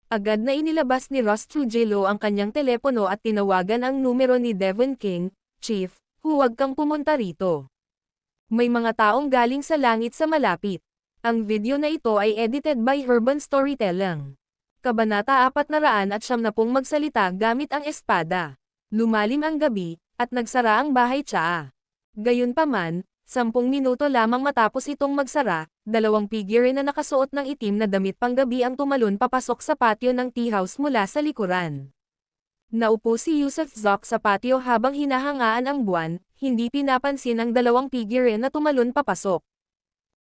Agad na inilabas ni Ross Trujillo ang kanyang telepono at tinawagan ang numero ni Devon King. Chief, huwag kang pumunta rito. May mga taong galing sa langit sa malapit. Ang video na ito ay edited by Urban Storytelling. Kabanata 470 magsalita gamit ang espada. Lumalim ang gabi, at nagsara ang bahay tsaa. Gayunpaman, 10 minuto lamang matapos itong magsara, dalawang figure na nakasuot ng itim na damit panggabi ang tumalon papasok sa patio ng tea house mula sa likuran. Naupo si Yusuf Zoc sa patio habang hinahangaan ang buwan, hindi pinapansin ang dalawang figure na tumalon papasok.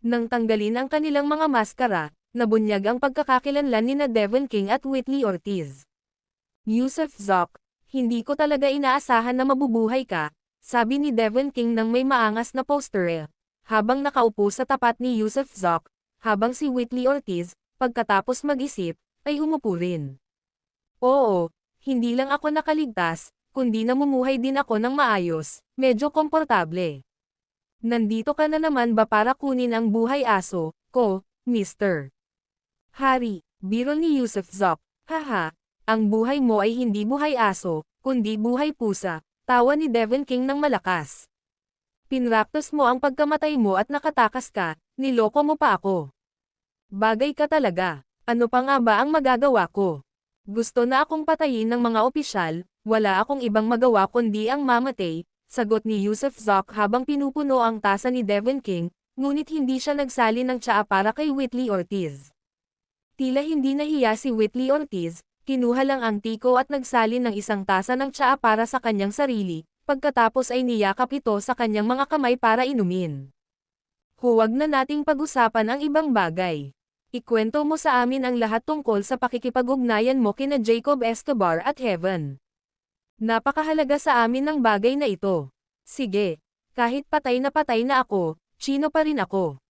Nang tanggalin ang kanilang mga maskara, nabunyag ang pagkakakilanlan nina Devon King at Whitley Ortiz. Yusuf Zoc, hindi ko talaga inaasahan na mabubuhay ka, sabi ni Devon King nang may maangas na poster, habang nakaupo sa tapat ni Yusuf Zoc, habang si Whitley Ortiz, pagkatapos mag-isip, ay umupo rin. Oo, hindi lang ako nakaligtas, kundi namumuhay din ako ng maayos, medyo komportable. Nandito ka na naman ba para kunin ang buhay aso ko, Mr. Hari, biro ni Yusuf Zok. Haha, ang buhay mo ay hindi buhay aso, kundi buhay pusa, tawa ni Devon King ng malakas. Pinraktos mo ang pagkamatay mo at nakatakas ka, niloko mo pa ako. Bagay ka talaga, ano pa nga ba ang magagawa ko? Gusto na akong patayin ng mga opisyal, wala akong ibang magawa kundi ang mamatay, sagot ni Yusuf Zok habang pinupuno ang tasa ni Devon King, ngunit hindi siya nagsali ng tsaa para kay Whitley Ortiz. Tila hindi nahiya si Whitley Ortiz, kinuha lang ang tiko at nagsali ng isang tasa ng tsaa para sa kanyang sarili, pagkatapos ay niyakap ito sa kanyang mga kamay para inumin. Huwag na nating pag-usapan ang ibang bagay. Ikwento mo sa amin ang lahat tungkol sa pakikipag-ugnayan mo kina Jacob Escobar at Heaven. Napakahalaga sa amin ng bagay na ito. Sige, kahit patay na ako, Chino pa rin ako.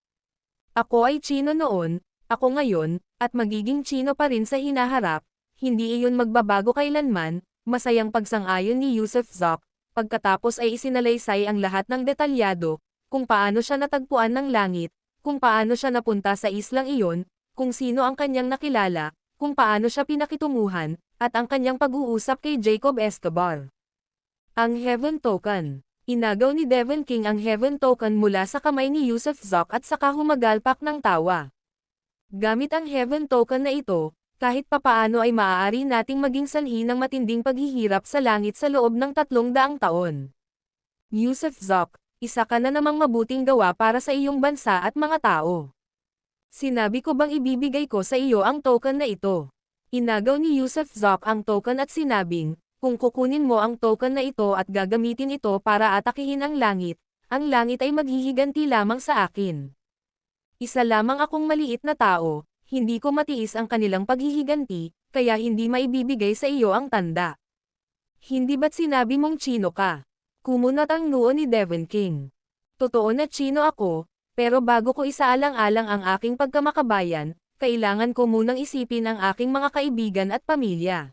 Ako ay Chino noon, ako ngayon, at magiging Chino pa rin sa hinaharap, hindi iyon magbabago kailanman, masayang pagsang-ayon ni Yusuf Zok, pagkatapos ay isinalaysay ang lahat ng detalyado, kung paano siya natagpuan ng langit, kung paano siya napunta sa islang iyon, kung sino ang kanyang nakilala, kung paano siya pinakitunguhan, at ang kanyang pag-uusap kay Jacob Escobar. Ang Heaven Token. Inagaw ni Devon King ang Heaven Token mula sa kamay ni Yusuf Zok at saka humagalpak ng tawa. Gamit ang Heaven Token na ito, kahit papaano ay maaari nating maging sanhi ng matinding paghihirap sa langit sa loob ng 300 taon. Yusuf Zok, isa ka na namang mabuting gawa para sa iyong bansa at mga tao. Sinabi ko bang ibibigay ko sa iyo ang token na ito? Inagaw ni Yusuf Zok ang token at sinabing, kung kukunin mo ang token na ito at gagamitin ito para atakihin ang langit ay maghihiganti lamang sa akin. Isa lamang akong maliit na tao, hindi ko matiis ang kanilang paghihiganti, kaya hindi maibibigay sa iyo ang tanda. Hindi ba't sinabi mong Chino ka? Kumunat ang noo ni Devon King. Totoo na Chino ako, pero bago ko isaalang-alang ang aking pagkamakabayan, kailangan ko munang isipin ang aking mga kaibigan at pamilya.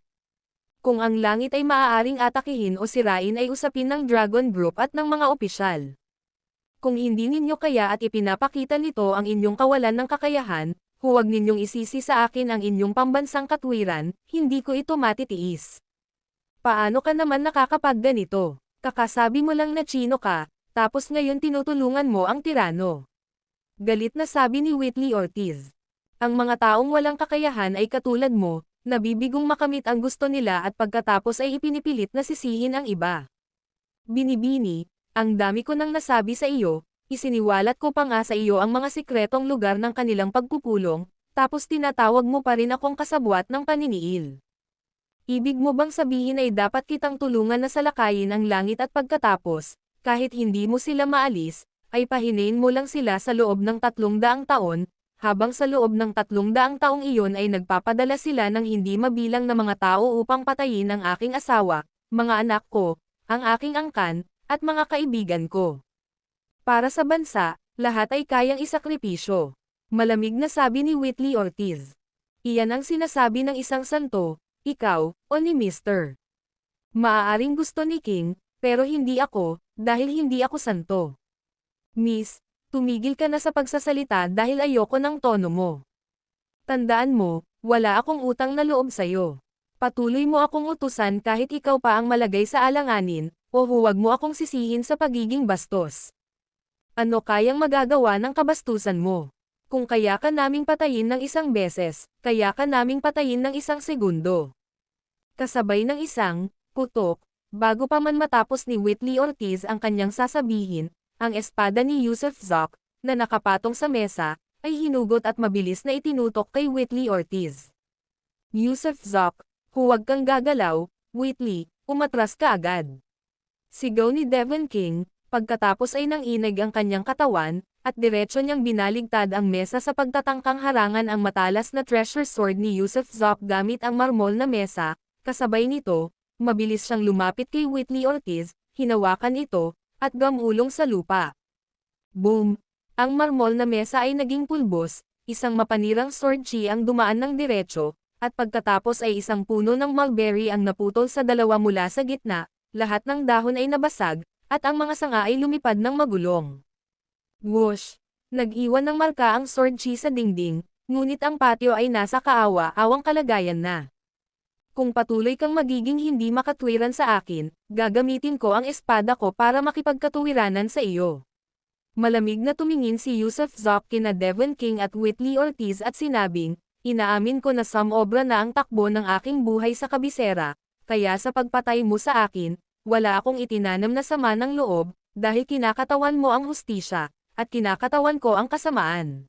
Kung ang langit ay maaaring atakihin o sirain ay usapin ng Dragon Group at ng mga opisyal. Kung hindi ninyo kaya at ipinapakita nito ang inyong kawalan ng kakayahan, huwag ninyong isisi sa akin ang inyong pambansang katwiran, hindi ko ito matitiis. Paano ka naman nakakapagganito? Kakasabi mo lang na Chino ka, tapos ngayon tinutulungan mo ang tirano. Galit na sabi ni Whitley Ortiz. Ang mga taong walang kakayahan ay katulad mo, nabibigong makamit ang gusto nila at pagkatapos ay ipinipilit na sisihin ang iba. Binibini, ang dami ko nang nasabi sa iyo, isiniwalat ko pa nga sa iyo ang mga sikretong lugar ng kanilang pagpupulong, tapos tinatawag mo pa rin akong kasabwat ng paniniil. Ibig mo bang sabihin ay dapat kitang tulungan na salakayin ang langit at pagkatapos, kahit hindi mo sila maalis, ay pahinain mo lang sila sa loob ng 300 taon, habang sa loob ng 300 taong iyon ay nagpapadala sila ng hindi mabilang na mga tao upang patayin ang aking asawa, mga anak ko, ang aking angkan, at mga kaibigan ko. Para sa bansa, lahat ay kayang isakripisyo. Malamig na sabi ni Whitley Ortiz. Iyan ang sinasabi ng isang santo, ikaw, o ni Mr. Maaaring gusto ni King, pero hindi ako, dahil hindi ako santo. Miss, tumigil ka na sa pagsasalita dahil ayoko ng tono mo. Tandaan mo, wala akong utang na loob sa'yo. Patuloy mo akong utusan kahit ikaw pa ang malagay sa alanganin, o huwag mo akong sisihin sa pagiging bastos. Ano kayang magagawa ng kabastusan mo? Kung kaya ka naming patayin ng isang beses, kaya ka naming patayin ng isang segundo. Kasabay ng isang putok, bago pa man matapos ni Whitley Ortiz ang kanyang sasabihin, ang espada ni Yusuf Zok, na nakapatong sa mesa, ay hinugot at mabilis na itinutok kay Whitley Ortiz. Yusuf Zok, huwag kang gagalaw, Whitley, umatras ka agad. Sigaw ni Devon King, pagkatapos ay nanginig ang kanyang katawan, at diretso niyang binaligtad ang mesa sa pagtatangkang harangan ang matalas na treasure sword ni Yusuf Zok gamit ang marmol na mesa, kasabay nito, mabilis siyang lumapit kay Whitley Ortiz, hinawakan ito, at gamulong sa lupa. Boom! Ang marmol na mesa ay naging pulbos, isang mapanirang sword chi ang dumaan ng diretso, at pagkatapos ay isang puno ng mulberry ang naputol sa dalawa mula sa gitna, lahat ng dahon ay nabasag, at ang mga sanga ay lumipad ng magulong. Whoosh! Nag-iwan ng marka ang sword chi sa dingding, ngunit ang patio ay nasa kaawa-awang kalagayan na. Kung patuloy kang magiging hindi makatwiran sa akin, gagamitin ko ang espada ko para makipagkatuwiranan sa iyo. Malamig na tumingin si Yusuf Zoc kina Devon King at Whitley Ortiz at sinabing, inaamin ko na sumobra na ang takbo ng aking buhay sa kabisera, kaya sa pagpatay mo sa akin, wala akong itinanam na sama ng loob, dahil kinakatawan mo ang hustisya, at kinakatawan ko ang kasamaan.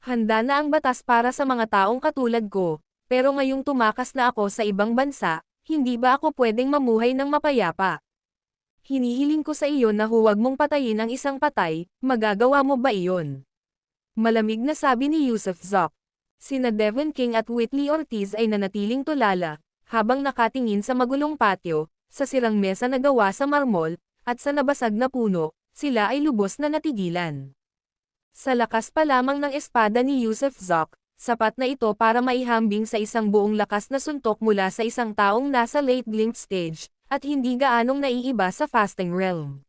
Handa na ang batas para sa mga taong katulad ko, pero ngayong tumakas na ako sa ibang bansa, hindi ba ako pwedeng mamuhay ng mapayapa? Hinihiling ko sa iyo na huwag mong patayin ang isang patay, magagawa mo ba iyon? Malamig na sabi ni Yusuf Zoc. Sina Devon King at Whitley Ortiz ay nanatiling tulala, habang nakatingin sa magulong patio, sa sirang mesa na gawa sa marmol, at sa nabasag na puno, sila ay lubos na natigilan. Sa lakas pa lamang ng espada ni Yusuf Zoc, sapat na ito para maihambing sa isang buong lakas na suntok mula sa isang taong nasa late glimpse stage, at hindi gaanong naiiba sa fasting realm.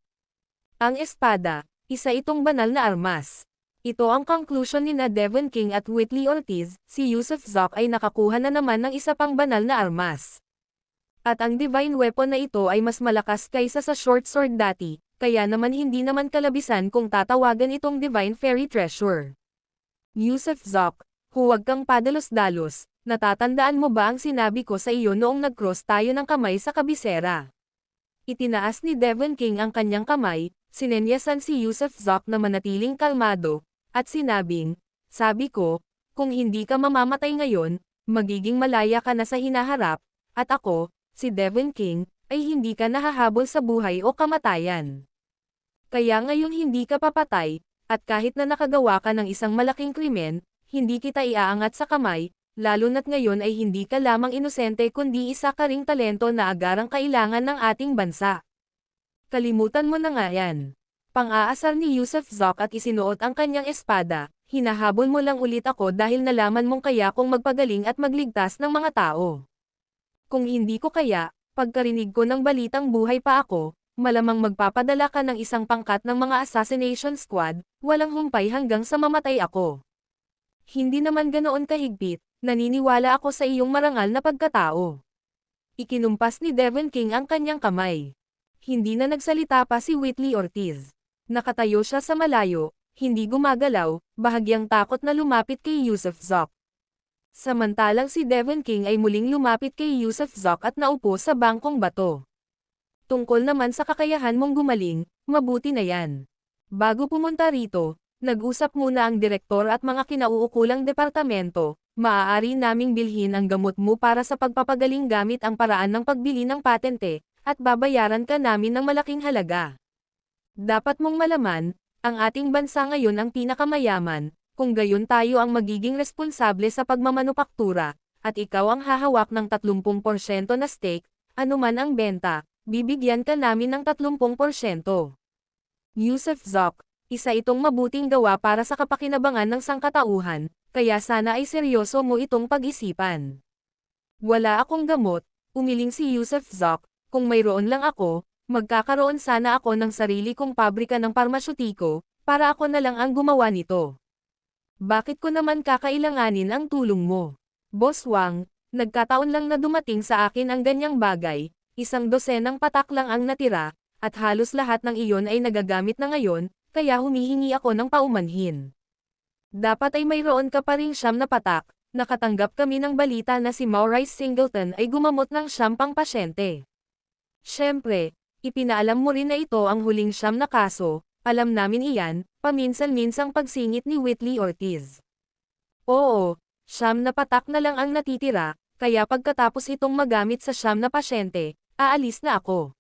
Ang espada, isa itong banal na armas. Ito ang conclusion ni Devon King at Whitley Ortiz, si Yusuf Zoc ay nakakuha na naman ng isa pang banal na armas. At ang divine weapon na ito ay mas malakas kaysa sa short sword dati, kaya naman hindi naman kalabisan kung tatawagan itong divine fairy treasure. Yusuf Zoc, huwag kang padalos-dalos, natatandaan mo ba ang sinabi ko sa iyo noong nag-cross tayo ng kamay sa kabisera? Itinaas ni Devon King ang kanyang kamay, sinenyasan si Yusuf Zoc na manatiling kalmado, at sinabing, sabi ko, kung hindi ka mamamatay ngayon, magiging malaya ka na sa hinaharap, at ako, si Devon King, ay hindi ka nahahabol sa buhay o kamatayan. Kaya ngayon hindi ka papatay, at kahit na nakagawa ka ng isang malaking krimen, hindi kita iaangat sa kamay, lalo na't ngayon ay hindi ka lamang inosente kundi isa ka ring talento na agarang kailangan ng ating bansa. Kalimutan mo na nga yan. Pang-aasar ni Yusuf Zoc at isinuot ang kanyang espada, hinahabol mo lang ulit ako dahil nalaman mong kaya kong magpagaling at magligtas ng mga tao. Kung hindi ko kaya, pagkarinig ko ng balitang buhay pa ako, malamang magpapadala ka ng isang pangkat ng mga assassination squad, walang humpay hanggang sa mamatay ako. Hindi naman ganoon kahigpit, naniniwala ako sa iyong marangal na pagkatao. Ikinumpas ni Devon King ang kanyang kamay. Hindi na nagsalita pa si Whitley Ortiz. Nakatayo siya sa malayo, hindi gumagalaw, bahagyang takot na lumapit kay Yusuf Zoc. Samantalang si Devon King ay muling lumapit kay Yusuf Zoc at naupo sa bangkong bato. Tungkol naman sa kakayahan mong gumaling, mabuti na yan. Bago pumunta rito, nag-usap muna ang direktor at mga kinauukulang departamento, maaari naming bilhin ang gamot mo para sa pagpapagaling gamit ang paraan ng pagbili ng patente, at babayaran ka namin ng malaking halaga. Dapat mong malaman, ang ating bansa ngayon ang pinakamayaman, kung gayon tayo ang magiging responsable sa pagmamanupaktura, at ikaw ang hahawak ng 30% na stake, anuman ang benta, bibigyan ka namin ng 30%. Yusuf Zoc, isa itong mabuting gawa para sa kapakinabangan ng sangkatauhan, kaya sana ay seryoso mo itong pag-isipan. Wala akong gamot, umiling si Yusuf Zoc, kung mayroon lang ako, magkakaroon sana ako ng sarili kong pabrika ng parmasyutiko, para ako na lang ang gumawa nito. Bakit ko naman kakailanganin ang tulong mo? Boss Wang, nagkataon lang na dumating sa akin ang ganyang bagay, 100 patak lang ang natira, at halos lahat ng iyon ay nagagamit na ngayon, kaya humihingi ako ng paumanhin. Dapat ay mayroon ka pa ring 9 patak, nakatanggap kami ng balita na si Maurice Singleton ay gumamot ng 10 pasyente. Siyempre, ipinaalam mo rin na ito ang huling 9 na kaso, alam namin iyan, paminsan-minsang pagsingit ni Whitley Ortiz. Oo, 9 patak na lang ang natitira, kaya pagkatapos itong magamit sa 9 na pasyente, aalis na ako.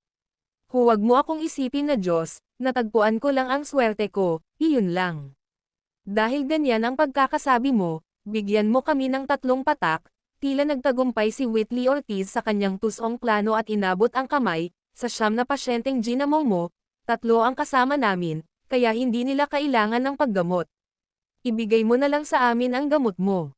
Huwag mo akong isipin na Diyos, natagpuan ko lang ang swerte ko, iyon lang. Dahil ganyan ang pagkakasabi mo, bigyan mo kami ng 3 patak, tila nagtagumpay si Whitley Ortiz sa kanyang tusong plano at inabot ang kamay, sa 9 na pasyenteng ginamong mo, 3 ang kasama namin, kaya hindi nila kailangan ng paggamot. Ibigay mo na lang sa amin ang gamot mo.